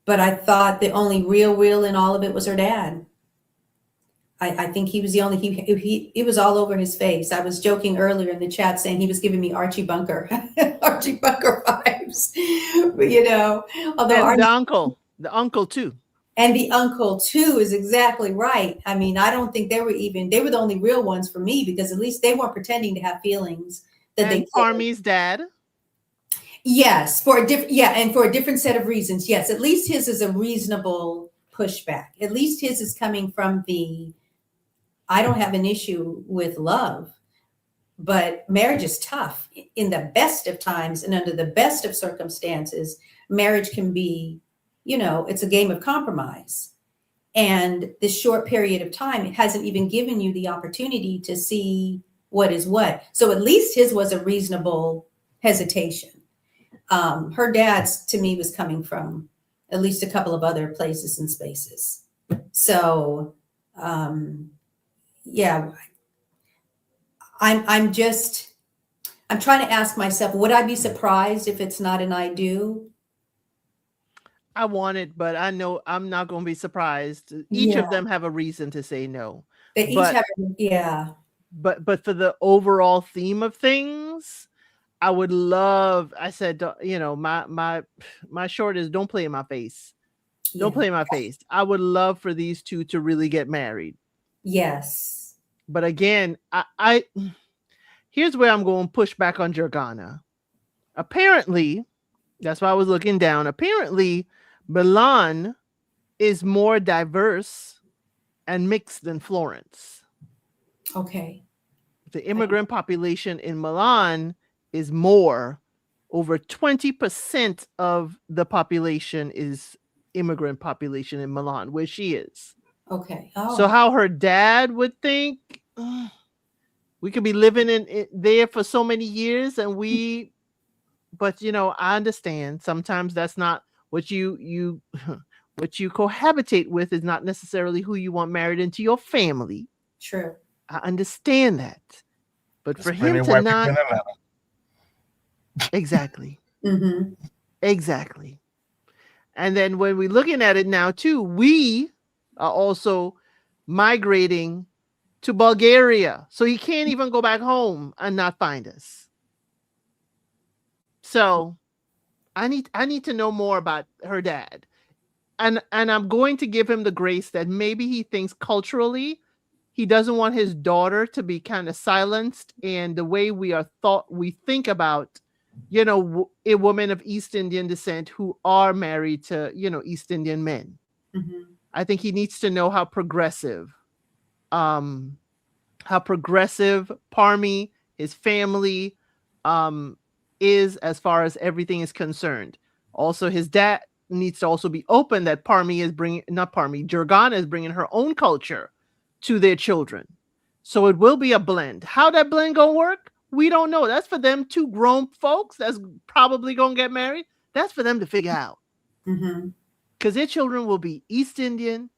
Speaker 3: But I thought the only real in all of it was her dad. I think he was the only, he was all over his face. I was joking earlier in the chat saying he was giving me Archie Bunker, Archie Bunker vibes, but although
Speaker 1: and the uncle too.
Speaker 3: And the uncle too is exactly right. I mean, I don't think they were the only real ones for me because at least they weren't pretending to have feelings that
Speaker 1: and Parmi's dad.
Speaker 3: Yes, for a different set of reasons. Yes, at least his is a reasonable pushback. At least his is coming from I don't have an issue with love, but marriage is tough. In the best of times and under the best of circumstances, marriage can be, it's a game of compromise. And this short period of time, it hasn't even given you the opportunity to see what is what. So at least his was a reasonable hesitation. Her dad's, to me, was coming from at least a couple of other places and spaces. So, yeah, I'm trying to ask myself, would I be surprised if it's not an I do?
Speaker 1: I want it, but I know I'm not going to be surprised. Each of them have a reason to say no.
Speaker 3: They each have, yeah.
Speaker 1: But for the overall theme of things, I would love. I said, my short is don't play in my face. Don't play in my face. I would love for these two to really get married.
Speaker 3: Yes.
Speaker 1: But again, I here's where I'm going to push back on Jordana. Apparently, that's why I was looking down. Apparently, Milan is more diverse and mixed than Florence.
Speaker 3: Okay.
Speaker 1: The immigrant population in Milan is more. Over 20% of the population is immigrant population in Milan, where she is.
Speaker 3: Okay. Oh.
Speaker 1: So how her dad would think, we could be living in there for so many years but I understand sometimes that's not what you what you cohabitate with is not necessarily who you want married into your family.
Speaker 3: True.
Speaker 1: I understand that. But
Speaker 2: There's
Speaker 1: for him to not exactly.
Speaker 3: Mm-hmm.
Speaker 1: Exactly. And then when we're looking at it now too, we are also migrating to Bulgaria. So he can't even go back home and not find us. So I need to know more about her dad. And I'm going to give him the grace that maybe he thinks culturally he doesn't want his daughter to be kind of silenced, and the way we think about a woman of East Indian descent who are married to East Indian men.
Speaker 3: Mm-hmm.
Speaker 1: I think he needs to know how progressive Parmi, his family, is as far as everything is concerned. Also, his dad, needs to also be open that Parmi is bringing, not Parmi, Jurgana is bringing her own culture to their children. So it will be a blend. How that blend gonna work? We don't know. That's for them two grown folks that's probably gonna get married. That's for them to figure out.
Speaker 3: Mm-hmm.
Speaker 1: Because their children will be East Indian,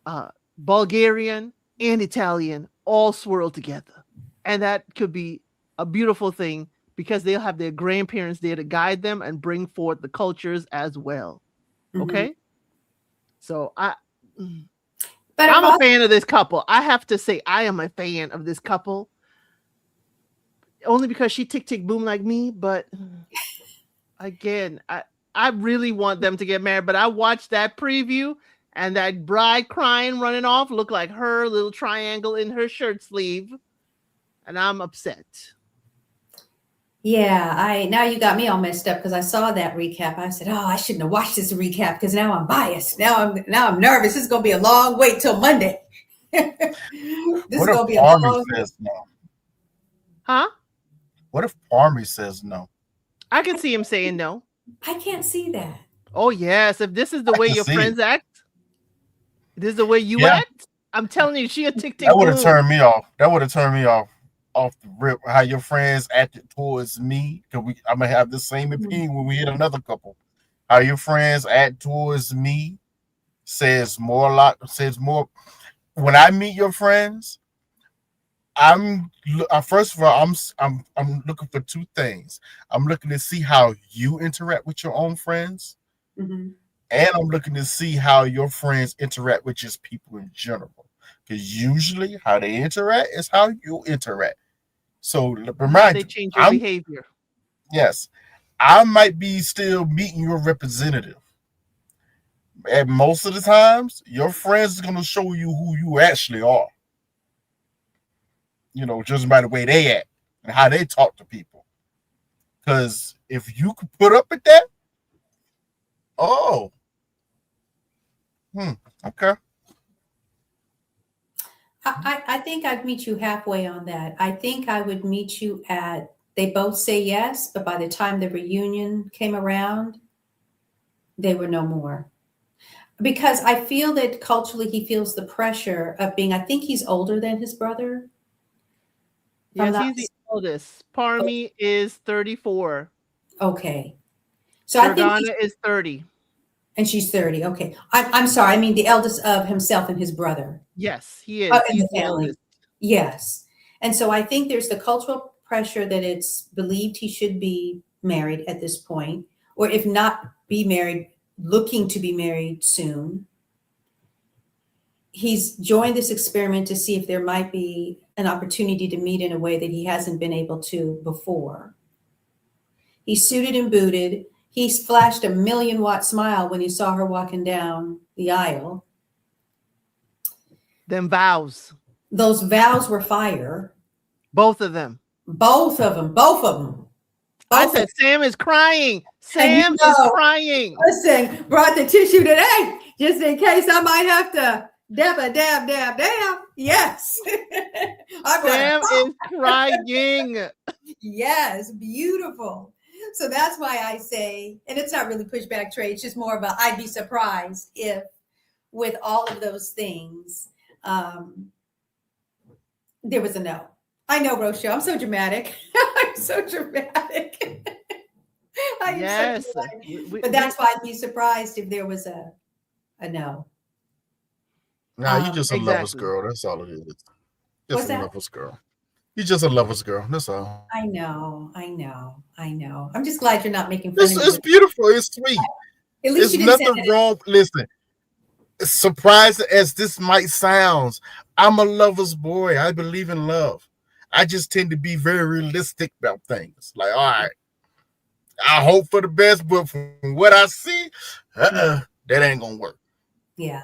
Speaker 1: uh, Bulgarian, and Italian all swirled together. And that could be a beautiful thing because they'll have their grandparents there to guide them and bring forth the cultures as well.
Speaker 3: Mm-hmm.
Speaker 1: Okay? So
Speaker 3: But
Speaker 1: I'm a fan of this couple. I have to say, I am a fan of this couple. Only because she tick tick boom like me, but again, I really want them to get married. But I watched that preview and that bride crying, running off, looked like her little triangle in her shirt sleeve, and I'm upset.
Speaker 3: yeah, now you got me all messed up because I saw that recap. I said, "Oh, I shouldn't have watched this recap because now I'm biased. Now I'm nervous. This is gonna be a long wait till Monday. This is
Speaker 2: What if
Speaker 3: gonna be a
Speaker 2: Parmy
Speaker 3: long.
Speaker 2: says no?
Speaker 1: Huh?
Speaker 2: What if Parmy says no?
Speaker 1: I can see him saying no.
Speaker 3: I can't see that.
Speaker 1: Oh yes, if this is the
Speaker 2: I
Speaker 1: way
Speaker 2: can
Speaker 1: your
Speaker 2: see
Speaker 1: friends act, this is the way you
Speaker 2: Yeah,
Speaker 1: act. I'm telling you, she a tick tick
Speaker 2: that would have
Speaker 1: boom.
Speaker 2: turned me off. That would have turned me off the rip. How your friends acted towards me? Cause I'm gonna have the same opinion when we hit another couple. How your friends act towards me says more. When I meet your friends, first of all, I'm looking for two things. I'm looking to see how you interact with your own friends,
Speaker 3: Mm-hmm.
Speaker 2: and I'm looking to see how your friends interact with just people in general. Because usually, how they interact is how you interact. So
Speaker 1: How
Speaker 2: remind
Speaker 1: they
Speaker 2: you,
Speaker 1: change your
Speaker 2: I'm
Speaker 1: behavior.
Speaker 2: yes, I might be still meeting your representative. And most of the times, your friends is gonna show you who you actually are. Just by the way they act and how they talk to people. Because if you could put up with that, oh, okay.
Speaker 3: I think I'd meet you halfway on that. I think I would meet you at they both say yes, but by the time the reunion came around, they were no more. Because I feel that culturally he feels the pressure of being, I think he's older than his brother. If I'm
Speaker 1: Yes,
Speaker 3: not
Speaker 1: he's the oldest. Parmi is 34.
Speaker 3: okay. So I think he's,
Speaker 1: Jurgana is 30.
Speaker 3: and she's 30. Okay. I'm sorry. I mean, the eldest of himself and his brother
Speaker 1: Yes, he is.
Speaker 3: in
Speaker 1: He's
Speaker 3: the
Speaker 1: the
Speaker 3: family.
Speaker 1: oldest.
Speaker 3: Yes. And so I think there's the cultural pressure that it's believed he should be married at this point, or if not be married, looking to be married soon. He's joined this experiment to see if there might be an opportunity to meet in a way that he hasn't been able to before. He's suited and booted. He's flashed a million-watt smile when he saw her walking down the aisle.
Speaker 1: Them vows.
Speaker 3: Those vows were fire.
Speaker 1: Both of them.
Speaker 3: Both of them. Both of them.
Speaker 1: I
Speaker 3: Both of
Speaker 1: said,
Speaker 3: them.
Speaker 1: Sam is crying.
Speaker 3: And you
Speaker 1: Sam is
Speaker 3: know,
Speaker 1: crying.
Speaker 3: listen, brought the tissue today just in case I might have to dab. Yes.
Speaker 1: Sam is crying.
Speaker 3: Yes, beautiful. So that's why I say, and it's not really pushback trade, it's just more of a I'd be surprised if with all of those things, there was a no. I know, Rochelle, I'm so dramatic. I'm so dramatic. I am
Speaker 1: Yes.
Speaker 3: so dramatic. But that's why I'd be surprised if there was a no.
Speaker 2: Nah, you just a lover's
Speaker 1: exactly.
Speaker 2: girl. That's all it is.
Speaker 3: What's
Speaker 2: Just a
Speaker 3: that?
Speaker 2: lover's girl. You're just a lover's girl. That's all.
Speaker 3: I know. I'm just glad you're not making fun of me.
Speaker 2: It's beautiful. It's sweet.
Speaker 3: At least
Speaker 2: There's
Speaker 3: you didn't say
Speaker 2: nothing
Speaker 3: that.
Speaker 2: wrong. Listen, surprising as this might sound, I'm a lover's boy. I believe in love. I just tend to be very realistic about things. Like, all right, I hope for the best, but from what I see, that ain't gonna work.
Speaker 3: Yeah.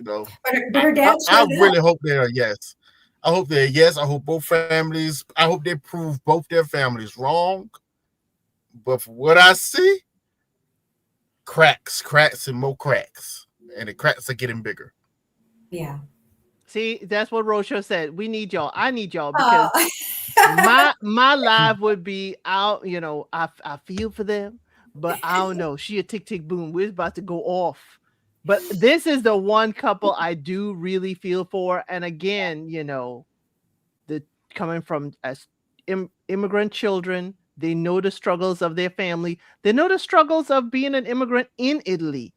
Speaker 2: But
Speaker 3: her dad
Speaker 2: I
Speaker 3: showed
Speaker 2: really
Speaker 3: up.
Speaker 2: hope they're a yes. I hope they're a yes. I hope both families. I hope they prove both their families wrong. But for what I see, cracks, and more cracks, and the cracks are getting bigger.
Speaker 3: Yeah.
Speaker 1: See, that's what Rocha said. We need y'all. I need y'all because my life would be out. I feel for them, but I don't know. She a tick tick boom. We're about to go off. But this is the one couple I do really feel for. And again, the coming from as immigrant children, they know the struggles of their family. They know the struggles of being an immigrant in Italy,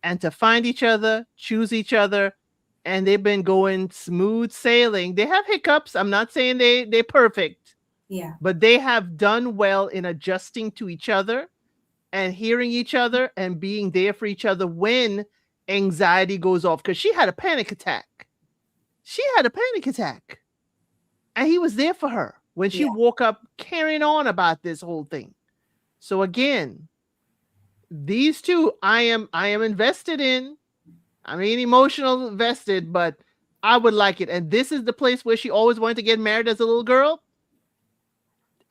Speaker 1: and to find each other, choose each other, and they've been going smooth sailing. They have hiccups. I'm not saying they're perfect,
Speaker 3: Yeah.
Speaker 1: but they have done well in adjusting to each other and hearing each other and being there for each other when anxiety goes off. Because she had a panic attack. She had a panic attack. And he was there for her when she
Speaker 3: Yeah.
Speaker 1: woke up carrying on about this whole thing. So again, these two I am invested in. I mean, emotional invested, but I would like it. And this is the place where she always wanted to get married as a little girl.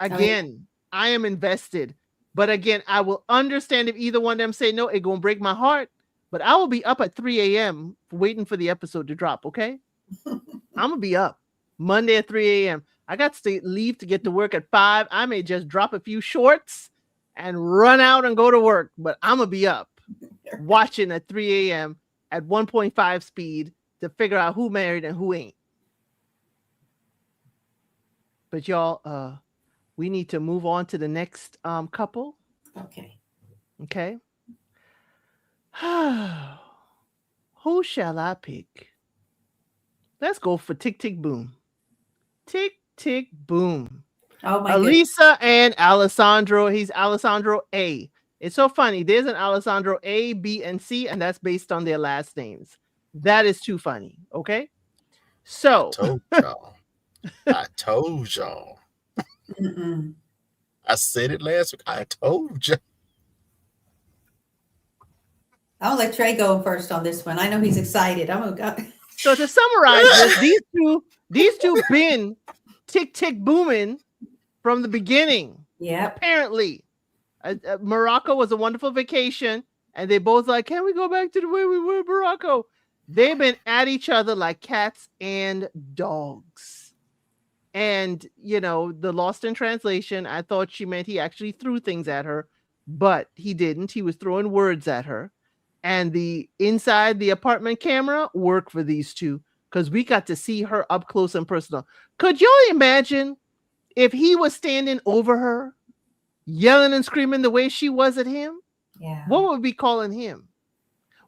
Speaker 3: Oh, yeah.
Speaker 1: Again, I am invested. But again, I will understand if either one of them say no, it's gonna break my heart. But I will be up at 3 a.m. waiting for the episode to drop, okay? I'm gonna be up Monday at 3 a.m. I got to leave to get to work at 5. I may just drop a few shorts and run out and go to work, but I'm gonna be up watching at 3 a.m. at 1.5 speed to figure out who married and who ain't. But y'all, we need to move on to the next couple.
Speaker 3: Okay.
Speaker 1: Okay. Who shall I pick? Let's go for Tick Tick Boom. Tick Tick Boom.
Speaker 3: Oh my goodness.
Speaker 1: Elisa and Alessandro. He's Alessandro A. It's so funny. There's an Alessandro A, B, and C, and that's based on their last names. That is too funny. Okay. So
Speaker 2: Told y'all. I told y'all.
Speaker 3: Mm-mm.
Speaker 2: I said it last week. I told you.
Speaker 3: I'll let Trey go first on this one. I know he's excited. I'm gonna go.
Speaker 1: So to summarize this, these two been tick tick booming from the beginning.
Speaker 3: Yep.
Speaker 1: Apparently, Morocco was a wonderful vacation, and they both like, can we go back to the way we were in Morocco? They've been at each other like cats and dogs. And the lost in translation, I thought she meant he actually threw things at her, but he didn't. He was throwing words at her. And the inside the apartment camera worked for these two because we got to see her up close and personal. Could y'all imagine if he was standing over her, yelling and screaming the way she was at him?
Speaker 3: Yeah.
Speaker 1: What would we be calling him?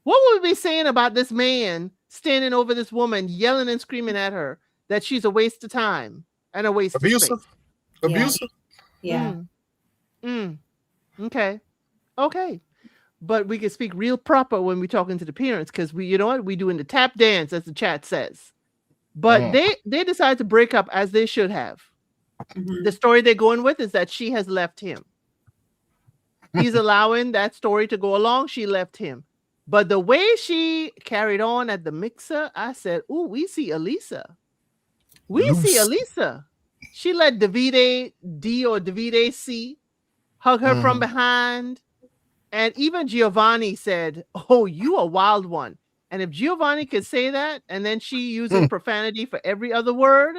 Speaker 1: What would we be saying about this man standing over this woman, yelling and screaming at her that she's a waste of time and a waste of
Speaker 2: Abusive.
Speaker 1: space?
Speaker 2: Abusive.
Speaker 3: Yeah.
Speaker 1: Okay. But we can speak real proper when we're talking to the parents because we doing the tap dance as the chat says. But they decided to break up as they should have.
Speaker 3: Mhm.
Speaker 1: The story they're going with is that she has left him. He's allowing that story to go along. She left him. But the way she carried on at the mixer, I said, ooh, we see Elisa. See Elisa. She let Davide D or Davide C hug her from behind. And even Giovanni said, oh, you a wild one. And if Giovanni could say that, and then she using profanity for every other word,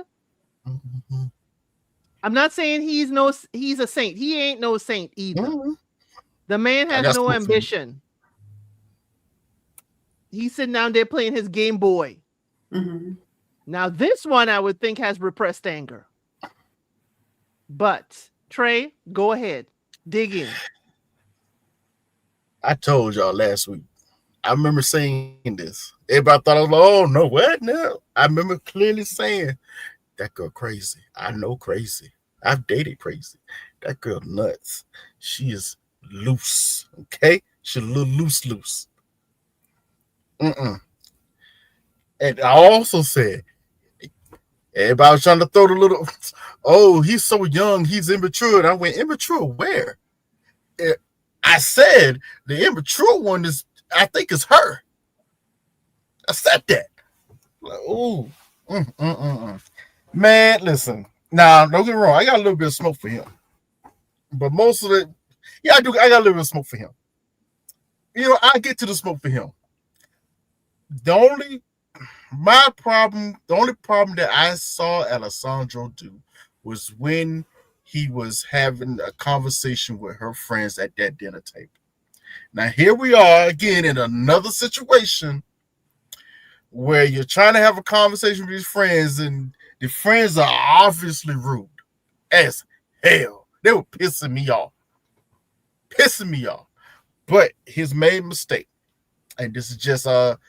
Speaker 1: I'm not saying he's a saint. He ain't no saint either. The man has no ambition. He's sitting down there playing his Game Boy.
Speaker 3: Mm-hmm.
Speaker 1: Now, this one I would think has repressed anger. But, Trey, go ahead. Dig in.
Speaker 2: I told y'all last week. I remember saying this. Everybody thought I was like, oh, no, what? No. I remember clearly saying, that girl crazy. I know crazy. I've dated crazy. That girl nuts. She is loose, okay? She's a little loose. And I also said, everybody was trying to throw the little, oh, he's so young, he's immature. And I went, immature where? I said the immature one is, I think it's her. I said that. Like, ooh. Man, listen. Now, don't get me wrong. I got a little bit of smoke for him. But most of it, yeah, I do. I got a little bit of smoke for him. I get to the smoke for him. The only problem that I saw Alessandro do was when he was having a conversation with her friends at that dinner table. Now here we are again in another situation where you're trying to have a conversation with your friends, and the friends are obviously rude as hell. They were pissing me off. Pissing me off. But he's made a mistake. And this is just a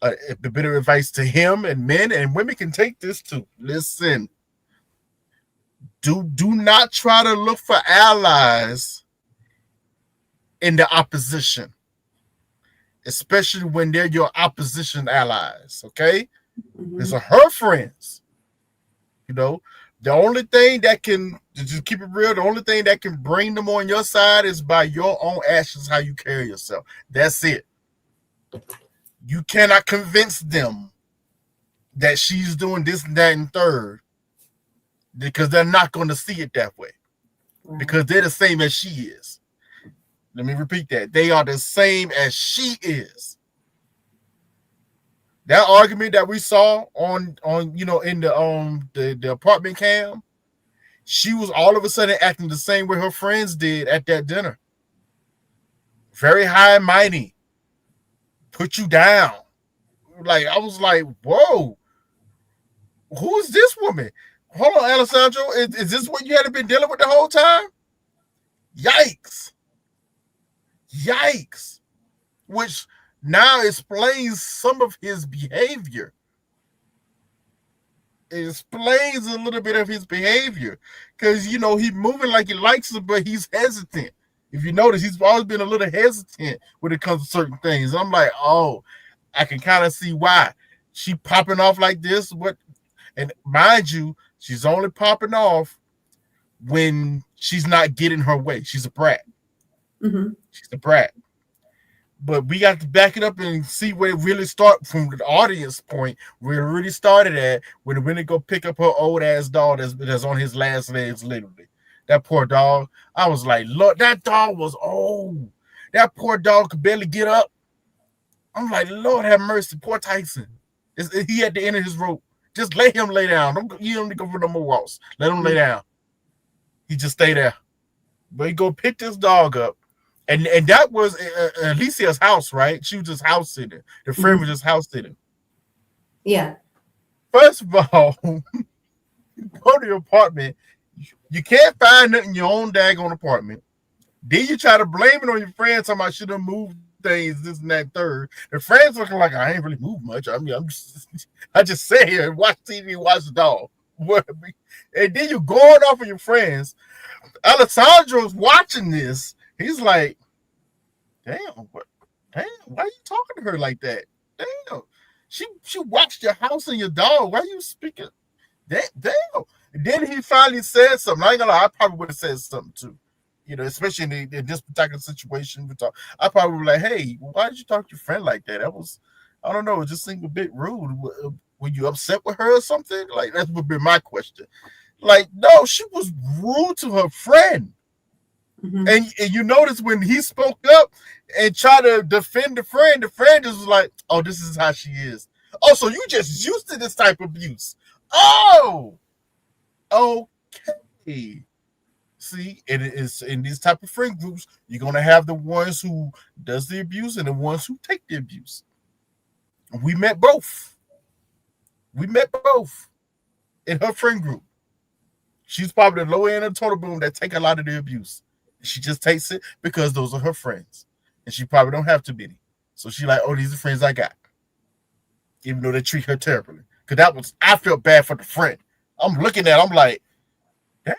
Speaker 2: bit of advice to him, and men and women can take this too. Listen. Do not try to look for allies in the opposition, especially when they're your opposition allies. Okay, these are her friends. You know, the only thing that can just keep it real, the only thing that can bring them on your side is by your own actions, how you carry yourself. That's it. You cannot convince them that she's doing this and that and third, because they're not going to see it that way. Right. Because they're the same as she is. Let me repeat that. They are the same as she is. That argument that we saw on in the apartment cam, she was all of a sudden acting the same way her friends did at that dinner. Very high and mighty. Put you down. Like, I was like, whoa, who is this woman? Hold on, Alessandro. Is this what you had been dealing with the whole time? Yikes. Yikes. Which now explains some of his behavior. It explains a little bit of his behavior. Because, he's moving like he likes it, but he's hesitant. If you notice, he's always been a little hesitant when it comes to certain things. I'm like, oh, I can kind of see why. She popping off like this. And mind you, she's only popping off when she's not getting her way. She's a brat. Mm-hmm. She's a brat. But we got to back it up and see where it really started from the audience point, where it really started at, when it really go pick up her old ass dog that's on his last legs, literally. That poor dog. I was like, look, that dog was old. That poor dog could barely get up. I'm like, Lord have mercy, poor Tyson. He at the end of his rope. Just let him lay down. You don't need to go for no more walks. Let him lay down. He just stay there. But he go pick this dog up. And that was Alicia's house, right? She was just house sitting. The friend was just house sitting.
Speaker 3: Yeah.
Speaker 2: First of all, go to your apartment. You can't find nothing in your own daggone apartment. Then you try to blame it on your friends, talking about should have moved things, this and that third. The friends looking like, I ain't really moved much. I mean, I just sit here and watch TV and watch the dog. And then you going off of your friends. Alessandro's watching this. He's like, damn, why are you talking to her like that? Damn. She watched your house and your dog. Why are you speaking? Damn. And then he finally said something. I ain't gonna lie, I probably would have said something too. Especially in this particular situation. I probably would be like, hey, why did you talk to your friend like that? That was, I don't know, it just seemed a bit rude. Were you upset with her or something? Like, that would be my question. Like, no, she was rude to her friend. Mm-hmm. And you notice when he spoke up and tried to defend the friend just was like, oh, this is how she is. Oh, so you just used to this type of abuse. Oh, okay. See, it is in these type of friend groups, you're going to have the ones who does the abuse and the ones who take the abuse. We met both. In her friend group. She's probably the low end of the total boom that take a lot of the abuse. She just takes it because those are her friends. And she probably don't have too many. So she like, oh, these are friends I got. Even though they treat her terribly. Because I felt bad for the friend. I'm looking at it, I'm like, damn,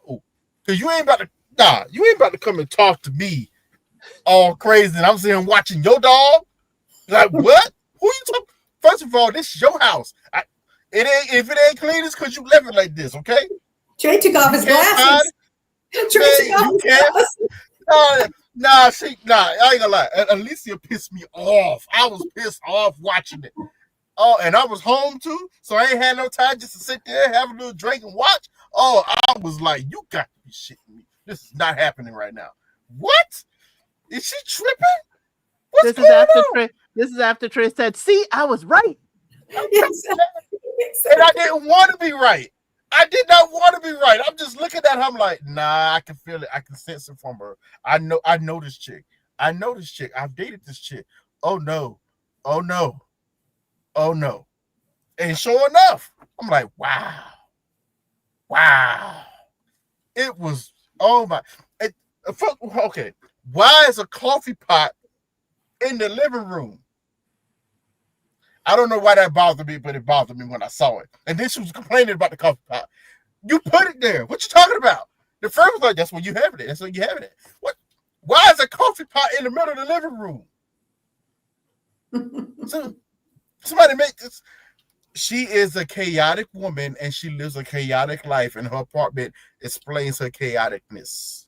Speaker 2: whoa. Because you ain't about to come and talk to me all crazy and I'm sitting watching your dog. Like, what? Who you talking? First of all, this is your house. If it ain't clean, it's because you left it like this, okay?
Speaker 3: Trey took off his glasses.
Speaker 2: I ain't gonna lie. Alicia pissed me off. I was pissed off watching it. Oh, and I was home too, so I ain't had no time just to sit there, have a little drink and watch. Oh, I was like, you got to be shitting me. This is not happening right now. What? Is she tripping? What's going on?
Speaker 1: This is after Trey said, see, I was right.
Speaker 2: And I didn't want to be right. I did not want to be right. I'm just looking at her. I'm like, nah, I can feel it. I can sense it from her. I know this chick. I know this chick. I've dated this chick. Oh no. Oh no. Oh no. And sure enough, I'm like, wow. Wow. It was, oh my. Okay. Why is a coffee pot in the living room? I don't know why that bothered me, but it bothered me when I saw it. And then she was complaining about the coffee pot. You put it there. What you talking about? The first was like, that's where you have it. That's where you have it. What? Why is a coffee pot in the middle of the living room? So somebody make this. She is a chaotic woman, and she lives a chaotic life, and her apartment explains her chaoticness.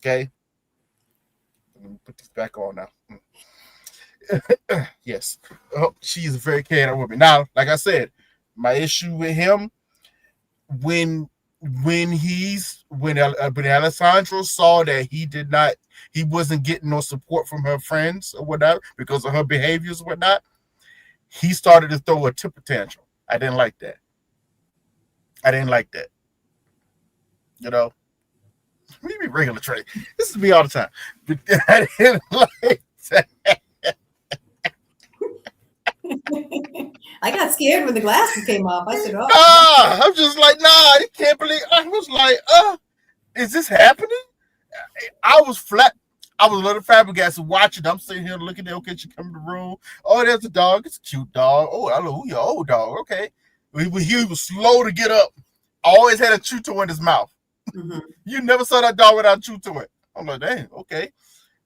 Speaker 2: Okay, let me put this back on now. Yes, she is a very chaotic woman. Now, like I said, my issue with him when Alessandro saw that he wasn't getting no support from her friends or whatever because of her behaviors or whatnot, he started to throw a temper tantrum. I didn't like that. You know, we be regular trade. This is me all the time. But I didn't like that.
Speaker 3: I got scared when the glasses came off. I said, "Oh,
Speaker 2: I'm just like, nah, I can't believe. I was like, is this happening? I was flat. I was a little flabbergasted watching. I'm sitting here looking at, okay, she come in the room. Oh, there's a dog. It's a cute dog. Oh, hello, your old dog. Okay. He was slow to get up. Always had a chew toy in his mouth.
Speaker 3: mm-hmm.
Speaker 2: You never saw that dog without a chew toy. I'm like, dang, okay.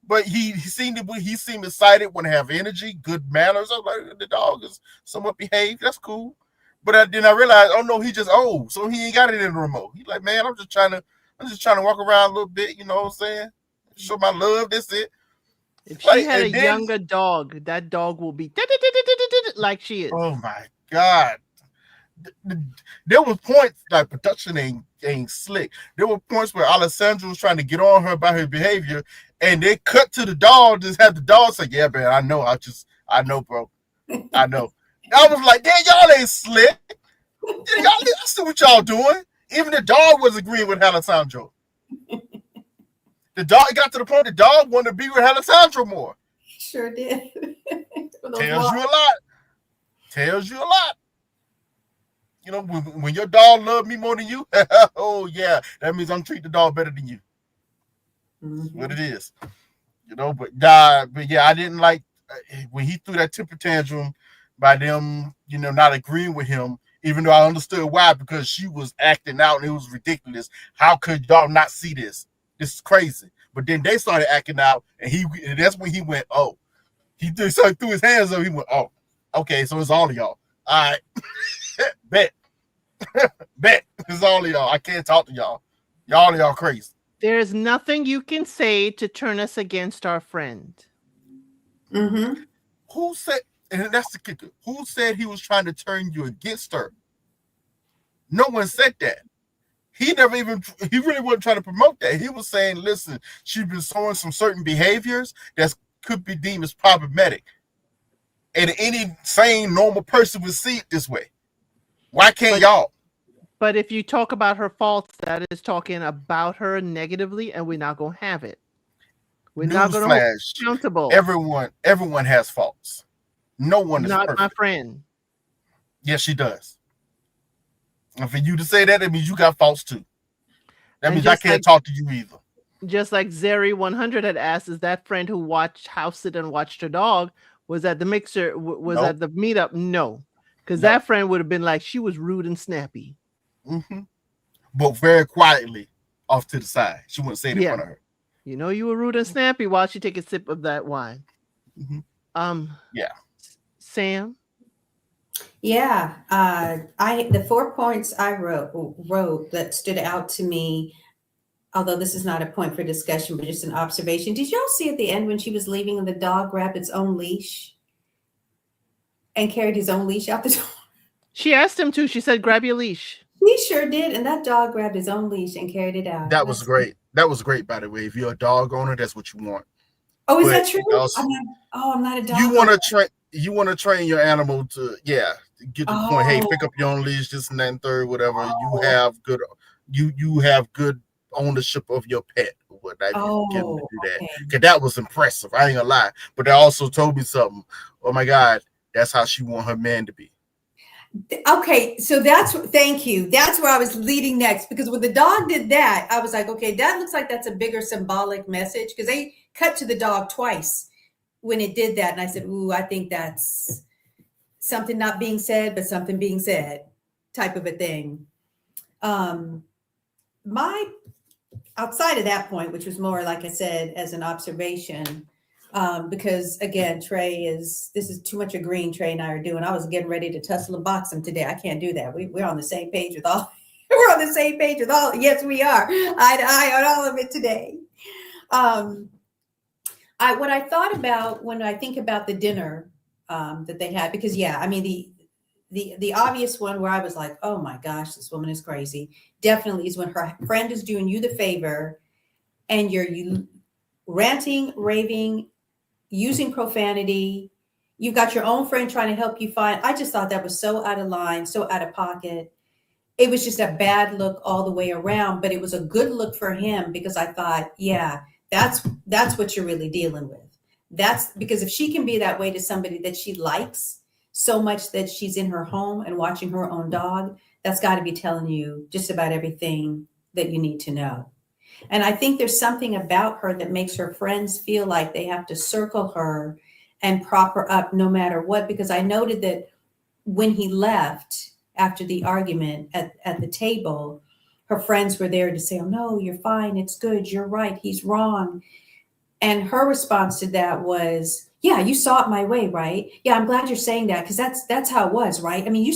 Speaker 2: But he seemed excited, want to have energy, good manners. I was like, the dog is somewhat behaved. That's cool. But then I realized, oh no, he just old, so he ain't got it in the remote. He's like, man, I'm just trying to walk around a little bit. You know what I'm saying? Show my love. That's it.
Speaker 1: If she had a younger dog, that dog will be like she is.
Speaker 2: Oh my God. There were points like production ain't slick. There were points where Alessandro was trying to get on her about her behavior, and they cut to the dog. Just have the dog say, "Yeah, man, I know. I know, bro. I know." I was like, "Damn, y'all ain't slick. I see what y'all doing." Even the dog was agreeing with Alessandro. The dog got to the point the dog wanted to be with Alessandro more.
Speaker 3: Sure did.
Speaker 2: Tells you a lot. You know, when your dog loves me more than you, oh yeah, that means I'm treating the dog better than you.
Speaker 3: Mm-hmm.
Speaker 2: That's what it is. You know, but yeah, I didn't like when he threw that temper tantrum by them, you know, not agreeing with him, even though I understood why, because she was acting out and it was ridiculous. How could y'all not see this? This is crazy. But then they started acting out, and that's when he went, oh. He threw his hands up, he went, oh, okay, so it's all of y'all. All right. Bet. It's all of y'all. I can't talk to y'all. Y'all crazy.
Speaker 1: There's nothing you can say to turn us against our friend.
Speaker 3: Mm-hmm.
Speaker 2: Who said, and that's the kicker, who said he was trying to turn you against her? No one said that. He really wasn't trying to promote that. He was saying, listen, she's been showing some certain behaviors that could be deemed as problematic. And any sane, normal person would see it this way. Why can't y'all?
Speaker 1: But if you talk about her faults, that is talking about her negatively, and we're not going to have it. We're not going to hold accountable.
Speaker 2: Everyone has faults. No one is perfect.
Speaker 1: Not my friend.
Speaker 2: Yes, she does. And for you to say that, it means you got faults too. That means I can't talk to you either.
Speaker 1: Just like Zeri100 had asked, is that friend who house sit and watched her dog was at the mixer, at the meetup? No. Because that friend would have been like, she was rude and snappy.
Speaker 2: Mm-hmm. But very quietly off to the side. She wouldn't say it in front of her.
Speaker 1: You know you were rude and snappy while she take a sip of that wine.
Speaker 2: Mm-hmm. Yeah.
Speaker 1: Sam?
Speaker 3: Yeah. The 4 points I wrote that stood out to me, although this is not a point for discussion, but just an observation. Did y'all see at the end when she was leaving and the dog grabbed its own leash and carried his own leash out the door?
Speaker 1: She asked him to. She said, grab your leash.
Speaker 3: He sure did. And that dog grabbed his own leash and carried it out.
Speaker 2: That was great. That was great, by the way. If you're a dog owner, that's what you want.
Speaker 3: Oh, is that true? I'm not a dog owner.
Speaker 2: you want to train your animal to get to the point. Hey,
Speaker 3: Oh,
Speaker 2: pick up your own leash, this and that and third, whatever.
Speaker 3: oh,
Speaker 2: You have good ownership of your pet or whatnot. If you can get them to
Speaker 3: oh,
Speaker 2: do that,
Speaker 3: okay.
Speaker 2: because that was impressive. I ain't gonna lie, but they also told me something. Oh my God, that's how she want her man to be.
Speaker 3: Okay, so thank you. That's where I was leading next because when the dog did that, I was like, okay, that looks like that's a bigger symbolic message because they cut to the dog twice when it did that. And I said, ooh, I think that's something not being said, but something being said type of a thing. My outside of that point, which was more, like I said, as an observation, because again, this is too much agreeing Trey and I are doing. I was getting ready to tussle and box him today. I can't do that. We're on the same page with all, we're on the same page with all, yes, we are, eye to eye on all of it today. What I thought about when I think about the dinner that they had, because yeah, I mean, the obvious one where I was like, oh my gosh, this woman is crazy, definitely is when her friend is doing you the favor and you ranting, raving, using profanity. You've got your own friend trying to help you find. I just thought that was so out of line, so out of pocket. It was just a bad look all the way around, but it was a good look for him because I thought, yeah, that's what you're really dealing with. That's because if she can be that way to somebody that she likes so much that she's in her home and watching her own dog, that's got to be telling you just about everything that you need to know. And I think there's something about her that makes her friends feel like they have to circle her and prop her up no matter what. Because I noted that when he left after the argument at the table, her friends were there to say, oh, no, you're fine. It's good. You're right. He's wrong. And her response to that was, yeah, you saw it my way, right? Yeah, I'm glad you're saying that because that's how it was, right? I mean,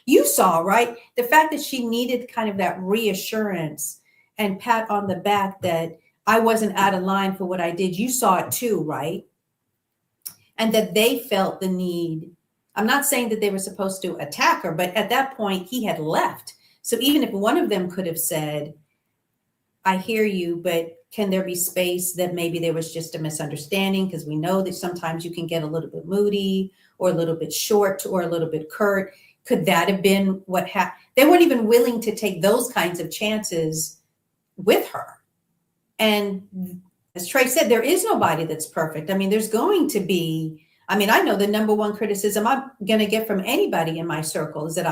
Speaker 3: you saw, right? The fact that she needed kind of that reassurance and pat on the back that I wasn't out of line for what I did. You saw it too, right? And that they felt the need. I'm not saying that they were supposed to attack her, but at that point he had left. So even if one of them could have said, I hear you, but can there be space that maybe there was just a misunderstanding? Because we know that sometimes you can get a little bit moody or a little bit short or a little bit curt. Could that have been what happened? They weren't even willing to take those kinds of chances with her. And as Trey said, there is nobody that's perfect. I mean, there's going to be, I mean, I know the number one criticism I'm going to get from anybody in my circle is that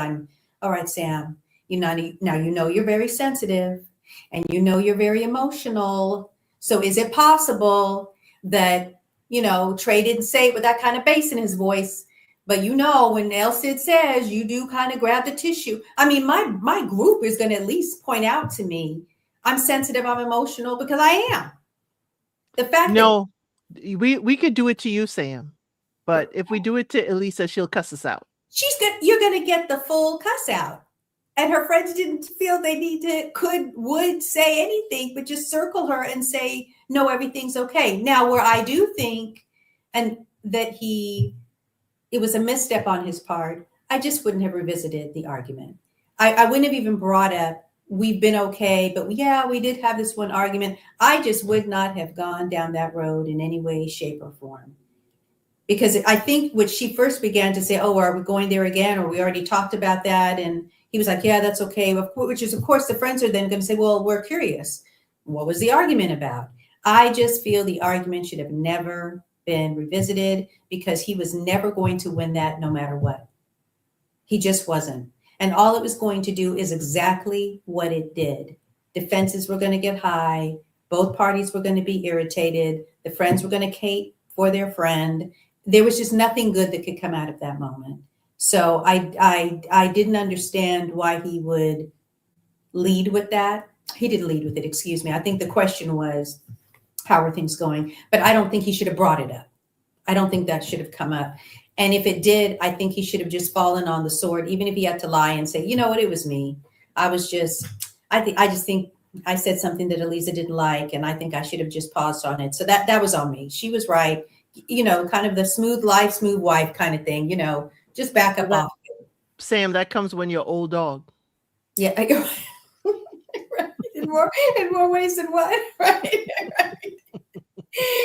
Speaker 3: all right, Sam, now you know you're very sensitive and you know you're very emotional. So is it possible that, Trey didn't say it with that kind of bass in his voice, but when El Cid says you do kind of grab the tissue. I mean, my group is going to at least point out to me I'm sensitive, I'm emotional because I am. The fact that
Speaker 1: No, we could do it to you, Sam. But if we do it to Elisa, she'll cuss us out.
Speaker 3: you're going to get the full cuss out. And her friends didn't feel they would say anything, but just circle her and say, no, everything's okay. Now, where I do think, and that it was a misstep on his part, I just wouldn't have revisited the argument. I wouldn't have even brought up, we've been okay, but yeah, we did have this one argument. I just would not have gone down that road in any way, shape, or form. Because I think when she first began to say, oh, are we going there again? Or we already talked about that. And he was like, yeah, that's okay. Which is, of course, the friends are then going to say, well, we're curious. What was the argument about? I just feel the argument should have never been revisited because he was never going to win that no matter what. He just wasn't. And all it was going to do is exactly what it did. Defenses were going to get high. Both parties were going to be irritated. The friends were going to cape for their friend. There was just nothing good that could come out of that moment. So I didn't understand why he would lead with that. He didn't lead with it, excuse me. I think the question was, how are things going? But I don't think he should have brought it up. I don't think that should have come up. And if it did, I think he should have just fallen on the sword, even if he had to lie and say, you know what, it was me. I just think I said something that Elisa didn't like, and I think I should have just paused on it. So that was on me. She was right. Kind of the smooth life, smooth wife kind of thing, just back up off.
Speaker 1: Sam, that comes when you're old dog.
Speaker 3: Yeah. in more ways than one, right?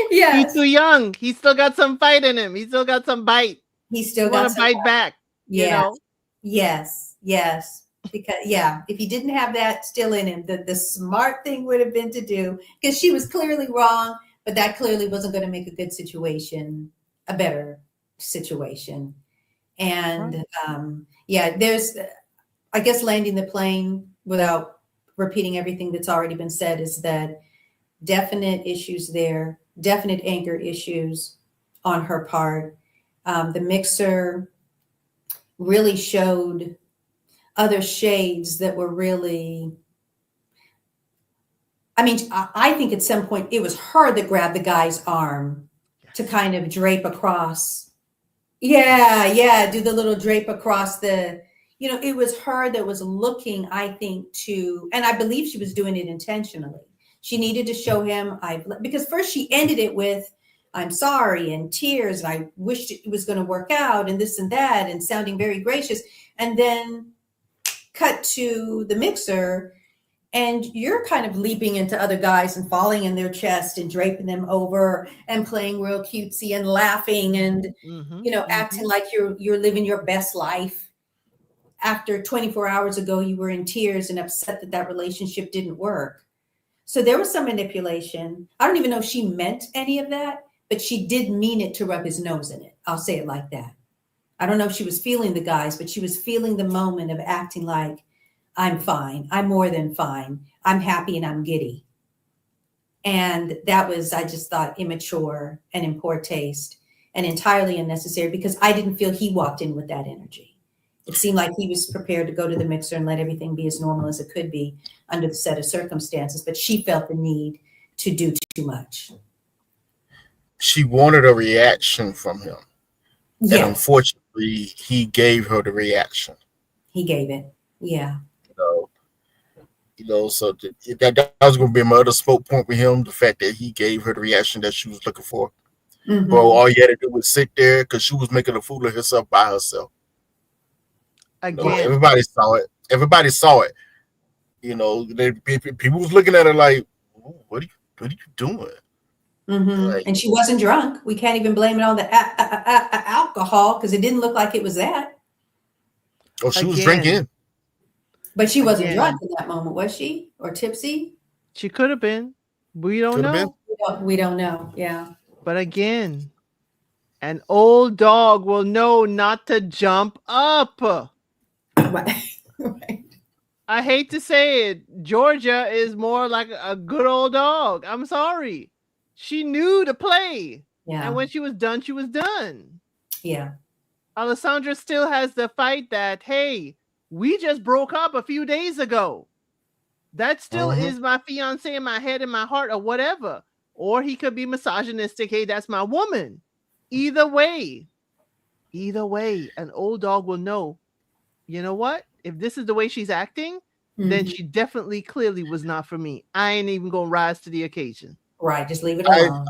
Speaker 1: Yes. He's too young. He's still got some fight in him. He's still got some bite.
Speaker 3: he
Speaker 1: You
Speaker 3: still
Speaker 1: want
Speaker 3: got
Speaker 1: to
Speaker 3: some.
Speaker 1: bite back, you
Speaker 3: Yeah.
Speaker 1: know?
Speaker 3: Yes. Because if he didn't have that still in him, the smart thing would have been to do, because she was clearly wrong, but that clearly wasn't going to make a good situation a better situation. And there's, I guess, landing the plane without repeating everything that's already been said is that definite issues there, definite anger issues on her part. The mixer really showed other shades that were really, I mean, I think at some point it was her that grabbed the guy's arm to kind of drape across. Yeah, do the little drape across the, it was her that was looking, I think, and I believe she was doing it intentionally. She needed to show him, because first she ended it with, I'm sorry, and tears, and I wished it was going to work out, and this and that, and sounding very gracious. And then cut to the mixer, and you're kind of leaping into other guys and falling in their chest and draping them over and playing real cutesy and laughing and acting like you're living your best life. After 24 hours ago, you were in tears and upset that relationship didn't work. So there was some manipulation. I don't even know if she meant any of that, but she did mean it to rub his nose in it. I'll say it like that. I don't know if she was feeling the guys, but she was feeling the moment of acting like, I'm fine. I'm more than fine. I'm happy and I'm giddy. And that was, I just thought, immature and in poor taste and entirely unnecessary, because I didn't feel he walked in with that energy. It seemed like he was prepared to go to the mixer and let everything be as normal as it could be under the set of circumstances, but she felt the need to do too much.
Speaker 2: She wanted a reaction from him.
Speaker 3: Yes.
Speaker 2: And unfortunately, he gave her the reaction.
Speaker 3: He gave it. Yeah.
Speaker 2: So that was going to be my other smoke point with him, the fact that he gave her the reaction that she was looking for.
Speaker 3: Mm-hmm.
Speaker 2: Bro, all you had to do was sit there because she was making a fool of herself by herself.
Speaker 1: Again.
Speaker 2: Everybody saw it. People was looking at her like, what are you doing?
Speaker 3: Mm-hmm.
Speaker 2: Like,
Speaker 3: and she wasn't drunk. We can't even blame it on the alcohol, because it didn't look like it was that.
Speaker 2: Oh, she was drinking.
Speaker 3: But she wasn't drunk in that moment, was she? Or tipsy?
Speaker 1: She could have been. We don't know.
Speaker 3: We don't know. Yeah.
Speaker 1: But again, an old dog will know not to jump up.
Speaker 3: Right. Right.
Speaker 1: I hate to say it. Georgia is more like a good old dog. I'm sorry. She knew to play.
Speaker 3: Yeah.
Speaker 1: And when she was done, she was done.
Speaker 3: Yeah.
Speaker 1: Alessandra still has the fight that, hey, we just broke up a few days ago. That still is my fiance in my head and my heart or whatever. Or he could be misogynistic. Hey, that's my woman. Either way, an old dog will know, you know what? If this is the way she's acting, then she definitely clearly was not for me. I ain't even going to rise to the occasion.
Speaker 3: Right. Just leave it alone.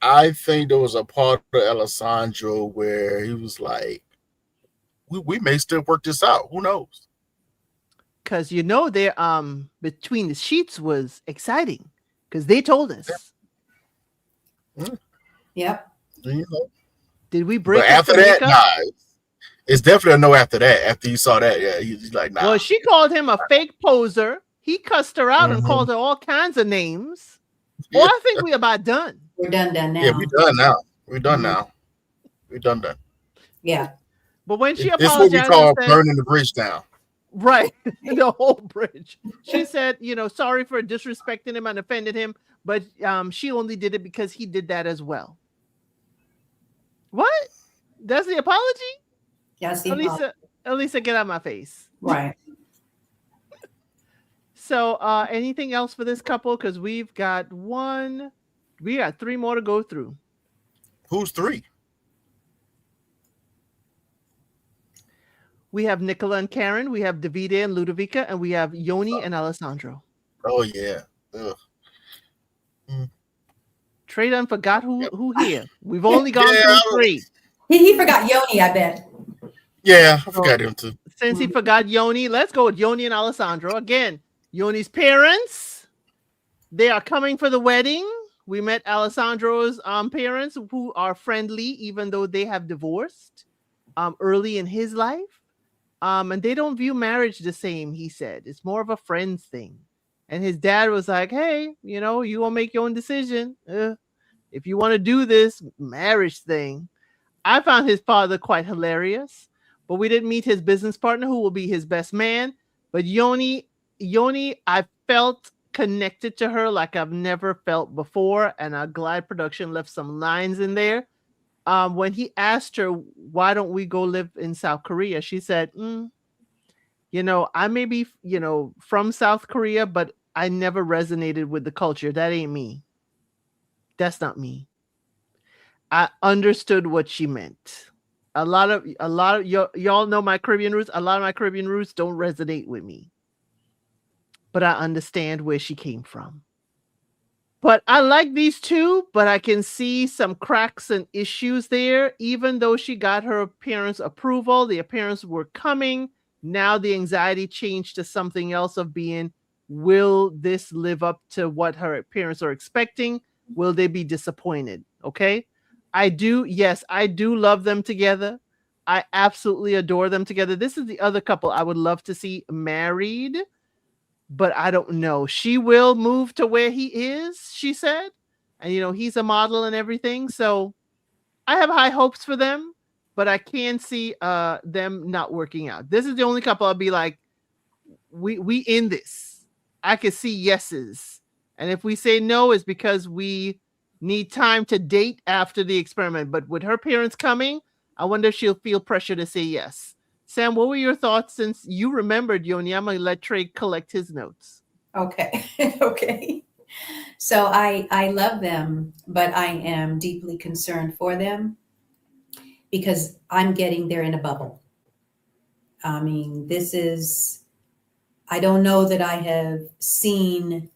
Speaker 2: I think there was a part of Alessandro where he was like, we may still work this out. Who knows?
Speaker 1: Because their between the sheets was exciting because they told us.
Speaker 3: Yep.
Speaker 1: Did we break
Speaker 2: but
Speaker 1: up
Speaker 2: after that? Nah, it's definitely a no after that. After you saw that, yeah, he's like, nah.
Speaker 1: Well, she called him a fake poser. He cussed her out and called her all kinds of names. Well, I think we're about done.
Speaker 3: We're done now.
Speaker 2: Yeah, we're done now. We're done now. We're done.
Speaker 3: Yeah.
Speaker 1: But when she
Speaker 2: it's
Speaker 1: apologized,
Speaker 2: what we call burning the bridge down.
Speaker 1: Right. The whole bridge. She said, sorry for disrespecting him and offended him, but she only did it because he did that as well. What? That's the apology?
Speaker 3: That's the apology.
Speaker 1: Elisa, get out of my face.
Speaker 3: Right.
Speaker 1: So anything else for this couple? Because we got 3 more to go through.
Speaker 2: Who's 3?
Speaker 1: We have Nicola and Karen, we have Davide and Ludovica, and we have Yoni and Alessandro.
Speaker 2: Oh yeah.
Speaker 1: Trey done forgot who here. We've only gone through 3.
Speaker 3: He forgot Yoni, I bet.
Speaker 2: Yeah, I forgot him too.
Speaker 1: Since he forgot Yoni, let's go with Yoni and Alessandro. Again, Yoni's parents, they are coming for the wedding. We met Alessandro's parents, who are friendly, even though they have divorced. early in his life. And they don't view marriage the same, he said. It's more of a friends thing. And his dad was like, hey, you know, you gonna make your own decision. If you want to do this marriage thing. I found his father quite hilarious, but we didn't meet his business partner, who will be his best man. But Yoni, I felt connected to her like I've never felt before, and Glide Production left some lines in there. When he asked her, "Why don't we go live in South Korea?" She said, "You know, I may be, you know, from South Korea, but I never resonated with the culture. That ain't me. That's not me." I understood what she meant. A lot of y'all know my Caribbean roots. A lot of my Caribbean roots don't resonate with me, but I understand where she came from. But I like these two, but I can see some cracks and issues there. Even though she got her parents' approval, the parents were coming. Now the anxiety changed to something else of being, will this live up to what her parents are expecting? Will they be disappointed? Okay. Yes, I do love them together. I absolutely adore them together. This is the other couple I would love to see married, but I don't know. She will move to where he is, she said. And, you know, he's a model and everything. So I have high hopes for them, but I can see them not working out. This is the only couple I'll be like, we in this. I could see yeses. And if we say no, it's because we need time to date after the experiment. But with her parents coming, I wonder if she'll feel pressure to say yes. Sam, what were your thoughts since you remembered, Yoni? I'm going to let Trey collect his notes.
Speaker 3: Okay. Okay. So I love them, but I am deeply concerned for them because I'm getting there in a bubble. I mean, I don't know that I have seen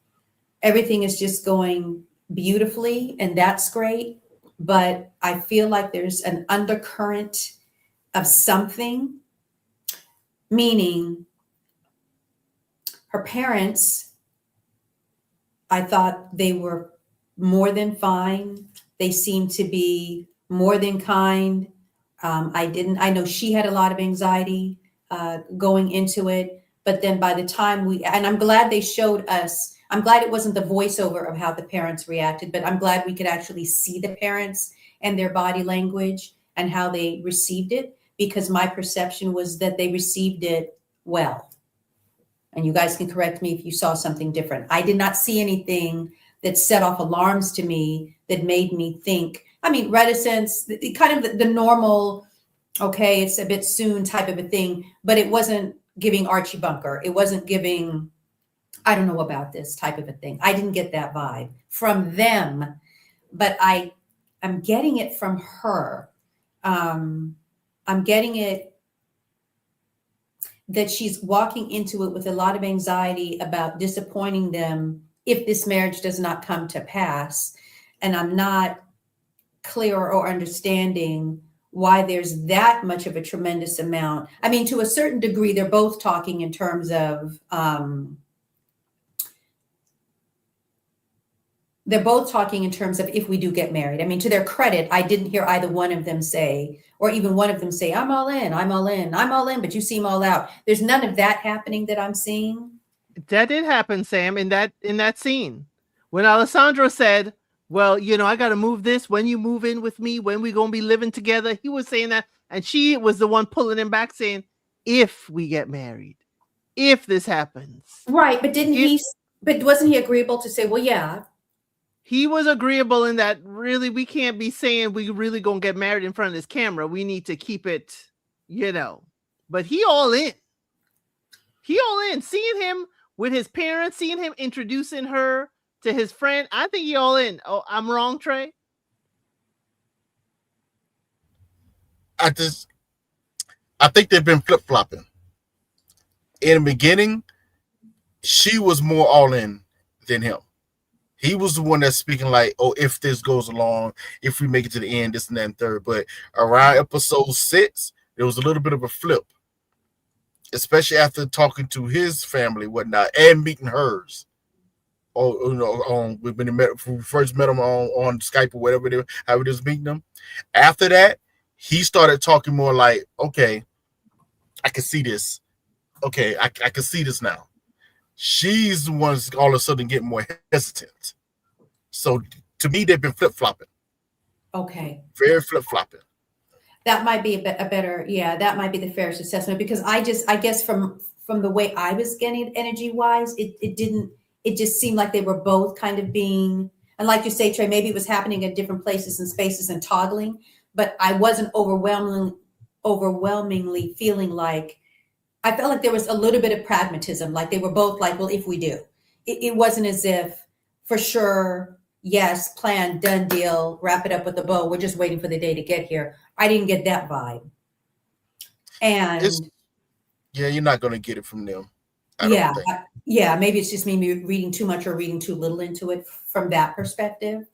Speaker 3: everything is just going beautifully, and that's great. But I feel like there's an undercurrent of something, meaning her parents, I thought they were more than fine. They seemed to be more than kind. I know she had a lot of anxiety going into it. But then by the time and I'm glad they showed us, I'm glad it wasn't the voiceover of how the parents reacted, but I'm glad we could actually see the parents and their body language and how they received it, because my perception was that they received it well. And you guys can correct me if you saw something different. I did not see anything that set off alarms to me that made me think, I mean, reticence, kind of the normal, okay, it's a bit soon type of a thing, but it wasn't giving Archie Bunker. It wasn't giving, I don't know about this type of a thing. I didn't get that vibe from them, but I'm getting it from her. I'm getting it that she's walking into it with a lot of anxiety about disappointing them if this marriage does not come to pass. And I'm not clear or understanding why there's that much of a tremendous amount. I mean, to a certain degree, they're both talking in terms of, if we do get married. I mean, to their credit, I didn't hear either one of them say, or even one of them say, I'm all in, I'm all in, I'm all in, but you seem all out. There's none of that happening that I'm seeing.
Speaker 1: That did happen, Sam, in that scene. When Alessandro said, well, you know, I got to move this. When you move in with me, when we going to be living together, he was saying that. And she was the one pulling him back saying, if we get married, if this happens.
Speaker 3: Right. But wasn't he agreeable to say, well, yeah.
Speaker 1: He was agreeable in that really we can't be saying we really going to get married in front of this camera. We need to keep it, you know, but he all in. Seeing him with his parents, seeing him introducing her to his friend. I think he all in. Oh, I'm wrong, Trey?
Speaker 2: I think they've been flip-flopping. In the beginning, she was more all in than him. He was the one that's speaking like, oh, if this goes along, if we make it to the end, this and that and third. But around episode 6, there was a little bit of a flip, especially after talking to his family, whatnot, and meeting hers. Or, you know, when we first met him on Skype or whatever, how we just meeting them. After that, he started talking more like, okay, I can see this. Okay, I can see this now. She's the ones all of a sudden getting more hesitant. So to me, they've been flip flopping,
Speaker 3: Okay.
Speaker 2: very flip flopping.
Speaker 3: That might be a better, yeah, that might be the fairest assessment, because I guess from the way I was getting energy wise, it didn't, it just seemed like they were both kind of being, and like you say, Trey, maybe it was happening at different places and spaces and toggling, but I wasn't overwhelmingly feeling like, I felt like there was a little bit of pragmatism. Like they were both like, well, if we do, it wasn't as if for sure, yes, plan, done deal, wrap it up with a bow. We're just waiting for the day to get here. I didn't get that vibe.
Speaker 2: It's
Speaker 3: And
Speaker 2: yeah, you're not gonna get it from them. I don't
Speaker 3: yeah,
Speaker 2: think.
Speaker 3: yeah, maybe it's just me reading too much or reading too little into it from that perspective.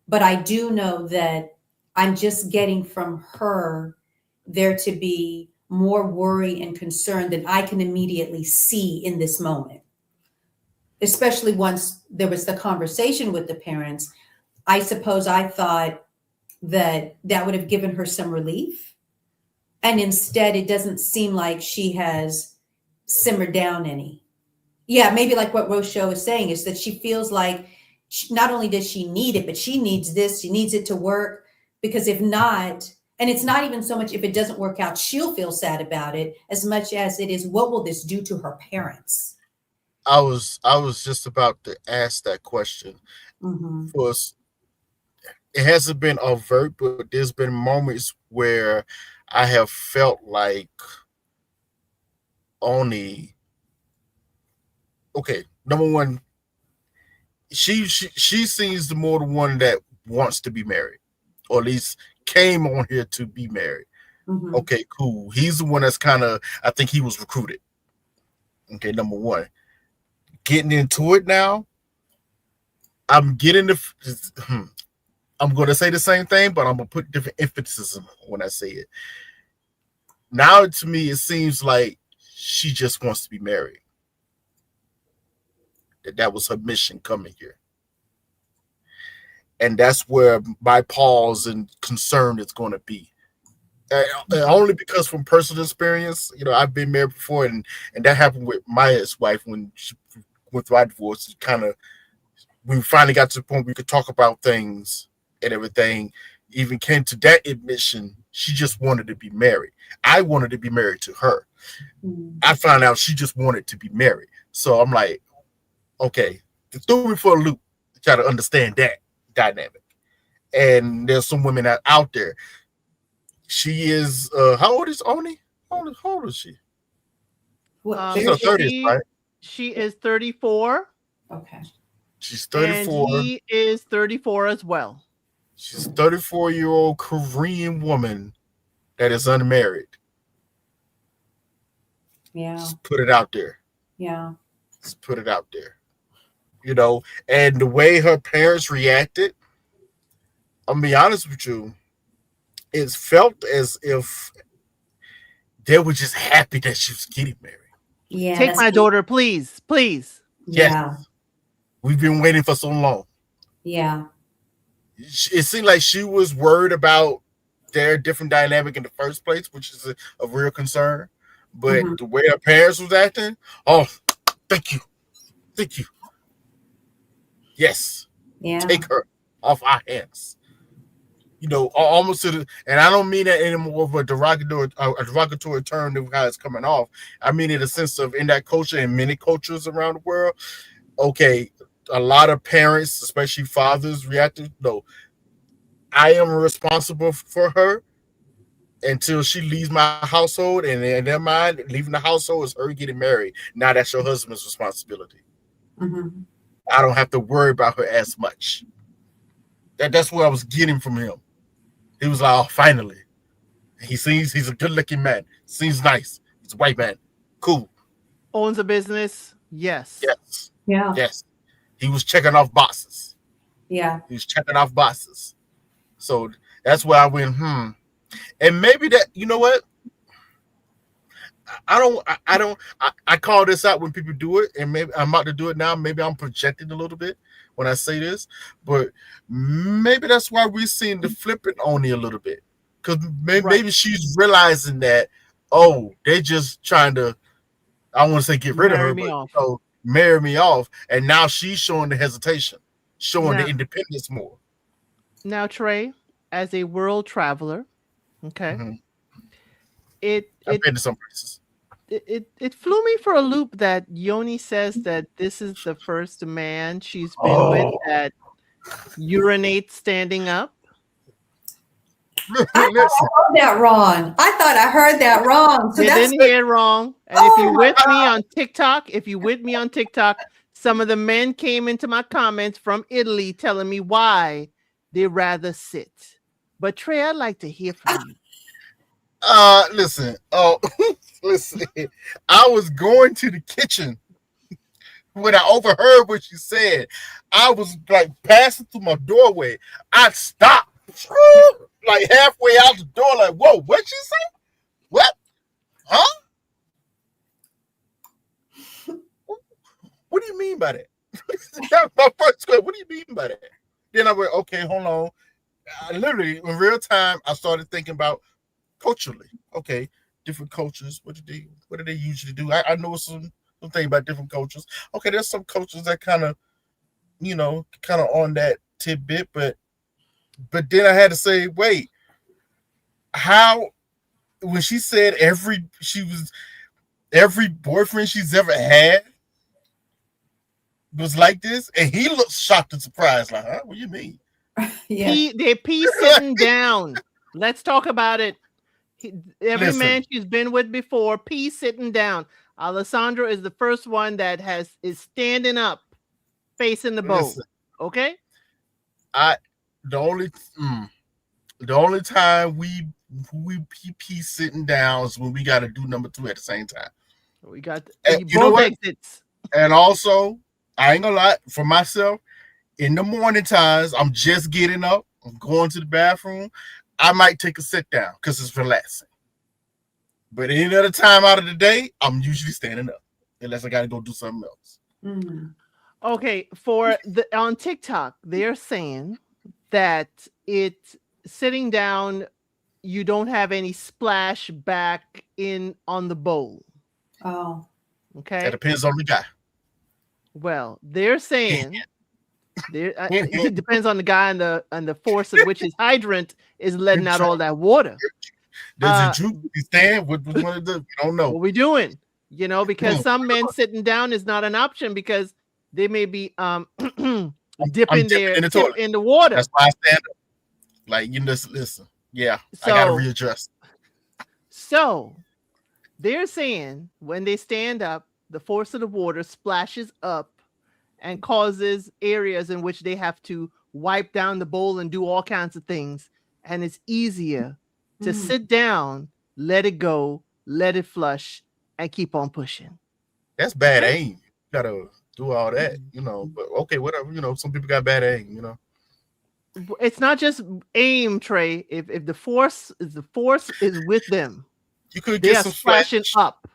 Speaker 3: But I do know that I'm just getting from her there to be more worry and concern than I can immediately see in this moment, especially once there was the conversation with the parents. I suppose I thought that that would have given her some relief. And instead, it doesn't seem like she has simmered down any. Yeah, maybe like what Rochelle is saying is that she feels like not only does she need it, but she needs this, she needs it to work. Because if not, and it's not even so much if it doesn't work out, she'll feel sad about it as much as it is, what will this do to her parents?
Speaker 2: I was just about to ask that question.
Speaker 3: Mm-hmm.
Speaker 2: For us, it hasn't been overt, but there's been moments where I have felt like only okay. Number one, she seems the more the one that wants to be married, or at least came on here to be married.
Speaker 3: Mm-hmm.
Speaker 2: Okay, cool. He's the one that's kind of, I think he was recruited. Okay, number one. Getting into it now, I'm getting I'm going to say the same thing, but I'm going to put different emphasis when I say it. Now, to me, it seems like she just wants to be married. That was her mission coming here. And that's where my pause and concern is going to be. Only because from personal experience, I've been married before, and that happened with my ex-wife when she went through our divorce. Kind of, we finally got to the point we could talk about things and everything. Even came to that admission, she just wanted to be married. I wanted to be married to her.
Speaker 3: Mm-hmm.
Speaker 2: I found out she just wanted to be married. So I'm like, okay, they threw me for a loop to try to understand that dynamic. And there's some women out there. She is how old is Oni? How old is she?
Speaker 3: What,
Speaker 2: She's in her
Speaker 3: there's,
Speaker 2: 30s, right?
Speaker 1: She is 34
Speaker 3: okay.
Speaker 2: She's
Speaker 1: and
Speaker 2: 34.
Speaker 1: he is 34 as well.
Speaker 2: She's a 34-year-old Korean woman that is unmarried.
Speaker 3: Yeah.
Speaker 2: Just put it out there.
Speaker 3: Yeah.
Speaker 2: Just put it out there. And the way her parents reacted, I'm gonna be honest with you, it felt as if they were just happy that she was getting married.
Speaker 3: Yeah.
Speaker 1: Take my daughter, please, please.
Speaker 2: Yes,
Speaker 3: Yeah.
Speaker 2: we've been waiting for so long.
Speaker 3: Yeah.
Speaker 2: It seemed like she was worried about their different dynamic in the first place, which is a real concern. But
Speaker 3: Mm-hmm.
Speaker 2: the way her parents was acting, oh, thank you. Thank you. Yes.
Speaker 3: Yeah.
Speaker 2: Take her off our hands. Almost to the, and I don't mean that in more of a derogatory term of how it's coming off. I mean in the sense of in that culture and many cultures around the world, okay, a lot of parents, especially fathers, reacted, no, I am responsible for her until she leaves my household, and in their mind, leaving the household is her getting married. Now that's your husband's responsibility.
Speaker 3: Mm-hmm.
Speaker 2: I don't have to worry about her as much. That's what I was getting from him. He was like, oh, finally. He's a good-looking man. Seems nice. He's a white man. Cool.
Speaker 1: Owns a business. Yes.
Speaker 2: Yes.
Speaker 3: Yeah.
Speaker 2: Yes. He was checking off boxes.
Speaker 3: Yeah.
Speaker 2: He was checking off boxes. So that's where I went, And maybe that, you know what? I call this out when people do it, and maybe I'm about to do it now. Maybe I'm projecting a little bit when I say this, but maybe that's why we're seeing the flipping only a little bit. because maybe she's realizing that, oh, they're just trying to, I don't want to say get rid of
Speaker 1: Marry
Speaker 2: her,
Speaker 1: me
Speaker 2: but
Speaker 1: off.
Speaker 2: marry me off, and now she's showing the hesitation, showing the
Speaker 1: Now,
Speaker 2: independence more.
Speaker 1: now, Trey, as a world traveler, okay,
Speaker 2: Mm-hmm.
Speaker 1: it
Speaker 2: I've
Speaker 1: it
Speaker 2: been to some places.
Speaker 1: it flew me for a loop that Yoni says that this is the first man she's been with
Speaker 2: Oh,
Speaker 1: that urinates standing up.
Speaker 3: I
Speaker 2: listen,
Speaker 3: heard that wrong. I thought I heard that wrong. So
Speaker 1: You
Speaker 3: that's
Speaker 1: didn't hear it wrong. And if you
Speaker 3: oh my
Speaker 1: with me on TikTok, some of the men came into my comments from Italy telling me why they rather sit. But Trey, I'd like to hear from you.
Speaker 2: listen. Oh, listen. I was going to the kitchen when I overheard what she said. I was like passing through my doorway. I stopped like halfway out the door. Like, whoa, what she say? What? Huh? What do you mean by that? That's my first question. What do you mean by that? Then I went, okay, hold on. I literally, in real time, I started thinking about culturally. Okay, different cultures. What do they usually do? I know something about different cultures. Okay, there's some cultures that kind of, kind of on that tidbit, but then I had to say, wait, how when she said every boyfriend she's ever had was like this, and he looked shocked and surprised, like, huh? What do you mean?
Speaker 3: yeah.
Speaker 1: They pee sitting down. Let's talk about it. Every man she's been with before, pee sitting down. Alessandro is the first one that is standing up, facing the bowl. Okay.
Speaker 2: The only time we pee sitting down is when we got to do number 2 at the same time.
Speaker 1: We got
Speaker 2: both
Speaker 1: exits.
Speaker 2: And also, I ain't gonna lie, for myself, in the morning times, I'm just getting up, I'm going to the bathroom. I might take a sit down because it's relaxing. But any other time out of the day, I'm usually standing up unless I got to go do something else.
Speaker 3: Mm.
Speaker 1: Okay, on TikTok, they're saying that sitting down, you don't have any splash back on the bowl.
Speaker 3: Oh,
Speaker 1: okay.
Speaker 2: That depends on the guy.
Speaker 1: Well, they're saying it depends on the guy and the force of which his hydrant is letting out all that water.
Speaker 2: Does it droop? You stand? What do? You don't know.
Speaker 1: What we doing? Because some men sitting down is not an option because they may be dipping their tip in the water.
Speaker 2: That's why I stand up. Like, listen. Yeah, I gotta readjust.
Speaker 1: So they're saying when they stand up, the force of the water splashes up and causes areas in which they have to wipe down the bowl and do all kinds of things. And it's easier to sit down, let it go, let it flush, and keep on pushing.
Speaker 2: That's bad aim. You gotta do all that, but okay, whatever. Some people got bad aim,
Speaker 1: It's not just aim, Trey. If the force is with them,
Speaker 2: you could get some
Speaker 1: splashing up.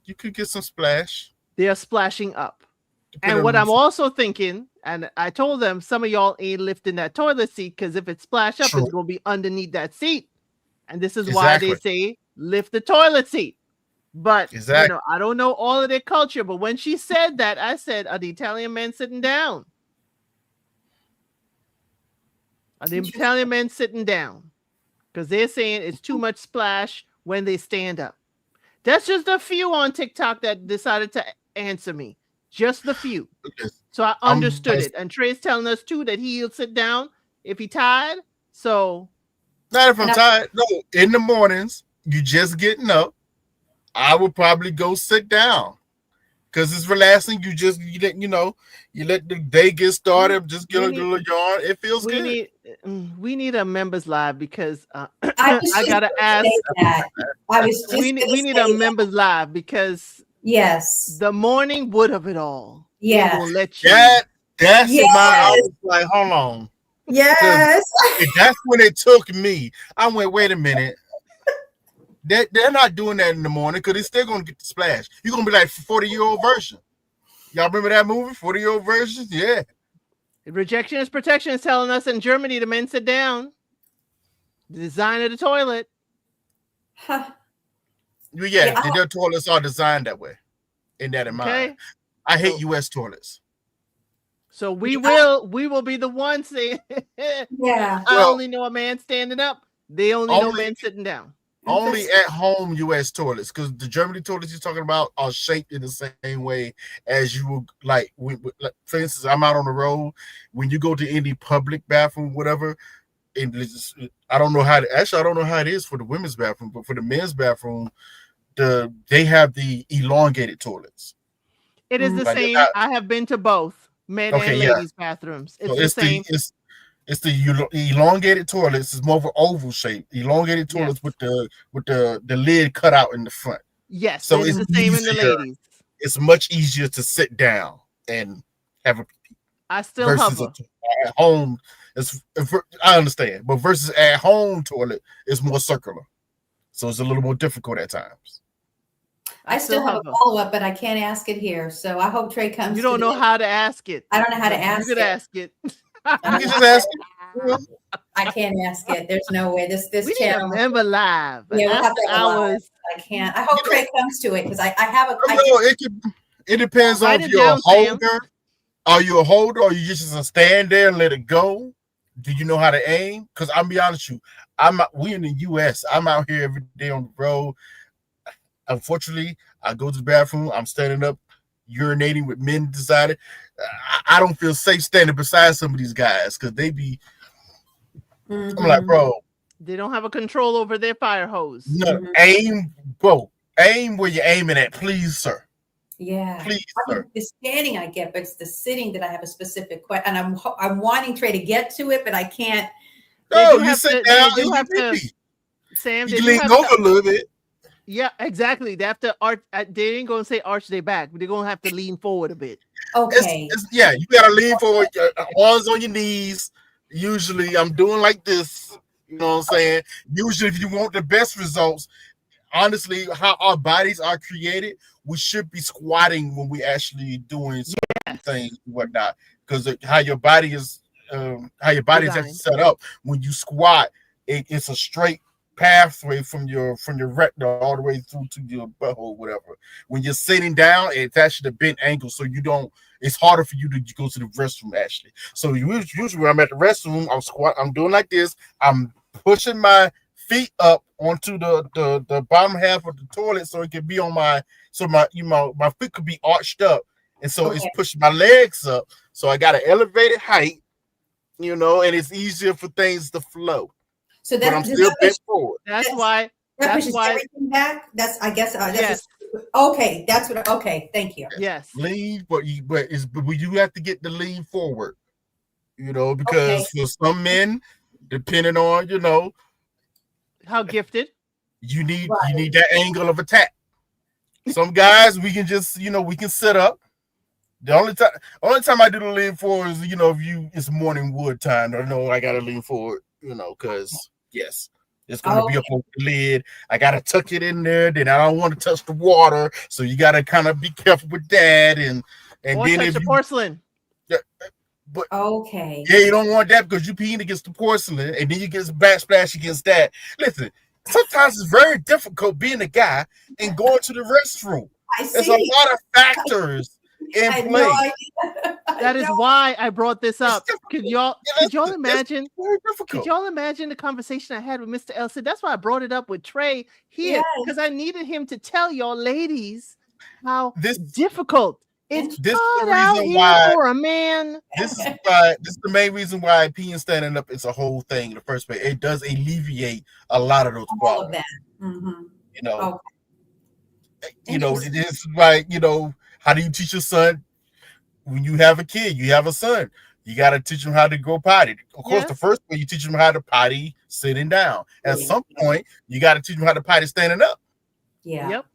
Speaker 2: You could get some splash.
Speaker 1: They are splashing up. And what I'm also thinking, and I told them, some of y'all ain't lifting that toilet seat because if it splash up, it's going to be underneath that seat. And this is why they say lift the toilet seat. But, I don't know all of their culture. But when she said that, I said, are the Italian men sitting down? Are the Italian men sitting down? Because they're saying it's too much splash when they stand up. That's just a few on TikTok that decided to answer me. Just the few. So I understood it. And Trey's telling us too that he'll sit down if he's tired. So
Speaker 2: not if I'm tired. No, in the mornings, you just getting up. I would probably go sit down because it's relaxing. You let the day get started. Just get a little yawn. It feels good.
Speaker 1: We need a members live because
Speaker 3: I gotta ask.
Speaker 1: We need a members live because the morning wood of it all.
Speaker 3: Yeah,
Speaker 1: will let you.
Speaker 2: That's I was like, hold on.
Speaker 3: Yes,
Speaker 2: that's when it took me. I went, wait a minute. They're not doing that in the morning because they're still gonna get the splash. You're gonna be like 40-year-old version. Y'all remember that movie, 40-year-old version? Yeah.
Speaker 1: Rejection is protection is telling us in Germany the men sit down. The design of the toilet.
Speaker 3: Huh.
Speaker 2: Yeah,
Speaker 3: Yeah.
Speaker 2: their toilets are designed that way. In that in mind,
Speaker 1: Okay.
Speaker 2: I hate
Speaker 1: So
Speaker 2: U.S. toilets.
Speaker 1: so
Speaker 3: Yeah.
Speaker 1: we will be the ones saying
Speaker 3: Yeah.
Speaker 1: I
Speaker 2: Well,
Speaker 1: only know a man standing up. They only know
Speaker 2: only
Speaker 1: men sitting down.
Speaker 3: For
Speaker 2: only at home U.S. toilets, because the Germany toilets you're talking about are shaped in the same way as you would like. Like, for instance, I'm out on the road. When you go to any public bathroom, whatever, and I don't know how to, actually I don't know how it is for the women's bathroom, but for the men's bathroom, they have the elongated toilets.
Speaker 1: It is the
Speaker 3: mm,
Speaker 2: Like they're
Speaker 1: same.
Speaker 2: not
Speaker 1: I have been to both men
Speaker 2: okay.
Speaker 1: and
Speaker 2: Yeah,
Speaker 1: ladies bathrooms.
Speaker 2: so
Speaker 1: It's the same.
Speaker 2: it's the elongated toilets. It's more of an oval shape. Elongated
Speaker 1: Yes.
Speaker 2: toilets with the lid cut out in the front.
Speaker 1: Yes,
Speaker 2: So
Speaker 1: it's
Speaker 2: it's
Speaker 1: the
Speaker 3: mm.
Speaker 1: same in the
Speaker 2: easier.
Speaker 1: ladies.
Speaker 2: It's much easier to sit down and have a
Speaker 1: I still
Speaker 2: versus
Speaker 1: hover.
Speaker 2: at home. I understand, but versus at home toilet is more circular, so it's a little more difficult at times.
Speaker 1: I
Speaker 3: I
Speaker 1: still
Speaker 3: still have a
Speaker 1: hover.
Speaker 3: follow-up, but I can't ask it here. So I hope Trey
Speaker 1: You
Speaker 3: comes
Speaker 1: don't know
Speaker 3: today.
Speaker 1: how to ask it,
Speaker 3: I don't know how to
Speaker 1: but you
Speaker 3: ask
Speaker 1: could
Speaker 3: it.
Speaker 1: ask it.
Speaker 3: I
Speaker 2: You
Speaker 3: don't
Speaker 2: can
Speaker 3: know
Speaker 2: just
Speaker 3: how
Speaker 2: ask
Speaker 3: to,
Speaker 2: it. You know,
Speaker 3: I can't ask it. There's no way. This
Speaker 1: We need a
Speaker 3: channel.
Speaker 1: member live,
Speaker 3: Yeah, we'll have
Speaker 1: after
Speaker 3: to have a live.
Speaker 1: hours.
Speaker 3: I can't. I
Speaker 2: you
Speaker 3: hope
Speaker 2: know,
Speaker 3: Trey comes to it because I have a.
Speaker 2: I
Speaker 3: I
Speaker 2: know
Speaker 3: just
Speaker 2: it depends on
Speaker 1: Write
Speaker 2: if
Speaker 1: it
Speaker 2: you're a
Speaker 1: down, Sam.
Speaker 2: holder. Are you a holder, or you just gonna stand there and let it go? Do you know how to aim? Because I'm be honest with you, we in the U.S. I'm out here every day on the road. Unfortunately, I go to the bathroom. I'm standing up, urinating with men decided. I don't feel safe standing beside some of these guys because they be. I'm like,
Speaker 3: hmm
Speaker 2: bro,
Speaker 1: They don't have a control over their fire hose.
Speaker 2: no,
Speaker 3: hmm
Speaker 2: aim, bro, aim where you're aiming at, please, sir,
Speaker 3: Yeah.
Speaker 2: please,
Speaker 3: I
Speaker 2: sir.
Speaker 3: mean, the standing I get, but it's the sitting that I have a specific question, and I'm wanting Trey to get to it, but I can't.
Speaker 1: They
Speaker 2: No,
Speaker 1: do
Speaker 2: you
Speaker 1: have
Speaker 2: sit
Speaker 1: to.
Speaker 2: down
Speaker 1: They
Speaker 2: and
Speaker 1: do
Speaker 2: you
Speaker 1: have to.
Speaker 2: pee.
Speaker 1: Sam,
Speaker 2: You
Speaker 1: they
Speaker 2: can
Speaker 1: do
Speaker 2: lean
Speaker 1: have
Speaker 2: over
Speaker 1: to.
Speaker 2: a little bit.
Speaker 1: Yeah, exactly. They have to arch. They ain't gonna say arch their back, but they're gonna have to lean forward a bit.
Speaker 3: Okay.
Speaker 2: It's yeah, you gotta lean forward, your arms on your knees. Usually, I'm doing like this. You know what I'm saying? Usually, if you want the best results, honestly, how our bodies are created, we should be squatting when we actually doing certain
Speaker 1: Yes,
Speaker 2: things and whatnot. Because how your body is actually
Speaker 1: designed.
Speaker 2: set up. When you squat, it's a straight pathway from your rectum all the way through to your butthole, whatever. When you're sitting down, it's actually a bent angle, so you don't. It's harder for you to go to the restroom actually. So usually when I'm at the restroom, I'm doing like this. I'm pushing my feet up onto the bottom half of the toilet so it can be on my so my feet could be arched up, and so it's
Speaker 3: Okay.
Speaker 2: pushing my legs up, so I got an elevated height, and it's easier for things to flow,
Speaker 3: So
Speaker 2: but I'm
Speaker 3: that does
Speaker 2: still
Speaker 3: that push
Speaker 2: bent forward.
Speaker 1: That's
Speaker 3: that's,
Speaker 1: why.
Speaker 3: that
Speaker 1: That's
Speaker 3: pushes
Speaker 1: why.
Speaker 3: everything back? That's I guess that's
Speaker 1: Yes,
Speaker 3: okay. That's what. Okay. Thank you.
Speaker 2: Yes.
Speaker 1: yes.
Speaker 2: Lean, but you have to get the lean forward,
Speaker 3: Okay.
Speaker 2: because for some men, depending on
Speaker 1: How gifted?
Speaker 2: you
Speaker 3: Right.
Speaker 2: need that angle of attack. Some guys we can just we can sit up. The only time I do the lean forward is if it's morning wood time. I know I gotta lean forward, because yes, it's gonna be up
Speaker 3: Okay.
Speaker 2: on the lid. I gotta tuck it in there. Then I don't want to touch the water, so you gotta kind of be careful with that. And
Speaker 1: Or
Speaker 2: then
Speaker 1: touch
Speaker 2: if
Speaker 1: the
Speaker 2: you,
Speaker 1: porcelain.
Speaker 2: yeah, but
Speaker 3: Okay.
Speaker 2: yeah, you don't want that because you peeing against the porcelain, and then you get a backsplash against that. Listen, sometimes it's very difficult being a guy and going to the restroom.
Speaker 3: I
Speaker 2: There's a
Speaker 3: see.
Speaker 2: lot of factors in
Speaker 3: I had no
Speaker 2: play.
Speaker 3: idea. I
Speaker 1: That is
Speaker 3: know.
Speaker 1: why I brought this
Speaker 2: It's
Speaker 1: up. Could
Speaker 2: difficult.
Speaker 1: y'all
Speaker 2: Yeah,
Speaker 1: could y'all
Speaker 2: it's
Speaker 1: imagine?
Speaker 2: very
Speaker 1: Could
Speaker 2: difficult.
Speaker 1: y'all imagine the conversation I had with Mr. Elson? That's why I brought it up with Trey here, because I
Speaker 3: Yes.
Speaker 1: needed him to tell y'all ladies how
Speaker 2: This
Speaker 1: difficult it's
Speaker 2: this is
Speaker 1: hard
Speaker 2: the
Speaker 1: out
Speaker 2: reason
Speaker 1: here
Speaker 2: why
Speaker 1: for a man.
Speaker 2: this is the main reason why peeing standing up is a whole thing in the first place. It does alleviate a lot of those
Speaker 3: All of
Speaker 2: problems.
Speaker 3: that. Mm-hmm.
Speaker 2: You know,
Speaker 3: Okay.
Speaker 2: this
Speaker 3: Interesting.
Speaker 2: is like, how do you teach your son when you have a kid, you have a son? You got to teach him how to go potty. Of course, the
Speaker 1: Yes.
Speaker 2: first way you teach him how to potty sitting down. At
Speaker 3: Sitting.
Speaker 2: some point, you got to teach him how to potty standing up.
Speaker 3: Yeah.
Speaker 1: Yep.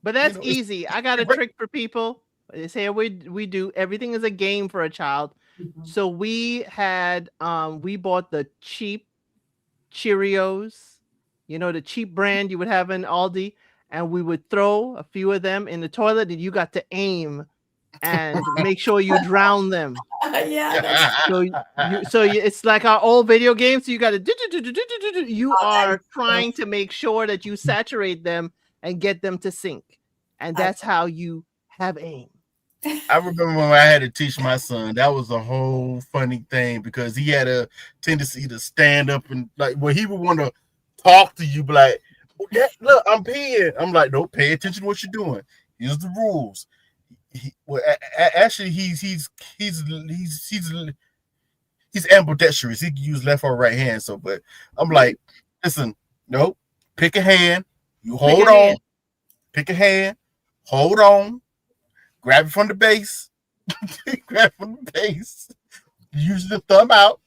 Speaker 1: But that's
Speaker 2: It's
Speaker 1: easy. I got a
Speaker 2: great.
Speaker 1: trick for people. It's here we do everything is a game for a child.
Speaker 3: Mhm.
Speaker 1: So we bought the cheap Cheerios, the cheap brand you would have in Aldi, and we would throw a few of them in the toilet, and you got to aim and make sure you drown them.
Speaker 3: Yeah, that's
Speaker 1: It's like our old video games. So you got to you
Speaker 3: oh, that is
Speaker 1: are
Speaker 3: so
Speaker 1: trying to make sure that you saturate them and get them to sink, and
Speaker 3: I,
Speaker 1: that's how you have aim.
Speaker 2: I remember when I had to teach my son. That was a whole funny thing because he had a tendency to stand up and like when he would want to talk to you, be like, "Oh, look, I'm peeing." I'm like, "No, pay attention to what you're doing. Here's the rules." Actually, he's ambidextrous. He can use left or right hand. So, but I'm like, listen, no, pick a hand. You
Speaker 1: Pick
Speaker 2: hold
Speaker 1: a
Speaker 2: on.
Speaker 1: hand.
Speaker 2: Pick a hand. Hold on. Grab it from the base. Grab it from the base. Use the thumb out.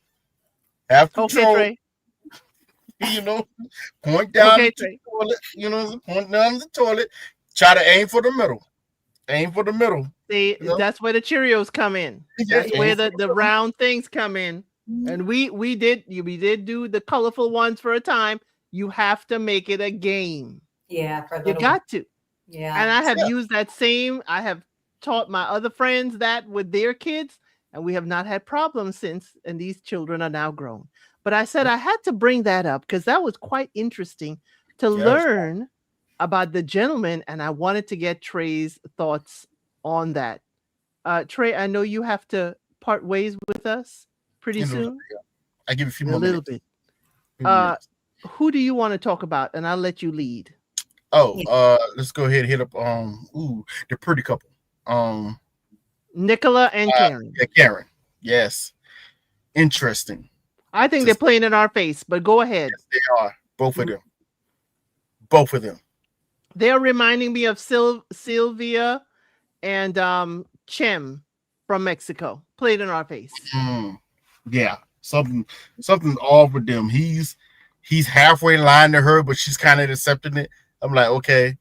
Speaker 2: Have
Speaker 1: Okay,
Speaker 2: control.
Speaker 1: Trey.
Speaker 2: You know, point down
Speaker 1: Okay,
Speaker 2: the
Speaker 1: Trey.
Speaker 2: toilet. You know, point down the toilet. Try to aim for the middle. Aim for the middle.
Speaker 1: See,
Speaker 2: You know,
Speaker 1: that's where the Cheerios come in.
Speaker 2: yeah,
Speaker 1: That's
Speaker 2: aim
Speaker 1: where
Speaker 2: for
Speaker 1: the
Speaker 2: the middle.
Speaker 1: round things come in. And we did do the colorful ones for a time. You have to make it a game.
Speaker 3: yeah, for a
Speaker 1: You
Speaker 3: little while.
Speaker 1: got to. And
Speaker 3: Yeah.
Speaker 1: I have
Speaker 2: Yeah.
Speaker 1: used that same. I have taught my other friends that with their kids, and we have not had problems since. And these children are now grown. But I said I had to bring that up because that was quite interesting to
Speaker 2: Yes.
Speaker 1: learn about the gentleman, and I wanted to get Trey's thoughts on that. Trey, I know you have to part ways with us pretty
Speaker 2: In
Speaker 1: soon,
Speaker 2: I give you a few
Speaker 1: in a
Speaker 2: more
Speaker 1: little
Speaker 2: minutes.
Speaker 1: bit.
Speaker 2: Few more minutes.
Speaker 1: Who do you want to talk about? And I'll let you lead.
Speaker 2: Oh,
Speaker 3: Yeah.
Speaker 2: let's go ahead and hit up the pretty couple.
Speaker 1: Nicola and Karen.
Speaker 2: Yeah, Karen. Yes. Interesting.
Speaker 1: I think
Speaker 2: To
Speaker 1: they're
Speaker 2: see.
Speaker 1: playing in our face, but go ahead.
Speaker 2: Yes, they are. Both of them. Both of them.
Speaker 1: They're reminding me of Sylvia and Chem from Mexico. Played in our face.
Speaker 2: Mm, yeah. Something off with them. He's halfway lying to her, but she's kind of accepting it. I'm like, okay,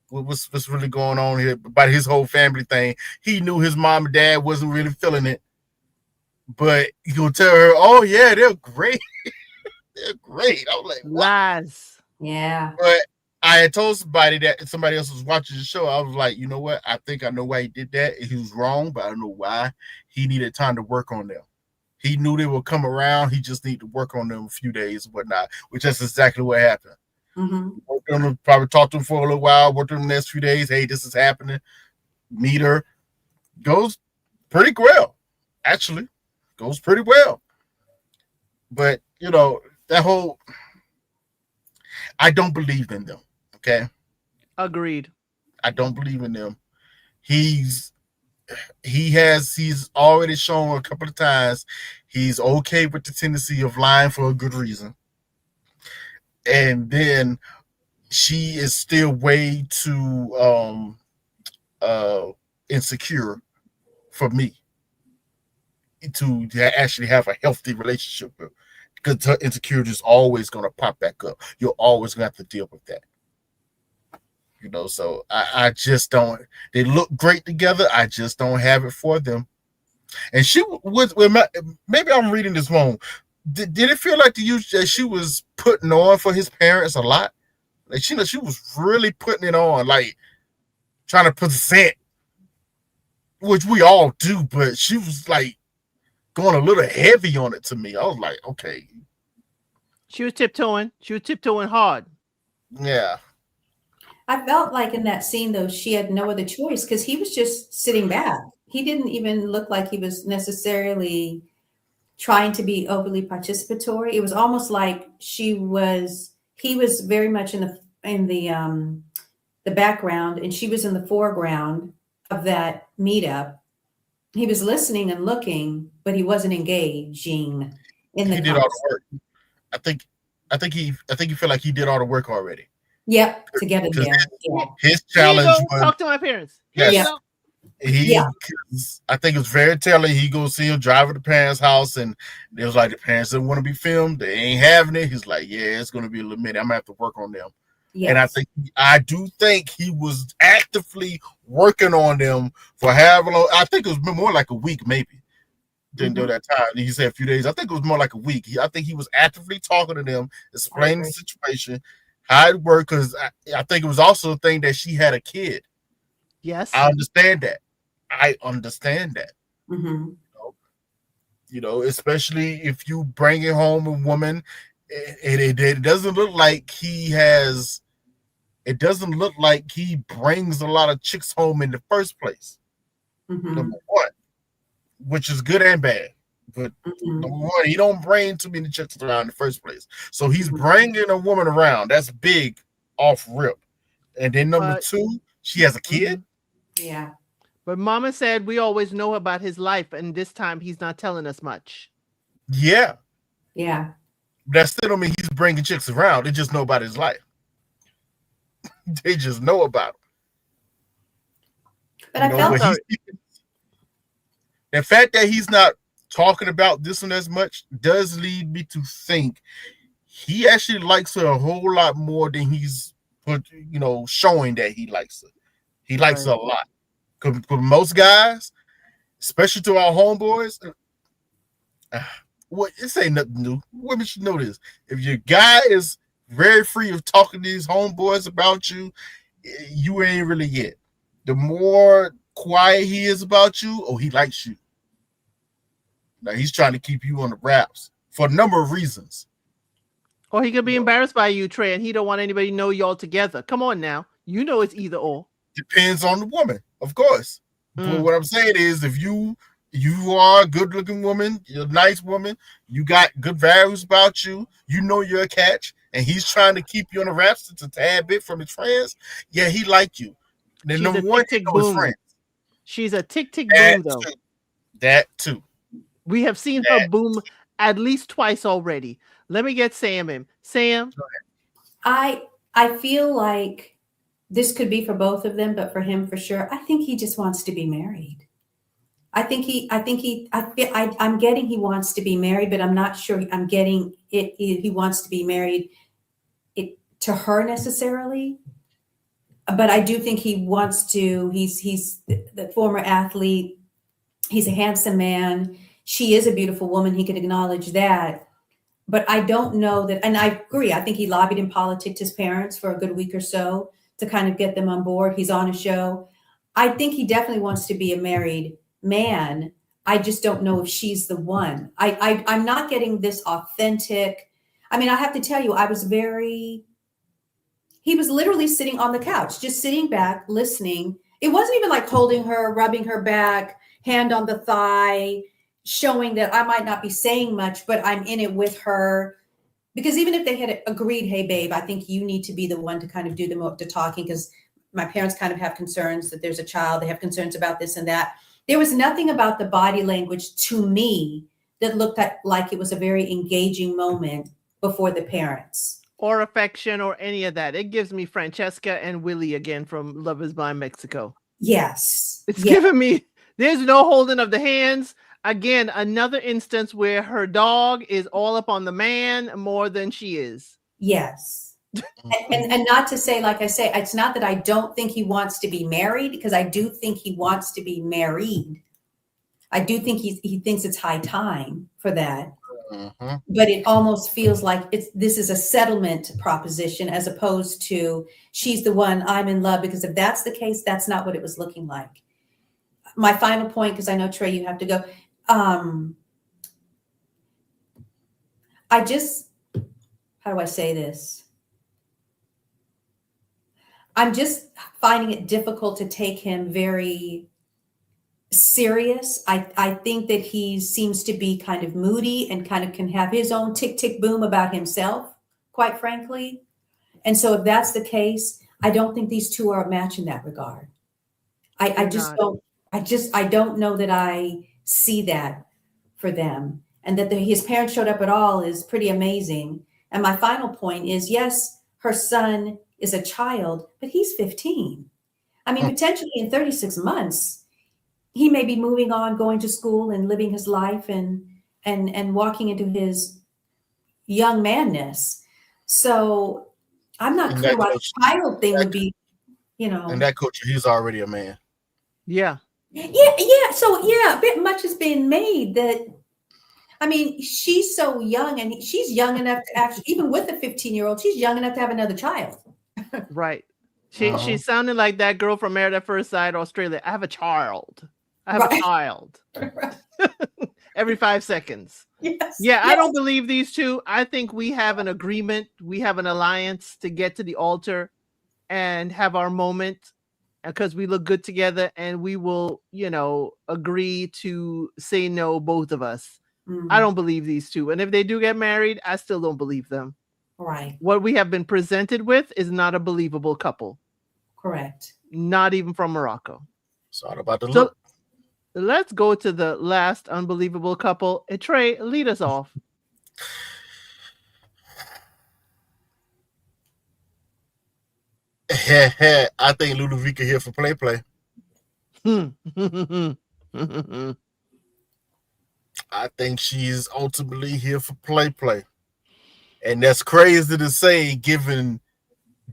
Speaker 2: what's really going on here about his whole family thing? He knew his mom and dad wasn't really feeling it, but he gonna tell her, "Oh yeah, they're great, they're great." I was like, "What?"
Speaker 1: Lies.
Speaker 3: Yeah.
Speaker 2: But I had told somebody else was watching the show. I was like, you know what? I think I know why he did that. He was wrong, but I don't know why. He needed time to work on them. He knew they would come around. He just needed to work on them a few days and whatnot, which is exactly what happened.
Speaker 3: Mm-hmm.
Speaker 2: Probably talked to him for a little while, worked on the next few days. Hey, this is happening. Meet her. Goes pretty well, actually. Goes pretty well. But, that whole, I don't believe in them. Okay.
Speaker 1: Agreed.
Speaker 2: I don't believe in them. He's already shown a couple of times he's okay with the tendency of lying for a good reason. And then she is still way too insecure for me to actually have a healthy relationship with, because her insecurity is always going to pop back up. You're always going to have to deal with that. So I just don't. They look great together. I just don't have it for them. And she was, maybe I'm reading this wrong. Did it feel like to you that she was putting on for his parents a lot? Like she was really putting it on, like trying to present, which we all do, but she was like going a little heavy on it to me. I was like, okay.
Speaker 1: She was tiptoeing. She was tiptoeing hard.
Speaker 2: Yeah.
Speaker 3: I felt like in that scene, though, she had no other choice because he was just sitting back. He didn't even look like he was necessarily trying to be overly participatory. It was almost like he was very much in the background and she was in the foreground of that meetup. He was listening and looking, but he wasn't engaging in the
Speaker 2: He did all
Speaker 3: conversation.
Speaker 2: the work. I think he felt like he did all the work already.
Speaker 3: Yep, together
Speaker 2: Because
Speaker 3: there. Yeah.
Speaker 2: his
Speaker 1: Here you
Speaker 2: challenge
Speaker 1: go.
Speaker 2: was
Speaker 1: Talk to my parents. Here
Speaker 2: yes,
Speaker 1: you
Speaker 3: Yeah.
Speaker 1: go.
Speaker 3: Yeah.
Speaker 2: I think it was very telling. He goes see him drive to the parents' house, and it was like the parents didn't want to be filmed. They ain't having it. He's like, yeah, it's gonna be a little minute. I'm gonna have to work on them.
Speaker 3: Yes.
Speaker 2: And I do think he was actively working on them for however long. I think it was more like a week, maybe. Didn't do that time. He said a few days. I think it was more like a week. I think he was actively talking to them, explaining the situation, how it worked. Because I think it was also a thing that she had a kid.
Speaker 1: Yes.
Speaker 2: I understand that. I understand that.
Speaker 3: Mm-hmm.
Speaker 2: Especially if you bring it home a woman, it doesn't look like he has. It doesn't look like he brings a lot of chicks home in the first place.
Speaker 3: Mm-hmm.
Speaker 2: Number one, which is good and bad. But
Speaker 3: Mm-hmm.
Speaker 2: number one, he don't bring too many chicks around in the first place. So he's
Speaker 3: Mm-hmm.
Speaker 2: bringing a woman around. That's big off rip. And then number
Speaker 1: But
Speaker 2: two, she has a kid.
Speaker 1: mhm.
Speaker 3: Yeah.
Speaker 1: But Mama said we always know about his life, and this time he's not telling us much.
Speaker 2: Yeah,
Speaker 3: Yeah.
Speaker 2: that still don't mean he's bringing chicks around. They just know about his life. They just know about
Speaker 3: But
Speaker 2: him.
Speaker 3: I felt
Speaker 2: But he's
Speaker 1: Sorry.
Speaker 2: the fact that he's not talking about this one as much does lead me to think he actually likes her a whole lot more than he's showing that he likes her. He likes her
Speaker 1: Right.
Speaker 2: a lot. Because most guys, especially to our homeboys, what this ain't nothing new. Women should know this. If your guy is very free of talking to these homeboys about you, you ain't really it. The more quiet he is about you, he likes you. Now he's trying to keep you on the wraps for a number of reasons.
Speaker 1: Or he could
Speaker 2: You
Speaker 1: be
Speaker 2: know,
Speaker 1: embarrassed by you, Trey, and he don't want anybody to know y'all together. Come on now. You know it's either or.
Speaker 2: Depends on the woman, of course. But
Speaker 1: Mm.
Speaker 2: what I'm saying is, if you are a good looking woman, you're a nice woman, you got good values about you, you know you're a catch, and he's trying to keep you on the wraps just a tad bit from his friends, yeah, he like you. Then
Speaker 1: She's a
Speaker 2: number one,
Speaker 1: tick
Speaker 2: he
Speaker 1: tick
Speaker 2: know his
Speaker 1: boom.
Speaker 2: friends.
Speaker 1: She's a tick tick
Speaker 2: That
Speaker 1: boom though.
Speaker 2: too. That too.
Speaker 1: We have seen her
Speaker 2: That
Speaker 1: boom at least twice already. Let me get Sam in. Sam,
Speaker 3: I feel like this could be for both of them, but for him for sure. I think he just wants to be married. I'm getting he wants to be married, but I'm not sure I'm getting it. He wants to be married to her necessarily. But I do think he wants to. He's the former athlete. He's a handsome man. She is a beautiful woman. He can acknowledge that. But I don't know that, and I agree. I think he lobbied and politicked his parents for a good week or so to kind of get them on board. He's on a show. I think he definitely wants to be a married man. I just don't know if she's the one. I'm not getting this authentic. I mean, I have to tell you, he was literally sitting on the couch, just sitting back, listening. It wasn't even like holding her, rubbing her back, hand on the thigh, showing that I might not be saying much, but I'm in it with her. Because even if they had agreed, hey, babe, I think you need to be the one to kind of do the talking, because my parents kind of have concerns that there's a child, they have concerns about this and that. There was nothing about the body language to me that looked like it was a very engaging moment before the parents.
Speaker 1: or affection, or any of that. It gives me Francesca and Willie again from Love is Blind Mexico.
Speaker 3: Yes.
Speaker 1: It's
Speaker 3: Yes.
Speaker 1: giving me, there's no holding of the hands. Again, another instance where her dog is all up on the man more than she is.
Speaker 3: Yes.
Speaker 2: Mhm.
Speaker 3: And not to say, like I say, it's not that I don't think he wants to be married, because I do think he wants to be married. I do think he thinks it's high time for that.
Speaker 2: Mhm.
Speaker 3: But it almost feels like this is a settlement proposition, as opposed to she's the one, I'm in love. Because if that's the case, that's not what it was looking like. My final point, because I know, Trey, you have to go. I just, how do I say this? I'm just finding it difficult to take him very serious. I think that he seems to be kind of moody and kind of can have his own tick tick boom about himself, quite frankly. And so if that's the case, I don't think these two are a match in that regard. I
Speaker 1: They're
Speaker 3: just
Speaker 1: not.
Speaker 3: don't, I don't know that I see that for them. And that his parents showed up at all is pretty amazing. And my final point is, yes, her son is a child, but he's 15. I mean, potentially in 36 months, he may be moving on, going to school and living his life and walking into his young manness. So I'm not
Speaker 2: And
Speaker 3: clear
Speaker 2: that
Speaker 3: why
Speaker 2: coach,
Speaker 3: the child thing
Speaker 2: that,
Speaker 3: would be, you
Speaker 2: and
Speaker 3: know.
Speaker 2: that coach, he's already a man.
Speaker 1: Yeah.
Speaker 3: Yeah. So yeah, a bit much has been made that. I mean, she's so young, and she's young enough to actually, even with a 15-year-old, she's young enough to have another child.
Speaker 1: Right. She
Speaker 2: Uh-huh.
Speaker 1: sounded like that girl from Married at First Sight, Australia. I have a child. I have a
Speaker 3: Right.
Speaker 1: child every 5 seconds.
Speaker 3: Yes.
Speaker 1: Yeah, I
Speaker 3: Yes.
Speaker 1: don't believe these two. I think we have an agreement, we have an alliance to get to the altar and have our moment because we look good together and we will, agree to say no, both of us. I
Speaker 3: Mhm.
Speaker 1: don't believe these two. And if they do get married, I still don't believe them.
Speaker 3: Right.
Speaker 1: What we have been presented with is not a believable couple,
Speaker 3: Correct.
Speaker 1: not even from Morocco.
Speaker 2: It's all about the
Speaker 1: So
Speaker 2: look.
Speaker 1: let's go to the last unbelievable couple. Trey, lead us off.
Speaker 2: I think Ludovica here for play. I think she's ultimately here for play. And that's crazy to say given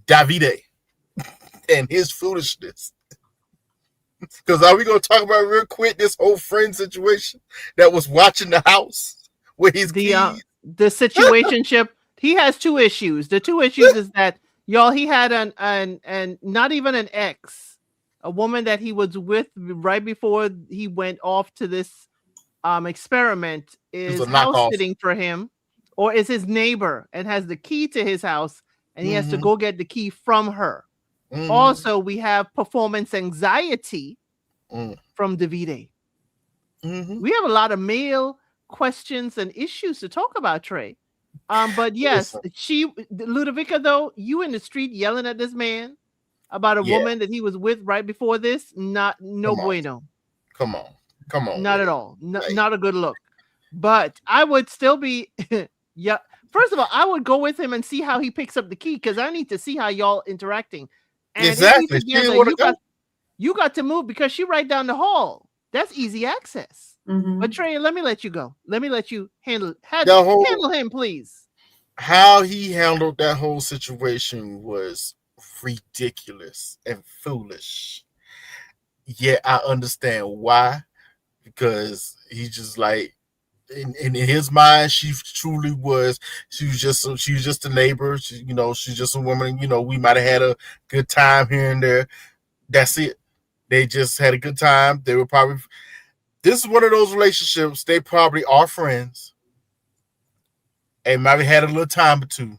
Speaker 2: Davide and his foolishness. Because are we going to talk about real quick this whole friend situation that was watching the house with his
Speaker 1: the
Speaker 2: keys?
Speaker 1: the situationship, he has two issues. The two issues is that y'all, he had an not even an ex, a woman that he was with right before he went off to this experiment
Speaker 2: It was a
Speaker 1: is house
Speaker 2: knockoff.
Speaker 1: sitting for him, or is his neighbor and has the key to his house, and he has to
Speaker 2: Mm-hmm.
Speaker 1: go get the key from her.
Speaker 2: Mm-hmm.
Speaker 1: Also, we have performance anxiety
Speaker 2: Mm-hmm.
Speaker 1: from Davide.
Speaker 2: Mm-hmm.
Speaker 1: We have a lot of male questions and issues to talk about, Trey. But yes,
Speaker 2: Listen,
Speaker 1: Ludovica, though, you in the street yelling at this man about a
Speaker 2: yeah,
Speaker 1: woman that he was with right before this, no
Speaker 2: come on.
Speaker 1: bueno.
Speaker 2: Come on. Come on
Speaker 1: Not
Speaker 2: with
Speaker 1: at
Speaker 2: it.
Speaker 1: all.
Speaker 2: Like,
Speaker 1: Not a good look. But I would still be, yeah. First of all, I would go with him and see how he picks up the key because I need to see how y'all interacting. And if we
Speaker 2: exactly. She didn't
Speaker 1: together,
Speaker 2: want to go.
Speaker 1: you got to move because she right down the hall. That's easy access. But
Speaker 3: Mhm.
Speaker 1: Trey, let me let you go. Let me let you
Speaker 2: The whole
Speaker 1: handle him, please.
Speaker 2: how he handled that whole situation was ridiculous and foolish. Yet I understand why, because he's just like in his mind, she truly was. She was just a neighbor. She's just a woman. We might have had a good time here and there. That's it. They just had a good time. They were probably. This is one of those relationships. They probably are friends and maybe had a little time or two,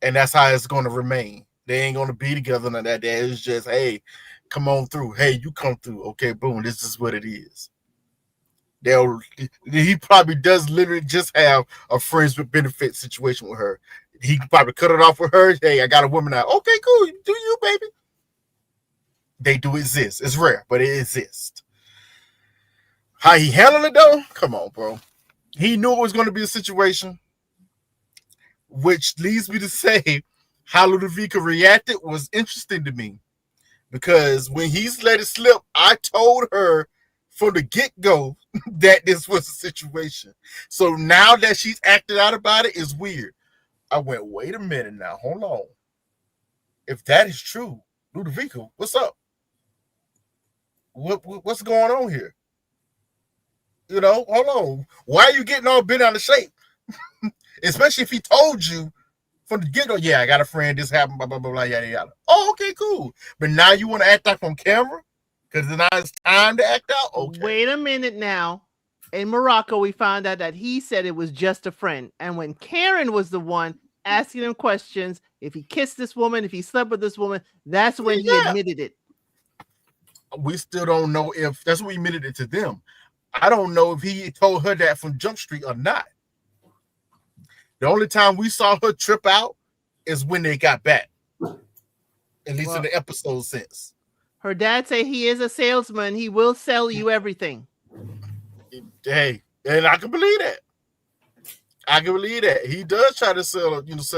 Speaker 2: and that's how it's going to remain. They ain't going to be together on that day. It's just, hey, come on through. Hey, you come through. Okay, boom. This is what it is. They'll. He probably does literally just have a friends with benefit situation with her. He could probably cut it off with her. Hey, I got a woman now. Okay, cool. Do you, baby? They do exist. It's rare, but it exists. How he handled it though? Come on, bro. He knew it was going to be a situation, which leads me to say how Ludovica reacted was interesting to me because when he's let it slip, I told her from the get-go that this was a situation. So now that she's acted out about it, it's weird. I went, wait a minute now, hold on. If that is true, Ludovica, what's up? What's going on here? Hold on. Why are you getting all bent out of shape? Especially if he told you from the get go, yeah, I got a friend, this happened, blah, blah, blah, blah, yada, yada. Oh, okay, cool. But now you want to act like on camera? Because now it's time to act out? Okay.
Speaker 1: Wait a minute now. In Morocco, we found out that he said it was just a friend. And when Karen was the one asking him questions, if he kissed this woman, if he slept with this woman, that's when he
Speaker 2: Yeah.
Speaker 1: admitted it.
Speaker 2: We still don't know if that's what he admitted it to them. I don't know if he told her that from Jump Street or not. The only time we saw her trip out is when they got back. At least in
Speaker 1: Well,
Speaker 2: the episode since.
Speaker 1: her dad say he is a salesman. He will sell you everything.
Speaker 2: Hey, and I can believe that. I can believe that. He does try to sell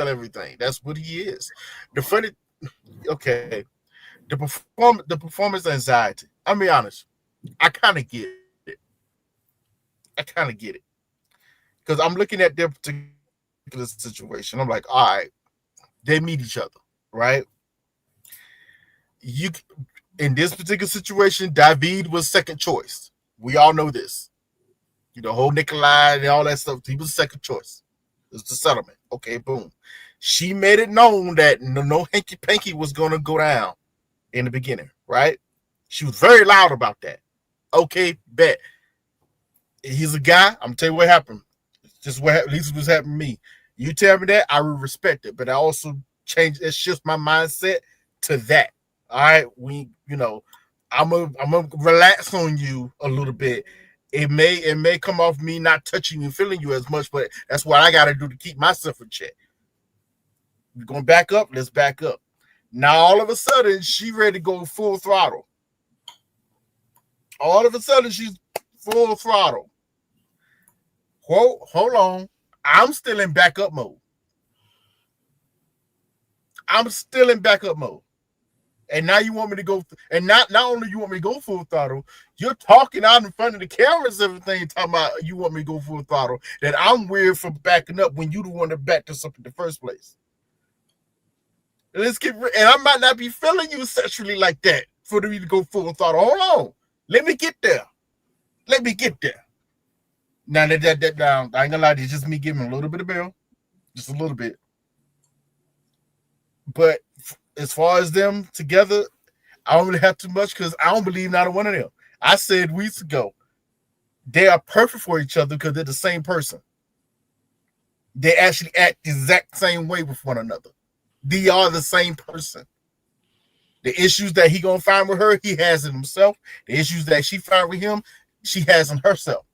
Speaker 2: everything. That's what he is. The funny, okay, the performance anxiety. I'll be honest. I kind of get it. I kind of get it. Because I'm looking at their particular situation. I'm like, all right, they meet each other, right? You in this particular situation, David was second choice. We all know this. The whole Nikolai and all that stuff. He was second choice. It's the settlement. Okay, boom. She made it known that no hanky panky was going to go down in the beginning, right? She was very loud about that. Okay, bet. He's a guy. I'm gonna tell you what happened. Just what at least what's happened to me. You tell me that, I will respect it, but I also change it shifts my mindset to that. All right, I'm gonna relax on you a little bit. It may come off me not touching you, feeling you as much, but that's what I gotta do to keep myself in check. We're gonna back up. Let's back up. Now all of a sudden she ready to go full throttle. All of a sudden she's full throttle. Whoa, hold on. I'm still in backup mode. I'm still in backup mode. And now you want me to go, and not only you want me to go full throttle, you're talking out in front of the cameras, everything, talking about you want me to go full throttle. That I'm weird for backing up when you the one that backed us up in the first place. And I might not be feeling you sexually like that for me to go full throttle. Hold on, let me get there. Let me get there. Now that down, I ain't gonna lie, it's just me giving a little bit of bail, just a little bit. But as far as them together, I don't really have too much because I don't believe neither one of them. I said weeks ago, they are perfect for each other because they're the same person. They actually act the exact same way with one another. They are the same person. The issues that he gonna find with her, he has in himself. The issues that she find with him, she has in herself.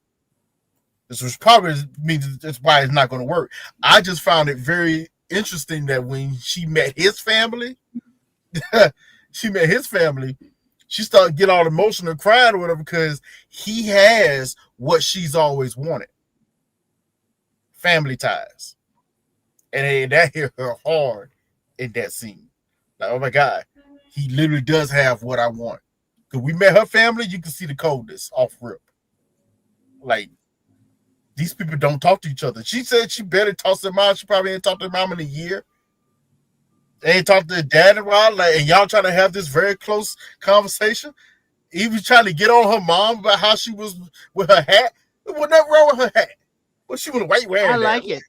Speaker 2: This was probably means that's why it's not going to work. I just found it very interesting that when she met his family, she started getting all emotional, crying or whatever because he has what she's always wanted: family ties, and that hit her hard in that scene. Like, oh my god, he literally does have what I want. Because we met her family, you can see the coldness off rip. Like, these people don't talk to each other. She said she barely talks to her mom. She probably ain't talked to her mom in a year. They ain't talked to her dad in a while. Like, and y'all trying to have this very close conversation. He was trying to get on her mom about how she was with her hat. There was nothing wrong with her hat. Well, she was, why you wearing
Speaker 1: I
Speaker 2: that?
Speaker 1: like it.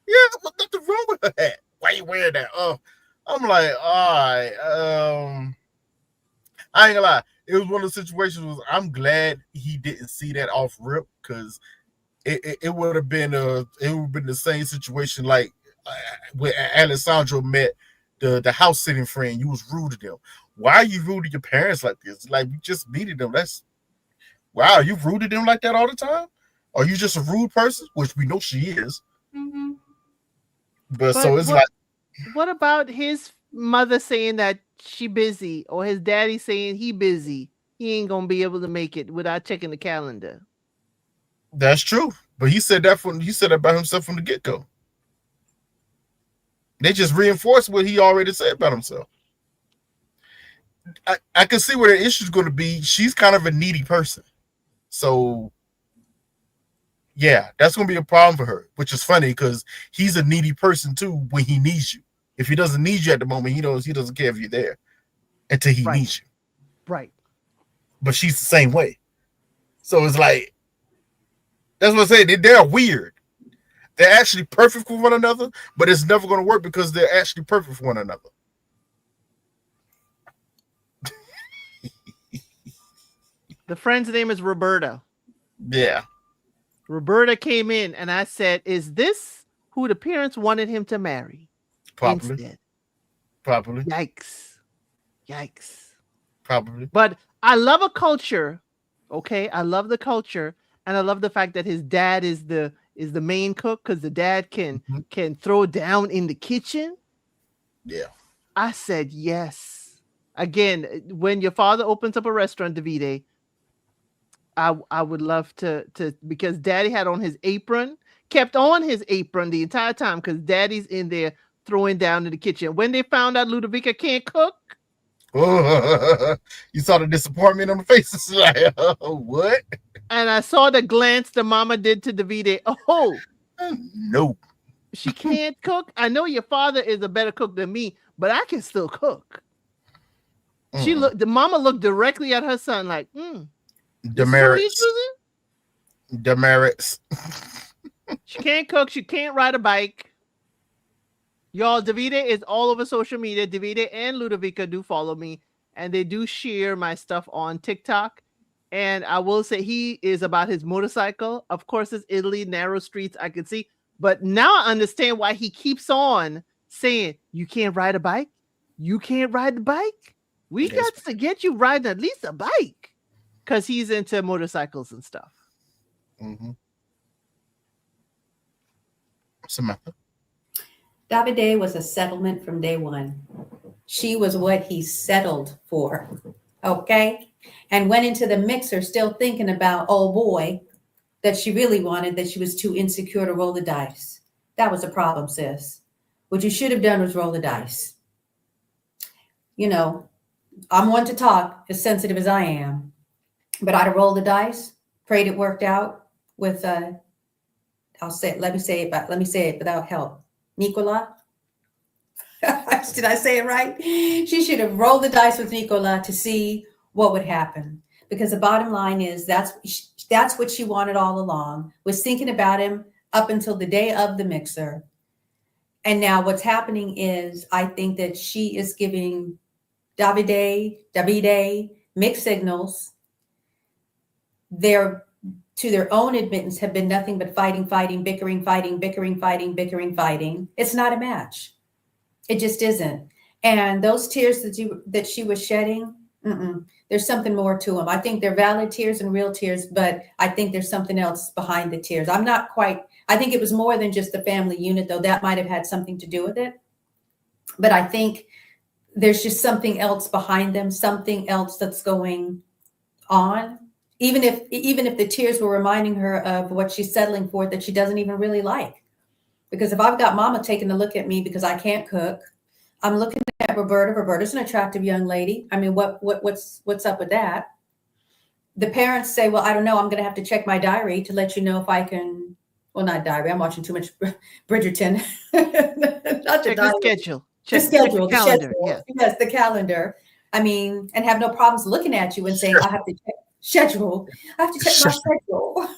Speaker 2: Yeah, there was nothing wrong with her hat. Why you wearing that? I'm like, all right. I ain't gonna lie. It was one of the situations where I'm glad he didn't see that off rip because it would have been the same situation like when Alessandro met the house sitting friend. You was rude to them. Why are you rude to your parents like this? Like, you just meeting them. That's wow. You rude to them like that all the time? Are you just a rude person? Which we know she is.
Speaker 1: Mm-hmm.
Speaker 2: But so
Speaker 1: But
Speaker 2: it's like,
Speaker 1: what about his mother saying that she busy or his daddy saying he busy? He ain't gonna be able to make it without checking the calendar.
Speaker 2: that's true. But he said that about himself from the get go. They just reinforced what he already said about himself. I can see where the issue is going to be. She's kind of a needy person. So, yeah, that's going to be a problem for her, which is funny because he's a needy person too when he needs you. If he doesn't need you at the moment, he doesn't care if you're there until he
Speaker 1: Right.
Speaker 2: needs you.
Speaker 1: Right.
Speaker 2: But she's the same way. So it's like, that's what I say. They're weird. They're actually perfect for one another, but it's never going to work because they're actually perfect for one another.
Speaker 1: The friend's name is Roberta.
Speaker 2: Yeah.
Speaker 1: Roberta came in and I said, is this who the parents wanted him to marry?
Speaker 2: Probably.
Speaker 1: Instead.
Speaker 2: Probably.
Speaker 1: Yikes. Yikes.
Speaker 2: Probably.
Speaker 1: But I love a culture. Okay. I love the culture. And I love the fact that his dad is the main cook because the dad can throw down in the kitchen.
Speaker 2: Yeah.
Speaker 1: I said yes. Again, when your father opens up a restaurant, Davide, I would love to because daddy had on his apron, kept on his apron the entire time because daddy's in there throwing down in the kitchen. When they found out Ludovica can't cook,
Speaker 2: You saw the disappointment on the faces. Like, what?
Speaker 1: and I saw the glance the mama did to Davide. Oh,
Speaker 2: No.
Speaker 1: she can't cook. I know your father is a better cook than me, but I can still cook. The mama looked directly at her son like, this is who he's choosing?
Speaker 2: Demerits.
Speaker 1: She can't cook. She can't ride a bike. Y'all, Davide is all over social media. Davide and Ludovica do follow me, and they do share my stuff on TikTok. And I will say he is about his motorcycle. Of course, it's Italy, narrow streets, I can see. But now I understand why he keeps on saying, you can't ride a bike. You can't ride the bike. We
Speaker 2: Yes.
Speaker 1: got to get you riding at least a bike. Because he's into motorcycles and stuff.
Speaker 2: Mm-hmm. Samantha.
Speaker 3: Davide was a settlement from day one. She was what he settled for. Okay? And went into the mixer still thinking about, oh boy, that she really wanted, that she was too insecure to roll the dice. That was a problem, sis. What you should have done was roll the dice. You know, I'm one to talk, as sensitive as I am, but I'd have rolled the dice, prayed it worked out with let me say it without help. Nicola. Did I say it right? She should have rolled the dice with Nicola to see what would happen. Because the bottom line is that's what she wanted all along, was thinking about him up until the day of the mixer. And now what's happening is I think that she is giving Davide mixed signals. They're, to their own admittance, have been nothing but fighting, bickering, fighting. It's not a match. It just isn't. And those tears that she was shedding, there's something more to them. I think they're valid tears and real tears, but I think there's something else behind the tears. I think it was more than just the family unit, though that might have had something to do with it. But I think there's just something else behind them, something else that's going on. Even if the tears were reminding her of what she's settling for that she doesn't even really like. Because if I've got mama taking a look at me because I can't cook, I'm looking at Roberta. Roberta's an attractive young lady. I mean, what's up with that? The parents say, well, I don't know. I'm going to have to check my diary to let you know if I can. Well, not diary. I'm watching too much Bridgerton. Not the
Speaker 1: Check
Speaker 3: diary.
Speaker 1: the schedule.
Speaker 3: The schedule, the
Speaker 1: calendar.
Speaker 3: schedule.
Speaker 1: Yeah.
Speaker 3: Yes, the calendar. I mean, and have no problems looking at you and saying, I have to check schedule. I have to check my schedule.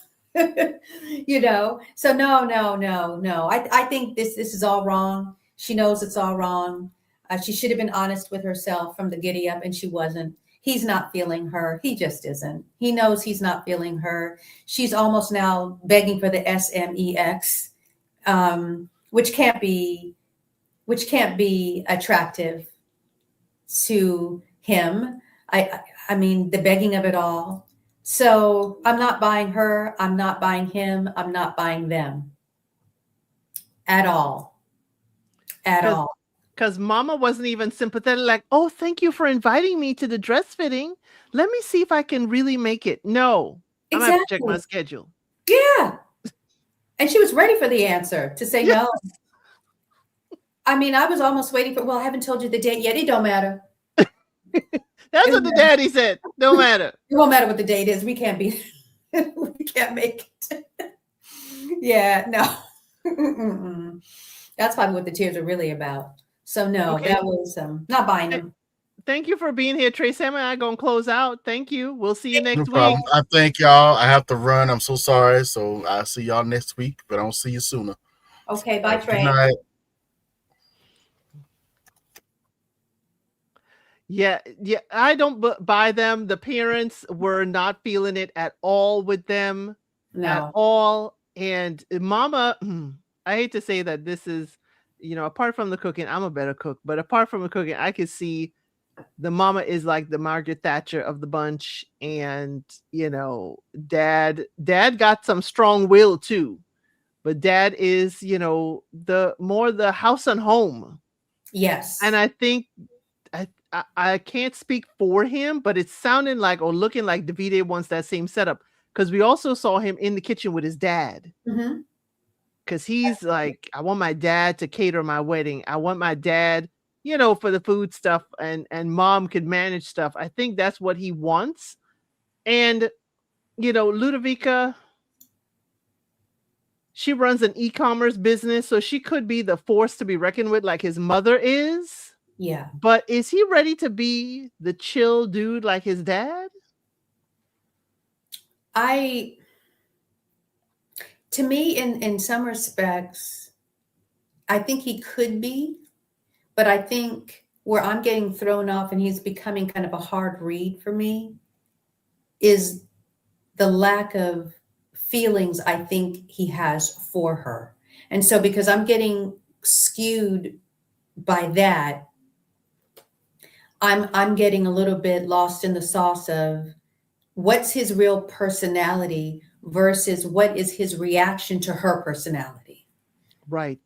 Speaker 3: So no. I think this is all wrong. She knows it's all wrong. She should have been honest with herself from the giddy up, and she wasn't. He's not feeling her. He just isn't. He knows he's not feeling her. She's almost now begging for the SMEX, which can't be attractive to him. I mean, the begging of it all. So I'm not buying her. I'm not buying him. I'm not buying them at all. At all.
Speaker 1: Because mama wasn't even sympathetic, like, oh, thank you for inviting me to the dress fitting. Let me see if I can really make it. No, I'm going to have to check my schedule.
Speaker 3: Yeah. And she was ready for the answer to say no. I mean, I was almost waiting for, well, I haven't told you the date yet. It don't matter.
Speaker 1: That's what the daddy said. Don't matter.
Speaker 3: It won't matter what the date is. We can't make it. Yeah, no. That's probably what the tears are really about. So no, okay. That was not buying them.
Speaker 1: Thank you for being here, Trey. Sam and I are going to close out. Thank you. We'll see you next week.
Speaker 2: Problem. I thank y'all. I have to run. I'm so sorry. So I'll see y'all next week, but I won't see you sooner.
Speaker 3: Okay, bye, Trey.
Speaker 2: Good night.
Speaker 1: Yeah, I don't buy them. The parents were not feeling it at all with them.
Speaker 3: No.
Speaker 1: At all. And mama, I hate to say that this is, apart from the cooking, I'm a better cook, but apart from the cooking, I could see the mama is like the Margaret Thatcher of the bunch. And, dad got some strong will too, but dad is, the house and home.
Speaker 3: Yes.
Speaker 1: And I think, I can't speak for him, but it's sounding like or looking like Davide wants that same setup, because we also saw him in the kitchen with his dad. Because he's like, I want my dad to cater my wedding. I want my dad, for the food stuff, and mom could manage stuff. I think that's what he wants. And, Ludovica, she runs an e-commerce business, so she could be the force to be reckoned with like his mother is.
Speaker 3: Yeah.
Speaker 1: But is he ready to be the chill dude like his dad?
Speaker 3: To me, in some respects, I think he could be, but I think where I'm getting thrown off and he's becoming kind of a hard read for me is the lack of feelings I think he has for her. And so because I'm getting skewed by that, I'm getting a little bit lost in the sauce of what's his real personality versus what is his reaction to her personality.
Speaker 1: Right.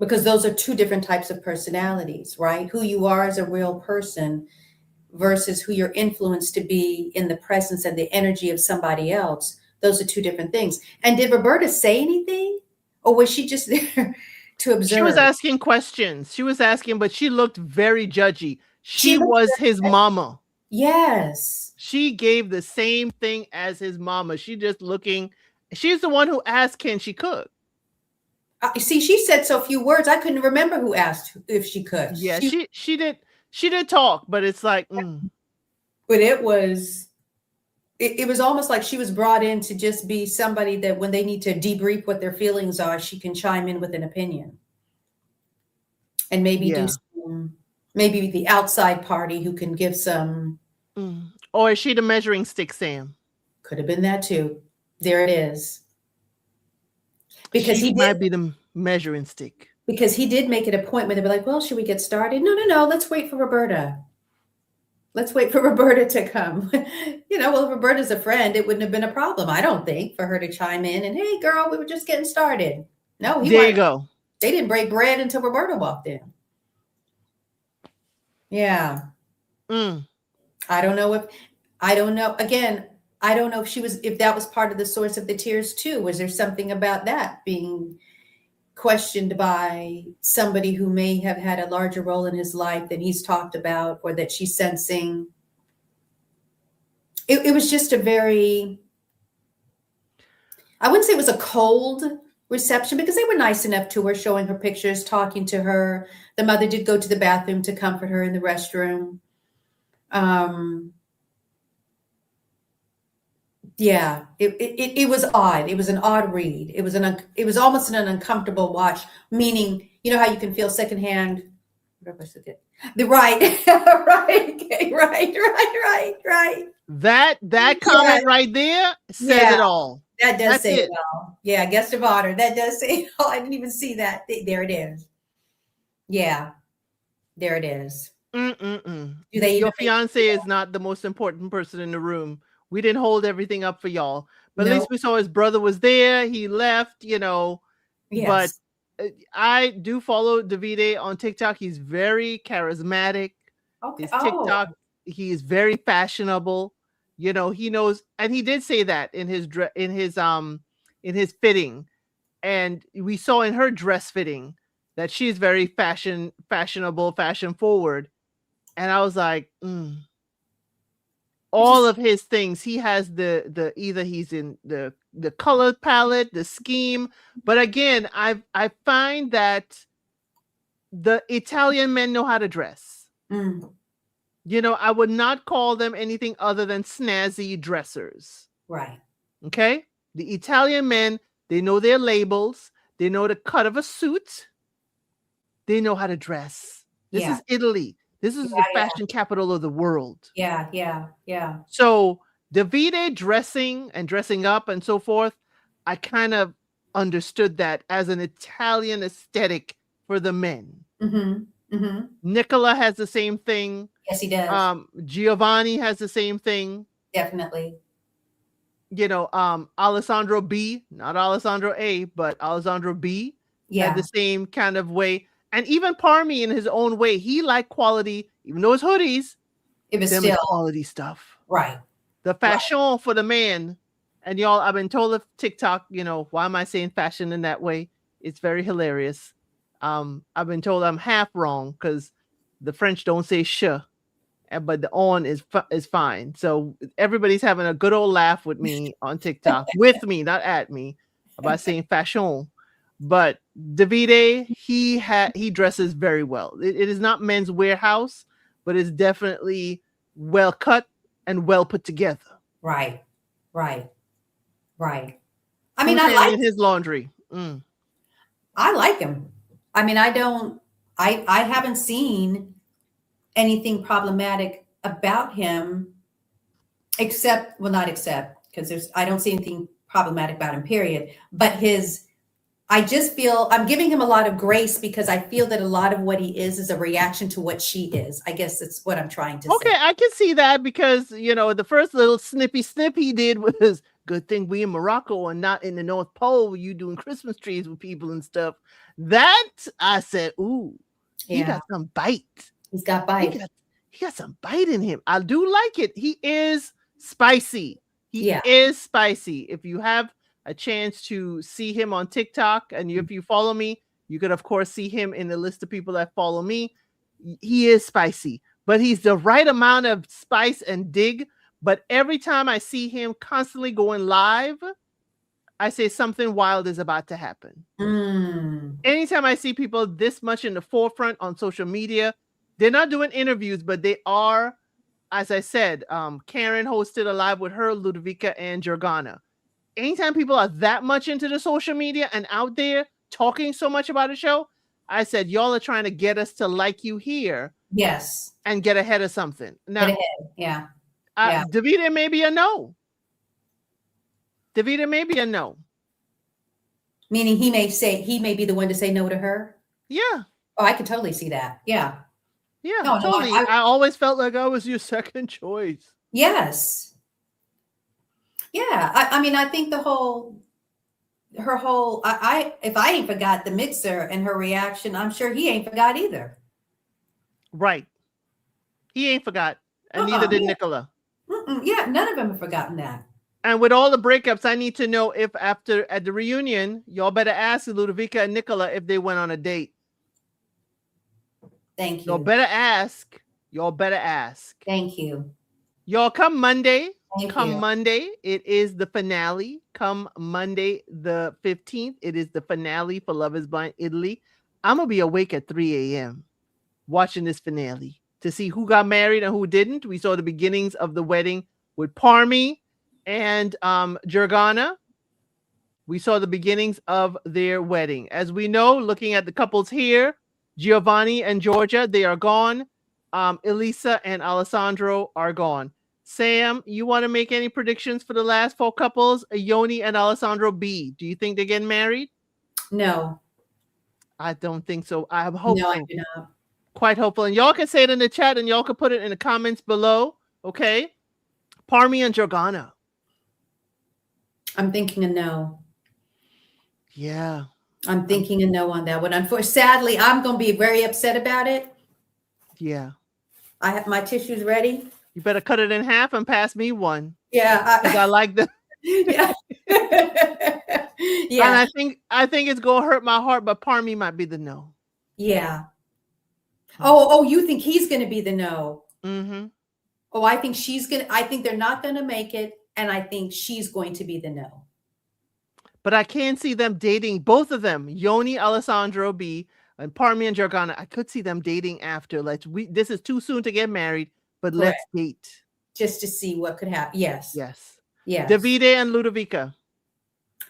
Speaker 3: Because those are two different types of personalities, right? Who you are as a real person versus who you're influenced to be in the presence and the energy of somebody else. Those are two different things. And did Roberta say anything? Or was she just there to
Speaker 1: She was
Speaker 3: observe?
Speaker 1: asking questions. She was asking, but she looked very judgy.
Speaker 3: She
Speaker 1: She
Speaker 3: looked
Speaker 1: was his
Speaker 3: very,
Speaker 1: mama.
Speaker 3: yes.
Speaker 1: She gave the same thing as his mama. She just looking. She's the one who asked, can she cook?
Speaker 3: See, she said so few words. I couldn't remember who asked if she could.
Speaker 1: Yeah, she did talk, but it's like,
Speaker 3: But it was almost like she was brought in to just be somebody that when they need to debrief what their feelings are, she can chime in with an opinion and maybe do
Speaker 1: yeah.
Speaker 3: some, maybe the outside party who can give some.
Speaker 1: Or is she the measuring stick, Sam?
Speaker 3: Could have been that too. There it is. Because
Speaker 1: She
Speaker 3: he
Speaker 1: might
Speaker 3: did,
Speaker 1: be the measuring stick.
Speaker 3: because he did make an appointment. They'd be like, well, should we get started? No, no, no. Let's wait for Roberta. Let's wait for Roberta to come. Well, if Roberta's a friend, it wouldn't have been a problem, I don't think, for her to chime in and, hey, girl, we were just getting started. No,
Speaker 1: There you go.
Speaker 3: They didn't break bread until Roberta walked in. Yeah. I don't know. Again, I don't know if that was part of the source of the tears too. Was there something about that being questioned by somebody who may have had a larger role in his life than he's talked about, or that she's sensing? It was just a very, I wouldn't say it was a cold reception, because they were nice enough to her, showing her pictures, talking to her. The mother did go to the bathroom to comfort her in the restroom. Yeah, it was odd. It was an odd read. It was almost an uncomfortable watch. Meaning, how you can feel secondhand. What if I said it? The right, right.
Speaker 1: That comment right there says it all.
Speaker 3: That does
Speaker 1: That's
Speaker 3: say
Speaker 1: it.
Speaker 3: it all. Yeah, guest of honor. That does say it all. I didn't even see that. There it is. Yeah, there it is. Do they
Speaker 1: Your fiance is not the most important person in the room. We didn't hold everything up for y'all, but at
Speaker 3: No.
Speaker 1: least we saw his brother was there. He left, But
Speaker 3: Yes.
Speaker 1: I do follow Davide on TikTok. He's very charismatic.
Speaker 3: Okay.
Speaker 1: His TikTok, he is very fashionable. He knows, and he did say that in his in his fitting, and we saw in her dress fitting that she's very fashionable, fashion forward. And I was like, all of his things, he has the either he's in the color palette, the scheme. But again, I find that the Italian men know how to dress. I would not call them anything other than snazzy dressers.
Speaker 3: Right.
Speaker 1: Okay? The Italian men, they know their labels. They know the cut of a suit. They know how to dress. This is Italy. This is the fashion capital of the world.
Speaker 3: Yeah.
Speaker 1: So Davide dressing up and so forth, I kind of understood that as an Italian aesthetic for the men. Nicola has the same thing.
Speaker 3: Yes, he does.
Speaker 1: Giovanni has the same thing.
Speaker 3: Definitely.
Speaker 1: Alessandro B, not Alessandro A, but Alessandro B had the same kind of way. And even Parmi, in his own way, he liked quality, even though it's hoodies.
Speaker 3: It was
Speaker 1: still quality stuff.
Speaker 3: Right.
Speaker 1: The fashion for the man. And y'all, I've been told of TikTok, why am I saying fashion in that way? It's very hilarious. I've been told I'm half wrong because the French don't say sh, but the on is fine. So everybody's having a good old laugh with me on TikTok, with me, not at me, about saying fashion. But Davide, he dresses very well. It is not men's warehouse, but it's definitely well cut and well put together.
Speaker 3: Right. I mean,
Speaker 1: I like his laundry.
Speaker 3: I like him. I mean, I haven't seen anything problematic about him not except, because I don't see anything problematic about him, period. But I just feel I'm giving him a lot of grace because I feel that a lot of what he is a reaction to what she is. I guess that's what I'm trying to
Speaker 1: Okay,
Speaker 3: say.
Speaker 1: I can see that because, the first little snip he did was good thing we in Morocco and not in the North Pole, you doing Christmas trees with people and stuff. That I said, ooh, he
Speaker 3: Yeah,
Speaker 1: got some bite.
Speaker 3: he's got
Speaker 1: He
Speaker 3: bite.
Speaker 1: got he got some bite in him. I do like it. He is spicy. He
Speaker 3: Yeah.
Speaker 1: is spicy. If you have a chance to see him on TikTok and if you follow me, you could of course see him in the list of people that follow me. He is spicy, but he's the right amount of spice and dig. But every time I see him constantly going live, I say something wild is about to happen.
Speaker 3: Mm.
Speaker 1: Anytime I see people this much in the forefront on social media, they're not doing interviews, but they are, as I said, Karen hosted a live with her, Ludovica and Jordana. Anytime people are that much into the social media and out there talking so much about a show, I said, y'all are trying to get us to like you here
Speaker 3: Yes.
Speaker 1: and get ahead of something.
Speaker 3: Get
Speaker 1: Now,
Speaker 3: ahead. Yeah. Yeah.
Speaker 1: Davida may be a no. Davida may be a no.
Speaker 3: Meaning he may be the one to say no to her.
Speaker 1: Yeah.
Speaker 3: Oh, I could totally see that. Yeah.
Speaker 1: Yeah,
Speaker 3: No,
Speaker 1: totally. I always felt like I was your second choice.
Speaker 3: Yes. Yeah. I mean, I think her whole, if I ain't forgot the mixer and her reaction, I'm sure he ain't forgot either.
Speaker 1: Right. He ain't forgot. And neither did Nicola.
Speaker 3: Yeah, none of them have forgotten that.
Speaker 1: And with all the breakups, I need to know if at the reunion, y'all better ask Ludovica and Nicola if they went on a date.
Speaker 3: Thank you.
Speaker 1: Y'all better ask. Y'all better ask.
Speaker 3: Thank you.
Speaker 1: Y'all come Monday.
Speaker 3: Thank you.
Speaker 1: Monday. It is the finale. Come Monday the 15th. It is the finale for Love is Blind Italy. I'm going to be awake at 3 a.m. watching this finale to see who got married and who didn't. We saw the beginnings of the wedding with Parmi and Jordana. We saw the beginnings of their wedding. As we know, looking at the couples here, Giovanni and Georgia, they are gone. Elisa and Alessandro are gone. Sam, you want to make any predictions for the last 4 couples, Yoni and Alessandro B? Do you think they're getting married?
Speaker 3: No.
Speaker 1: I don't think so. I am hopeful.
Speaker 3: No, I do not.
Speaker 1: Quite hopeful. And y'all can say it in the chat and y'all can put it in the comments below. Okay. Parmi and Jordana.
Speaker 3: I'm thinking a no.
Speaker 1: Yeah.
Speaker 3: I'm thinking a no on that one. Sadly, I'm going to be very upset about it.
Speaker 1: Yeah.
Speaker 3: I have my tissues ready.
Speaker 1: You better cut it in half and pass me one.
Speaker 3: Yeah.
Speaker 1: Because I like the.
Speaker 3: Yeah.
Speaker 1: Yeah. And I think it's going to hurt my heart, but Parmi might be the no.
Speaker 3: Yeah. Oh, you think he's going to be the no?
Speaker 1: Mm-hmm.
Speaker 3: Oh, I think I think they're not going to make it. And I think she's going to be the no.
Speaker 1: But I can see them dating, both of them, Yoni, Alessandro B, and Parmi and Jordana. I could see them dating after. This is too soon to get married, but
Speaker 3: Correct.
Speaker 1: Let's date.
Speaker 3: Just to see what could happen. Yes.
Speaker 1: Yes.
Speaker 3: Yes.
Speaker 1: Davide and Ludovica.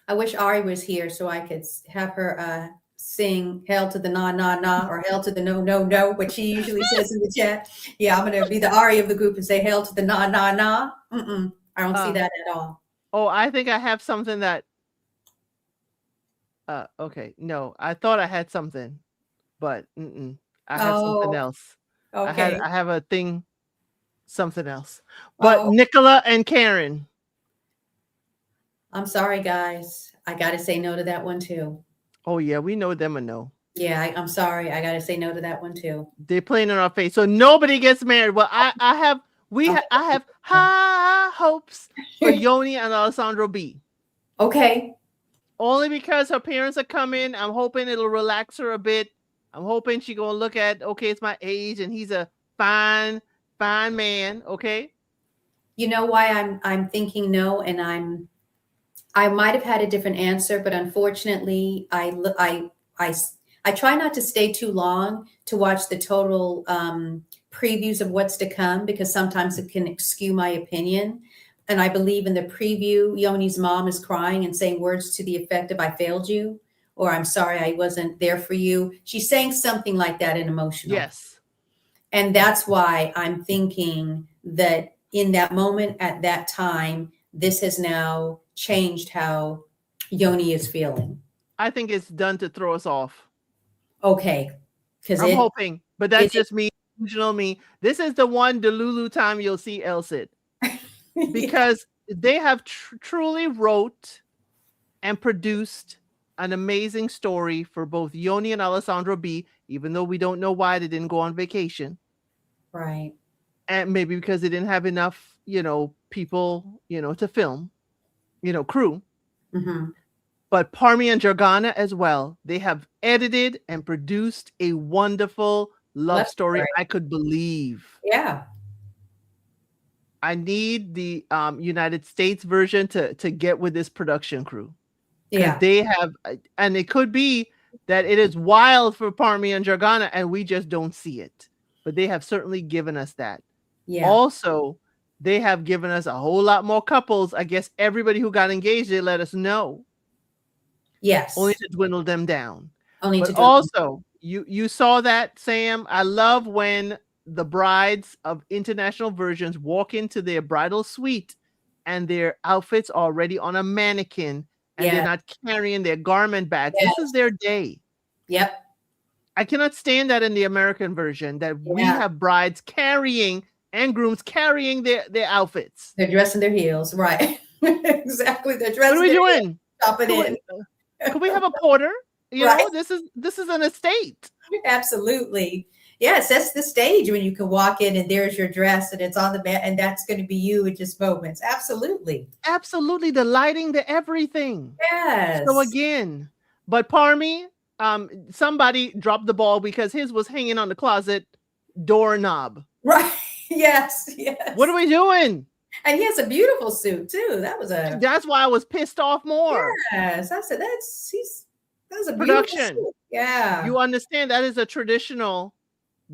Speaker 3: I wish Ari was here so I could have her sing "Hell to the Na Na Na" or "Hell to the No No No," what she usually says in the chat. Yeah, I'm going to be the Ari of the group and say "Hell to the Na Na Na." I don't see that at all.
Speaker 1: Oh, I think I have something that. Okay, no, I thought I had something, but I have something else.
Speaker 3: Okay.
Speaker 1: I have a thing, something else. But Nicola and Karen.
Speaker 3: I'm sorry, guys. I got to say no to that one too.
Speaker 1: Oh yeah, we know them a no.
Speaker 3: Yeah, I'm sorry. I got to say no to that one too.
Speaker 1: They're playing in our face, so nobody gets married. Well, I have high hopes for Yoni and Alessandro B.
Speaker 3: Okay.
Speaker 1: Only because her parents are coming. I'm hoping it'll relax her a bit. I'm hoping she's gonna look at, okay, it's my age and he's a fine man. Okay.
Speaker 3: You know why I'm thinking no, and I might have had a different answer, but unfortunately, I try not to stay too long to watch the total previews of what's to come, because sometimes it can skew my opinion. And I believe in the preview, Yoni's mom is crying and saying words to the effect of "I failed you," or "I'm sorry I wasn't there for you." She's saying something like that in emotional.
Speaker 1: Yes.
Speaker 3: And that's why I'm thinking that in that moment, at that time, this has now changed how Yoni is feeling.
Speaker 1: I think it's done to throw us off.
Speaker 3: Okay, because
Speaker 1: I'm hoping, but
Speaker 3: it
Speaker 1: that's just me, original me. This is the one Delulu time you'll see El Cid,
Speaker 3: yeah,
Speaker 1: because they have truly wrote and produced an amazing story for both Yoni and Alessandro B, even though we don't know why they didn't go on vacation.
Speaker 3: right.
Speaker 1: And maybe because they didn't have enough, people, to film, crew.
Speaker 3: Hmm.
Speaker 1: But Parmi and Jargana as well. They have edited and produced a wonderful love story I could believe.
Speaker 3: Yeah.
Speaker 1: I need the United States version to get with this production crew. Because
Speaker 3: Yeah.
Speaker 1: they have, and it could be that it is wild for Parmi and Jargana and we just don't see it. But they have certainly given us that.
Speaker 3: Yeah.
Speaker 1: Also, they have given us a whole lot more couples. I guess everybody who got engaged, they let us know.
Speaker 3: Yes.
Speaker 1: Only to dwindle them down.
Speaker 3: Only
Speaker 1: But
Speaker 3: to
Speaker 1: also, you saw that, Sam. I love when the brides of international versions walk into their bridal suite and their outfits are already on a mannequin and they're not carrying their garment bags.
Speaker 3: Yes.
Speaker 1: This is their day.
Speaker 3: Yep.
Speaker 1: I cannot stand that in the American version, that we
Speaker 3: Yeah.
Speaker 1: have brides carrying and grooms carrying their outfits.
Speaker 3: They're dressing their heels, right? Exactly. They're dressing.
Speaker 1: What are we doing?
Speaker 3: Shopping in.
Speaker 1: Can we have a porter? You
Speaker 3: Right.
Speaker 1: know, this is an estate.
Speaker 3: Absolutely. Yeah, it sets the stage when you can walk in and there's your dress and it's on the mat and that's going to be you in just moments. Absolutely.
Speaker 1: Absolutely. The lighting, the everything.
Speaker 3: Yes.
Speaker 1: So again, but Parmi, somebody dropped the ball because his was hanging on the closet doorknob.
Speaker 3: Right. Yes. Yes.
Speaker 1: What are we doing?
Speaker 3: And he has a beautiful suit too.
Speaker 1: That's why I was pissed off more.
Speaker 3: Yes. I said that's a
Speaker 1: Production.
Speaker 3: Beautiful suit. Yeah.
Speaker 1: You understand that is a traditional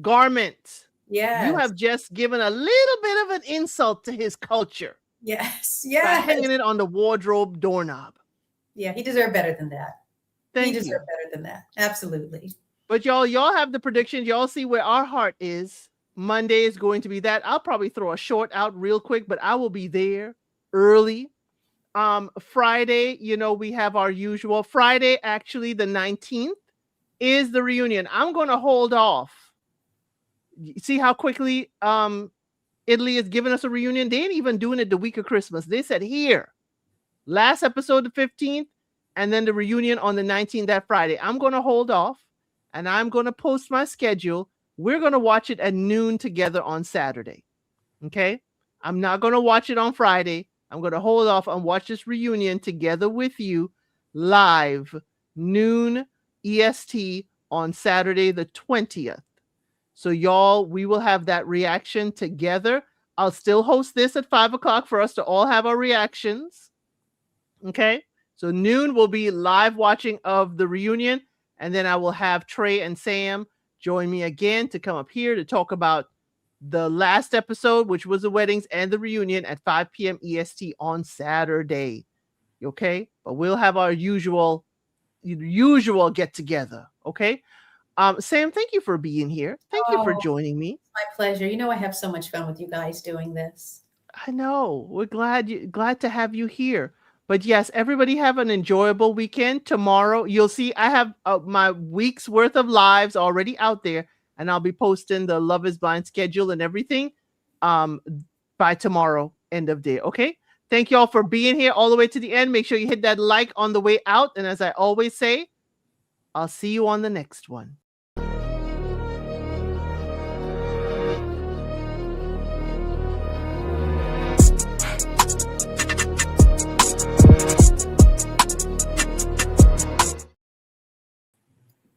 Speaker 1: garment.
Speaker 3: Yes.
Speaker 1: You have just given a little bit of an insult to his culture.
Speaker 3: Yes.
Speaker 1: By
Speaker 3: Yes.
Speaker 1: hanging it on the wardrobe doorknob.
Speaker 3: Yeah, he deserved better than that.
Speaker 1: Thank
Speaker 3: he
Speaker 1: you.
Speaker 3: deserved better than that. Absolutely.
Speaker 1: But y'all have the predictions. Y'all see where our heart is. Monday is going to be that. I'll probably throw a short out real quick, but I will be there early. Friday, we have our usual. Friday, actually, the 19th is the reunion. I'm going to hold off. See how quickly Italy is giving us a reunion? They ain't even doing it the week of Christmas. They said here, last episode the 15th, and then the reunion on the 19th, that Friday. I'm going to hold off, and I'm going to post my schedule. We're going to watch it at noon together on Saturday. Okay? I'm not going to watch it on Friday. I'm going to hold off and watch this reunion together with you live, noon EST on Saturday the 20th. So y'all, we will have that reaction together. I'll still host this at 5 o'clock for us to all have our reactions. Okay? So noon will be live watching of the reunion. And then I will have Trey and Sam join me again to come up here to talk about the last episode, which was the weddings and the reunion at 5 p.m. EST on Saturday. Okay? But we'll have our usual get together. Okay? Sam, thank you for being here. Thank you for joining me.
Speaker 3: My pleasure. I have so much fun with you guys doing this.
Speaker 1: I know. We're glad to have you here. But yes, everybody have an enjoyable weekend. Tomorrow, you'll see I have my week's worth of lives already out there, and I'll be posting the Love is Blind schedule and everything by tomorrow, end of day. Okay? Thank you all for being here all the way to the end. Make sure you hit that like on the way out. And as I always say, I'll see you on the next one.